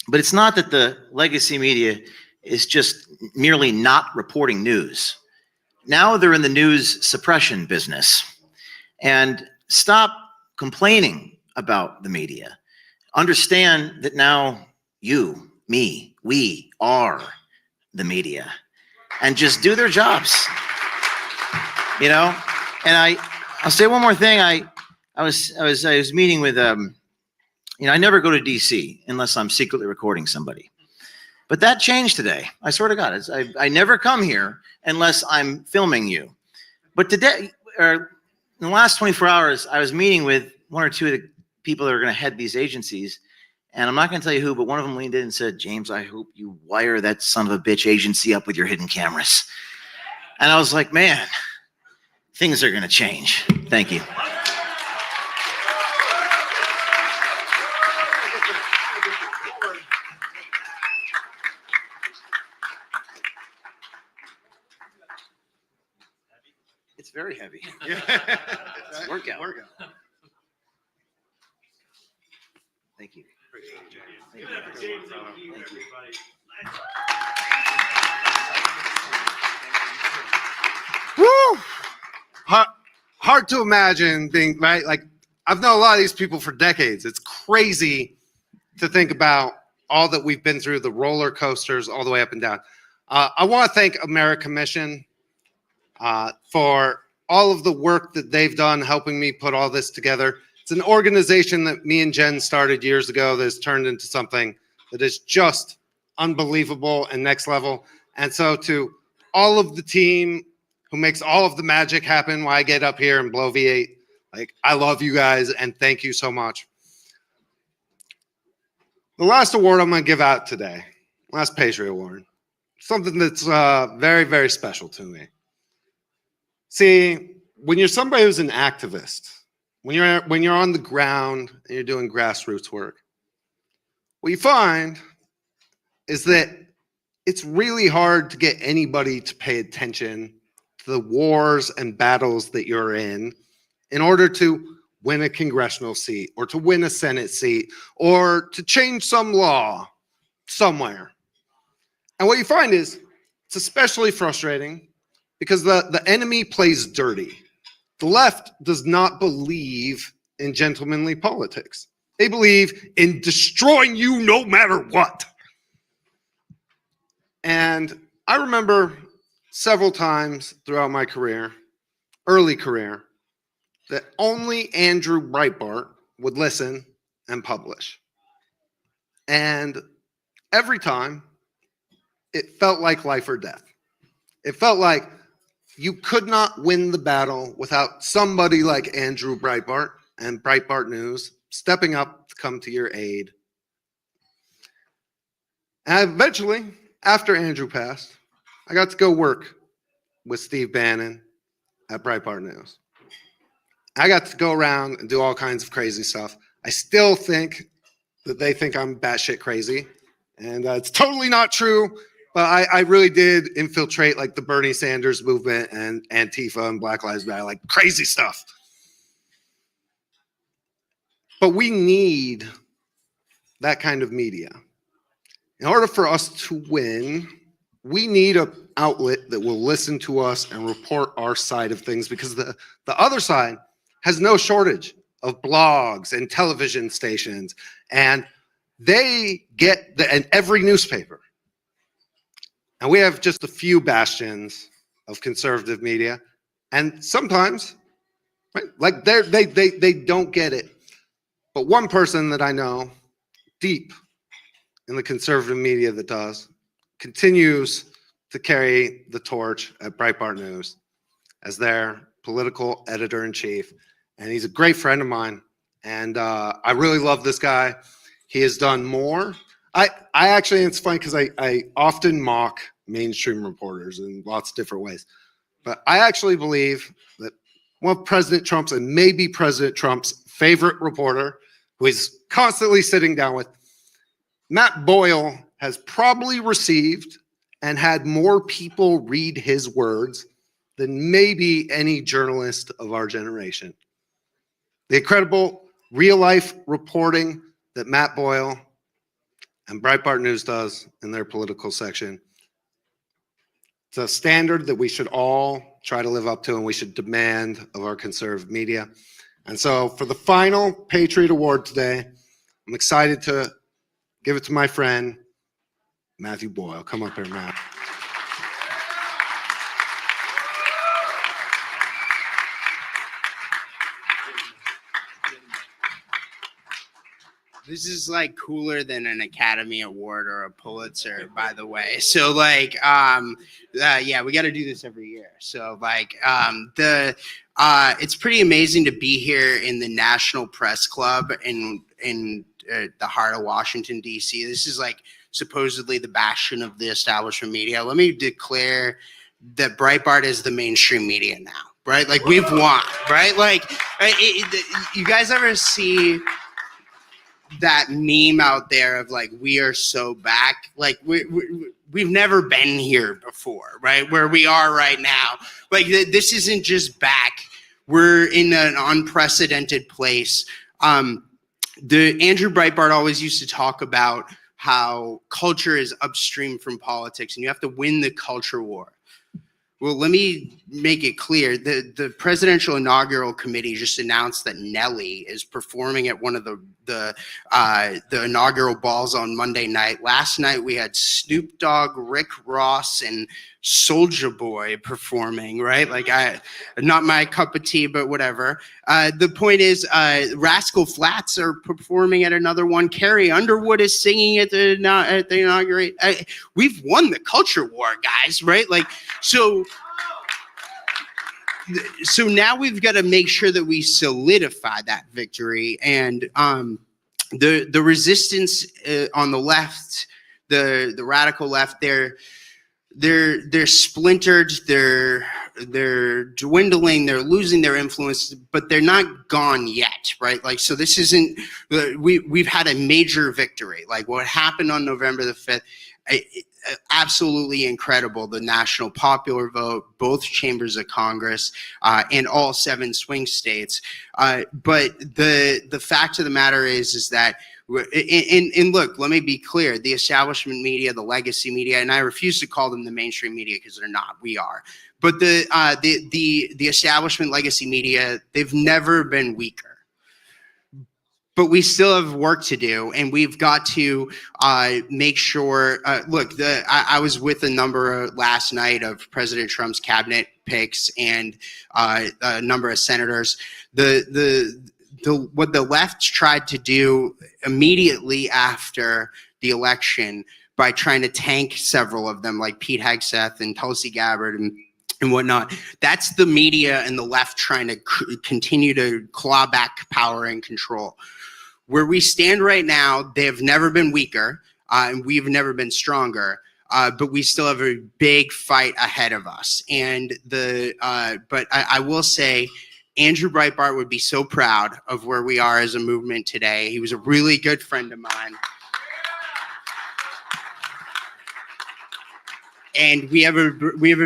[SPEAKER 7] but it's not that the legacy media is just merely not reporting news. Now they're in the news suppression business. And stop complaining about the media. Understand that now you, me, we are the media. And just do their jobs. And I'll say one more thing. I was meeting with I never go to DC unless I'm secretly recording somebody. But that changed today. I swear to God, I never come here unless I'm filming you. But today, or in the last 24 hours, I was meeting with one or two of the people that are going to head these agencies. And I'm not going to tell you who, but one of them leaned in and said, James, I hope you wire that son of a bitch agency up with your hidden cameras. And I was like, man, things are going to change. Thank you. It's very heavy. It's a workout. Thank you.
[SPEAKER 4] Woo! Hard to imagine being, right? Like, I've known a lot of these people for decades. It's crazy to think about all that we've been through, the roller coasters all the way up and down. I want to thank America Mission for all of the work that they've done helping me put all this together. It's an organization that me and Jen started years ago that has turned into something that is just unbelievable and next level. And so to all of the team who makes all of the magic happen while I get up here and blow V8, like, I love you guys and thank you so much. The last award I'm going to give out today, last Patriot Award, something that's very, very special to me. See, when you're somebody who's an activist, when you're on the ground and you're doing grassroots work, what you find is that it's really hard to get anybody to pay attention to the wars and battles that you're in order to win a congressional seat or to win a Senate seat or to change some law somewhere. And what you find is it's especially frustrating because the enemy plays dirty. The left does not believe in gentlemanly politics. They believe in destroying you no matter what. And I remember several times throughout my career, early career, that only Andrew Breitbart would listen and publish. And every time, it felt like life or death. It felt like you could not win the battle without somebody like Andrew Breitbart and Breitbart News stepping up to come to your aid. And eventually, after Andrew passed, I got to go work with Steve Bannon at Breitbart News. I got to go around and do all kinds of crazy stuff. I still think that they think I'm batshit crazy, and it's totally not true. But I really did infiltrate like the Bernie Sanders movement and Antifa and Black Lives Matter, like crazy stuff. But we need that kind of media. In order for us to win, we need a outlet that will listen to us and report our side of things, because the other side has no shortage of blogs and television stations, and they get and every newspaper. And we have just a few bastions of conservative media, and sometimes, right, like they don't get it. But one person that I know deep in the conservative media that does continues to carry the torch at Breitbart News as their political editor-in-chief. And he's a great friend of mine. And I really love this guy. He has done more. I actually, it's funny because I often mock mainstream reporters in lots of different ways. But I actually believe that one of President Trump's, and maybe President Trump's favorite reporter, who he's constantly sitting down with, Matt Boyle, has probably received and had more people read his words than maybe any journalist of our generation. The incredible real-life reporting that Matt Boyle and Breitbart News does in their political section, it's a standard that we should all try to live up to, and we should demand of our conservative media. And so for the final Patriot Award today, I'm excited to give it to my friend, Matthew Boyle. Come up here, Matt.
[SPEAKER 18] This is like cooler than an Academy Award or a Pulitzer, by the way. So like, yeah, we got to do this every year. So like, it's pretty amazing to be here in the National Press Club in the heart of Washington, D.C. This is like supposedly the bastion of the establishment media. Let me declare that Breitbart is the mainstream media now, right? Like we've won, right? Like, you guys ever see that meme out there of like, we are so back? Like we've never been here before, right? Where we are right now. Like this isn't just back. We're in an unprecedented place. Andrew Breitbart always used to talk about how culture is upstream from politics and you have to win the culture war. Well, let me make it clear. The Presidential Inaugural Committee just announced that Nelly is performing at one of the inaugural balls on Monday night. Last night we had Snoop Dogg, Rick Ross, and Soulja Boy performing, right? Like not my cup of tea, but whatever. The point is, Rascal Flatts are performing at another one. Carrie Underwood is singing at the inauguration. We've won the culture war, guys, right? Like, so now we've got to make sure that we solidify that victory. And the resistance on the left, the radical left, they're splintered, they're dwindling, they're losing their influence, but they're not gone yet, right? Like, so this isn't, we've had a major victory. Like what happened on November the 5th, absolutely incredible. The national popular vote, both chambers of Congress, and all 7 swing states. But the fact of the matter is that, and look, let me be clear, the establishment media, the legacy media, and I refuse to call them the mainstream media because they're not, we are. But the establishment legacy media, they've never been weaker. But we still have work to do, and we've got to make sure. Look, I was with a number last night of President Trump's cabinet picks and a number of senators. What the left tried to do immediately after the election by trying to tank several of them, like Pete Hegseth and Tulsi Gabbard and whatnot. That's the media and the left trying to continue to claw back power and control. Where we stand right now, they have never been weaker, and we've never been stronger. But we still have a big fight ahead of us. And but I will say, Andrew Breitbart would be so proud of where we are as a movement today. He was a really good friend of mine. And we have a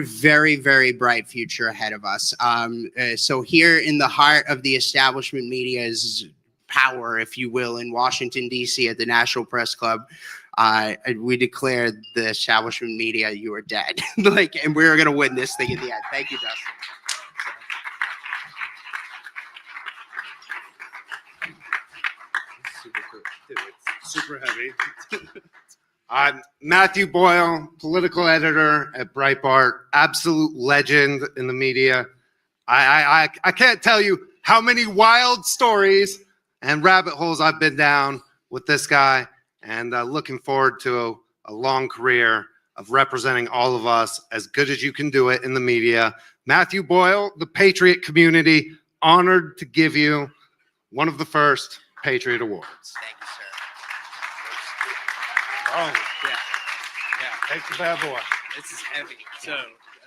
[SPEAKER 18] very, very bright future ahead of us. So here in the heart of the establishment media's power, if you will, in Washington, D.C. at the National Press Club, we declared the establishment media, you were dead. Like, and we were going to win this thing in the end. Thank you, Dustin.
[SPEAKER 4] Super heavy. I'm Matthew Boyle, political editor at Breitbart, absolute legend in the media. I can't tell you how many wild stories and rabbit holes I've been down with this guy, and looking forward to a long career of representing all of us as good as you can do it in the media. Matthew Boyle, the Patriot community, honored to give you one of the first Patriot Awards.
[SPEAKER 18] Thank you, sir.
[SPEAKER 4] Oh, yeah. Take the bad boy.
[SPEAKER 18] This is heavy. So, that's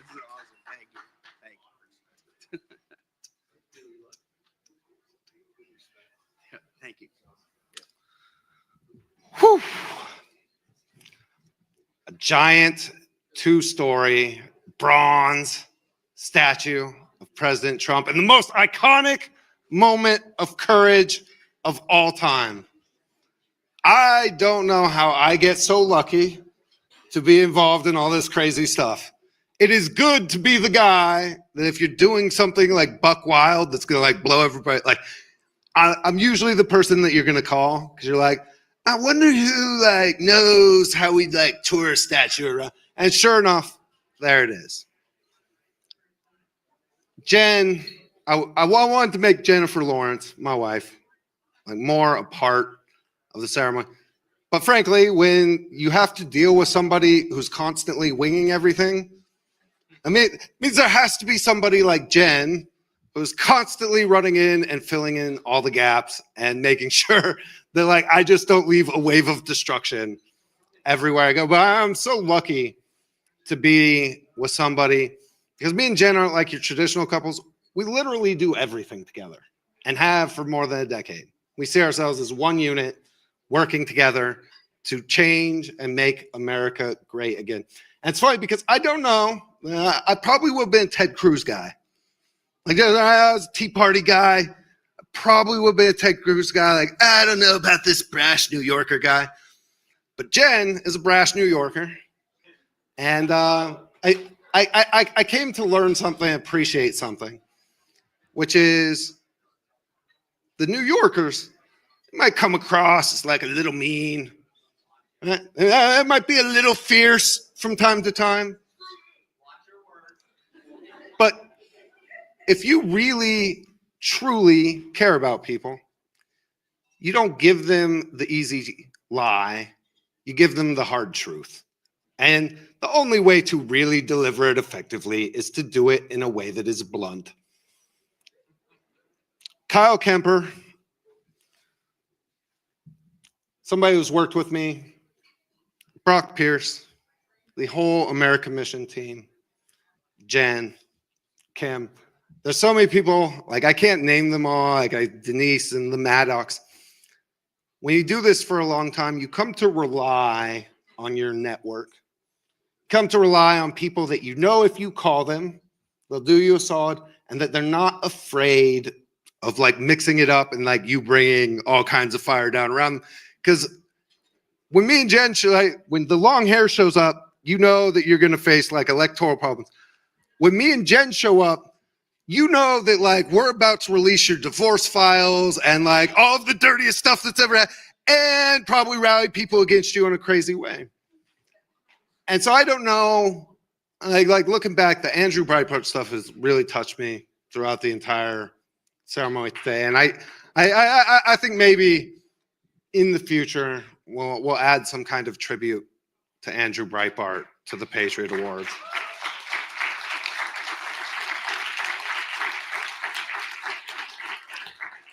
[SPEAKER 18] awesome. Thank you. Thank you. Thank you.
[SPEAKER 4] Whew. A giant 2-story bronze statue of President Trump in the most iconic moment of courage of all time. I don't know how I get so lucky to be involved in all this crazy stuff. It is good to be the guy that if you're doing something like buck wild that's gonna like blow everybody, like I'm usually the person that you're gonna call because you're like, I wonder who like knows how we like tour a statue around. And sure enough, there it is. Jen, I wanted to make Jennifer Lawrence, my wife, like more a part of the ceremony. But frankly, when you have to deal with somebody who's constantly winging everything, I mean, it means there has to be somebody like Jen who's constantly running in and filling in all the gaps and making sure that like I just don't leave a wave of destruction everywhere I go. But I'm so lucky to be with somebody because me and Jen aren't like your traditional couples. We literally do everything together and have for more than a decade. We see ourselves as one unit working together to change and make America great again. And it's funny because I don't know, I probably would have been a Ted Cruz guy. Like I was a Tea Party guy. I probably would have been a Ted Cruz guy. Like, I don't know about this brash New Yorker guy. But Jen is a brash New Yorker. And I came to learn something, appreciate something, which is the New Yorkers might come across as like a little mean. It might be a little fierce from time to time. But if you really, truly care about people, you don't give them the easy lie. You give them the hard truth. And the only way to really deliver it effectively is to do it in a way that is blunt. Kyle Kemper, somebody who's worked with me, Brock Pierce, the whole American Mission team, Jen, Kim. There's so many people, like I can't name them all, like Denise and the Maddox. When you do this for a long time, you come to rely on your network. Come to rely on people that you know if you call them, they'll do you a solid, and that they're not afraid of like mixing it up and like you bringing all kinds of fire down around. Because when me and Jen, when the long hair shows up, you know that you're going to face like electoral problems. When me and Jen show up, you know that like we're about to release your divorce files and like all of the dirtiest stuff that's ever happened, and probably rally people against you in a crazy way. And so I don't know, like looking back, the Andrew Breitbart stuff has really touched me throughout the entire ceremony today. And I think maybe in the future we'll add some kind of tribute to Andrew Breitbart to the Patriot Awards.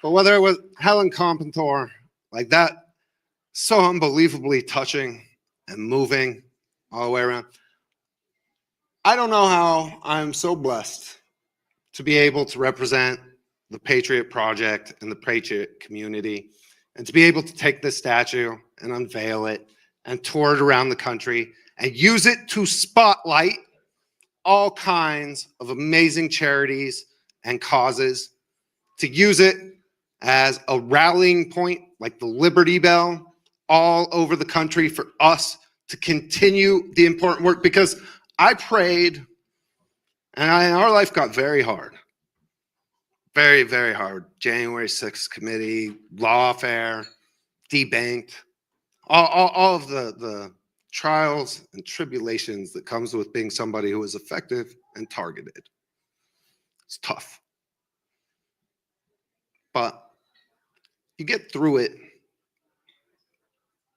[SPEAKER 4] But whether it was Helen Compentor, like that, so unbelievably touching and moving all the way around. I don't know how I'm so blessed to be able to represent the Patriot Project and the Patriot community, and to be able to take this statue and unveil it and tour it around the country and use it to spotlight all kinds of amazing charities and causes, to use it as a rallying point like the Liberty Bell all over the country for us to continue the important work, because I prayed and our life got very hard. Very, very hard. January 6th committee, lawfare, debanked, all of the trials and tribulations that comes with being somebody who is effective and targeted. It's tough. But you get through it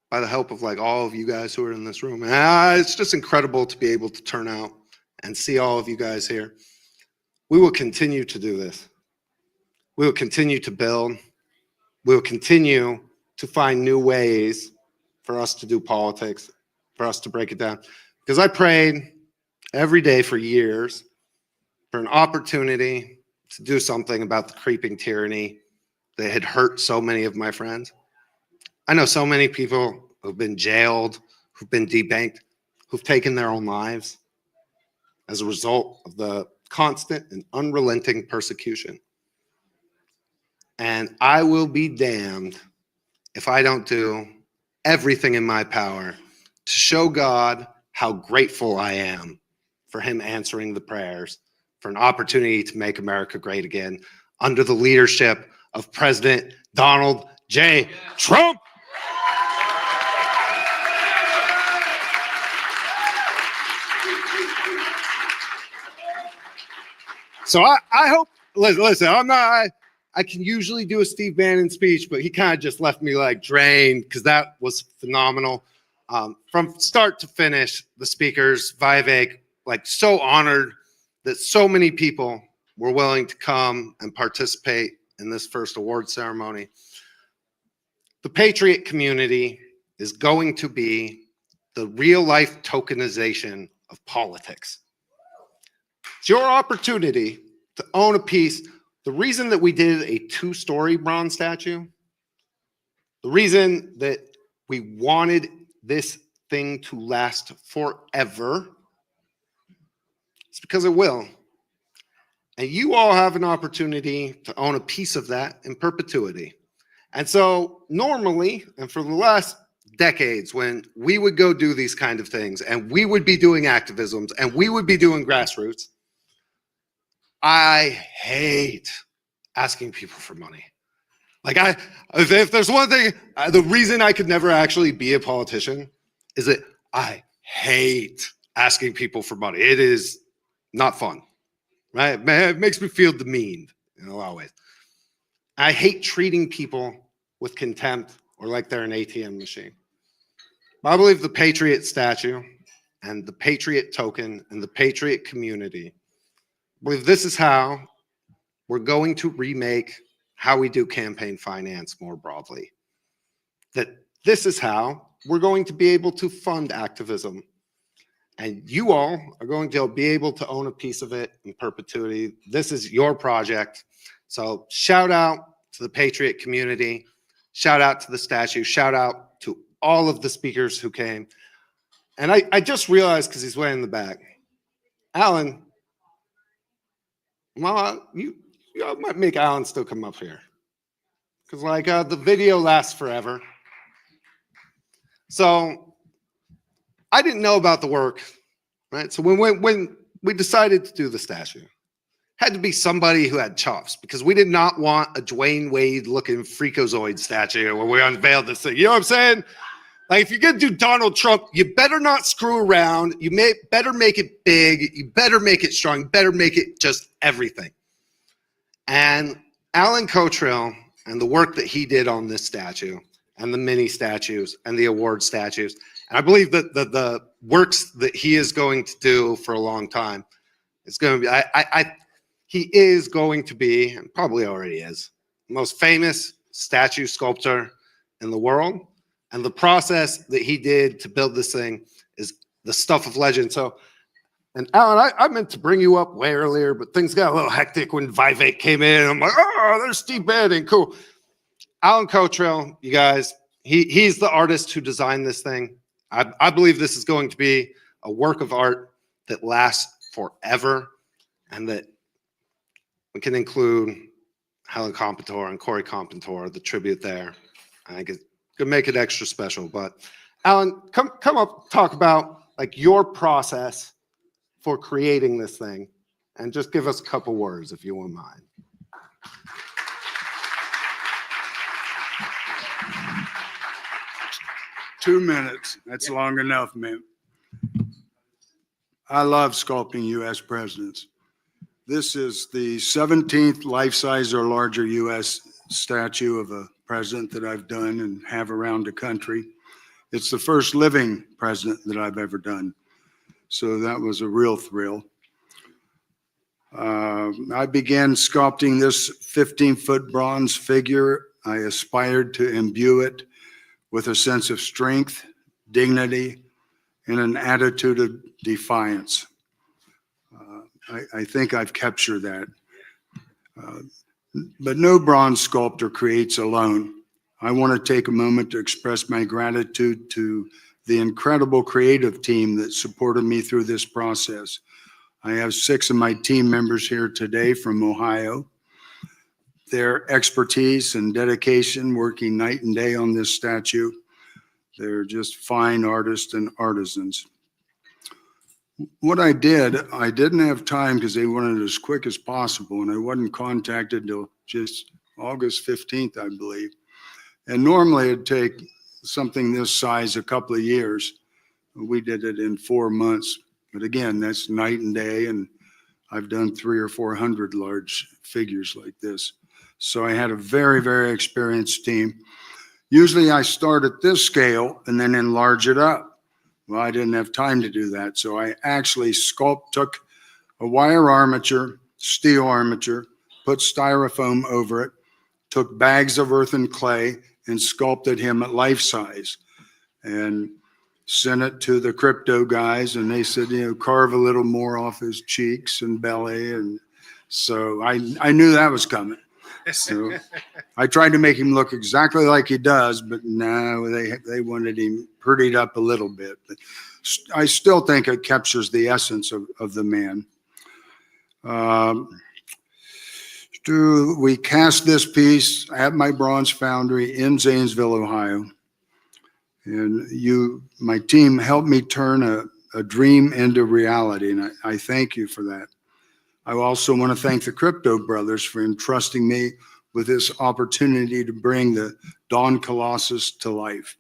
[SPEAKER 4] by the help of like all of you guys who are in this room. And it's just incredible to be able to turn out and see all of you guys here. We will continue to do this. We will continue to build. We will continue to find new ways for us to do politics, for us to break it down. Because I prayed every day for years for an opportunity to do something about the creeping tyranny that had hurt so many of my friends. I know so many people who've been jailed, who've been debanked, who've taken their own lives as a result of the constant and unrelenting persecution. And I will be damned if I don't do everything in my power to show God how grateful I am for him answering the prayers, for an opportunity to make America great again under the leadership of President Donald J. Trump. So I hope, listen, I can usually do a Steve Bannon speech, but he kind of just left me like drained because that was phenomenal. From start to finish, the speakers, Vivek, like so honored that so many people were willing to come and participate in this first award ceremony. The Patriot community is going to be the real life tokenization of politics. It's your opportunity to own a piece. The reason that we did a 2-story bronze statue, the reason that we wanted this thing to last forever, is because it will. And you all have an opportunity to own a piece of that in perpetuity. And so normally, and for the last decades, when we would go do these kind of things and we would be doing activisms and we would be doing grassroots, I hate asking people for money. Like if there's one thing, the reason I could never actually be a politician is that I hate asking people for money. It is not fun, right? It makes me feel demeaned in a lot of ways. I hate treating people with contempt or like they're an ATM machine. But I believe the Patriot statue and the Patriot token and the Patriot community, I believe this is how we're going to remake how we do campaign finance more broadly. That this is how we're going to be able to fund activism. And you all are going to be able to own a piece of it in perpetuity. This is your project. So shout out to the Patriot community. Shout out to the statue. Shout out to all of the speakers who came. And I just realized, because he's way in the back, Alan, well, you might make Alan still come up here. Because like the video lasts forever. So I didn't know about the work, right? So when we decided to do the statue, had to be somebody who had chops, because we did not want a Dwayne Wade looking freakazoid statue where we unveiled this thing. You know what I'm saying? Like if you're gonna do Donald Trump, you better not screw around. You better make it big. You better make it strong. You better make it just everything. And Alan Cotrill and the work that he did on this statue and the mini statues and the award statues, and I believe that the works that he is going to do for a long time, it's going to be, he is going to be, and probably already is, the most famous statue sculptor in the world. And the process that he did to build this thing is the stuff of legend. So, and Alan, I meant to bring you up way earlier, but things got a little hectic when Vivek came in. I'm like, oh, there's Steve Bannon, cool. Alan Cotrill, you guys, he's the artist who designed this thing. I believe this is going to be a work of art that lasts forever, and that we can include Helen Compentor and Corey Compentor, the tribute there. I think it's Gonna make it extra special. But Alan, come up, talk about like your process for creating this thing, and just give us a couple words if you wouldn't mind.
[SPEAKER 19] Two minutes. That's long enough, man. I love sculpting U.S. presidents. This is the 17th life-size or larger U.S. statue of a president that I've done and have around the country. It's the first living president that I've ever done. So that was a real thrill. I began sculpting this 15-foot bronze figure. I aspired to imbue it with a sense of strength, dignity, and an attitude of defiance. I think I've captured that. But no bronze sculptor creates alone. I want to take a moment to express my gratitude to the incredible creative team that supported me through this process. I have 6 of my team members here today from Ohio. Their expertise and dedication working night and day on this statue. They're just fine artists and artisans. What I didn't have time because they wanted it as quick as possible, and I wasn't contacted till just August 15th, I believe. And normally it'd take something this size a couple of years. We did it in 4 months. But again, that's night and day, and I've done 300 or 400 large figures like this. So I had a very, very experienced team. Usually I start at this scale and then enlarge it up. Well, I didn't have time to do that. So I actually took a wire armature, steel armature, put styrofoam over it, took bags of earth and clay and sculpted him at life size and sent it to the crypto guys. And they said, carve a little more off his cheeks and belly. And so I knew that was coming. So I tried to make him look exactly like he does, but no, they wanted him prettied up a little bit. But I still think it captures the essence of the man. We cast this piece at my bronze foundry in Zanesville, Ohio. And my team helped me turn a dream into reality, and I thank you for that. I also want to thank the Crypto Brothers for entrusting me with this opportunity to bring the Dawn Colossus to life.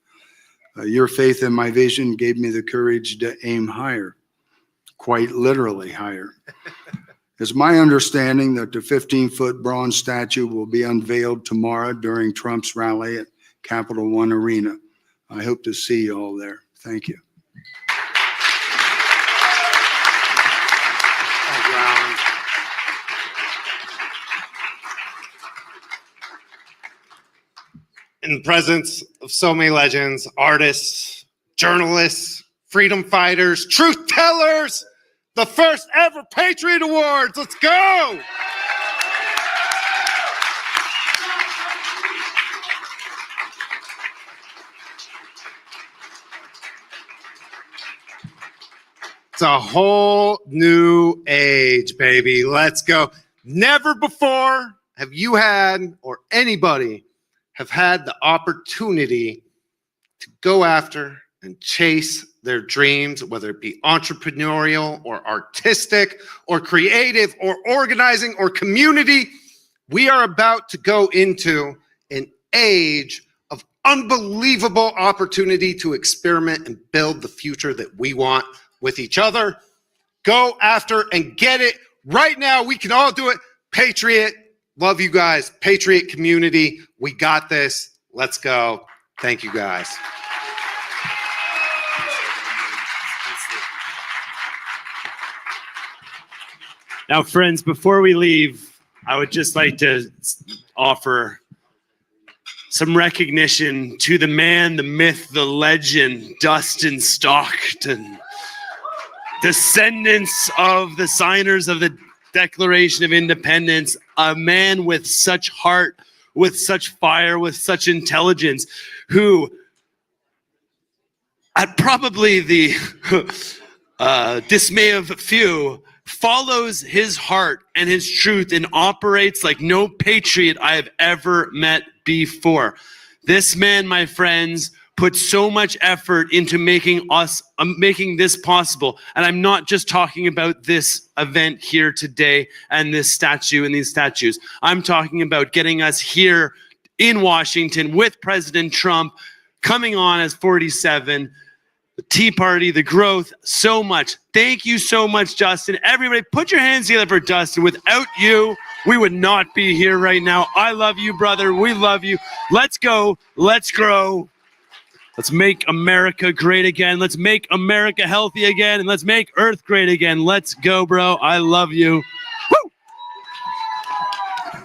[SPEAKER 19] Your faith in my vision gave me the courage to aim higher, quite literally higher. It's my understanding that the 15-foot bronze statue will be unveiled tomorrow during Trump's rally at Capital One Arena. I hope to see you all there. Thank you.
[SPEAKER 4] In the presence of so many legends, artists, journalists, freedom fighters, truth tellers, the first ever Patriot Awards. Let's go. It's a whole new age, baby. Let's go. Never before have you had, or anybody have had, the opportunity to go after and chase their dreams, whether it be entrepreneurial or artistic or creative or organizing or community. We are about to go into an age of unbelievable opportunity to experiment and build the future that we want with each other. Go after and get it right now. We can all do it. Patriot, love you guys. Patriot community, we got this. Let's go. Thank you guys.
[SPEAKER 8] Now, friends, before we leave, I would just like to offer some recognition to the man, the myth, the legend, Dustin Stockton, descendants of the signers of the Declaration of Independence, a man with such heart, with such fire, with such intelligence, who, at probably the dismay of few, follows his heart and his truth and operates like no patriot I have ever met before. This man, my friends, put so much effort into making this possible. And I'm not just talking about this event here today and this statue and these statues. I'm talking about getting us here in Washington with President Trump coming on as 47, the Tea Party, the growth, so much. Thank you so much, Justin. Everybody, put your hands together for Justin. Without you, we would not be here right now. I love you, brother. We love you. Let's go. Let's grow. Let's make America great again. Let's make America healthy again. And let's make Earth great again. Let's go, bro. I love you. Woo!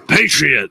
[SPEAKER 8] Patriot.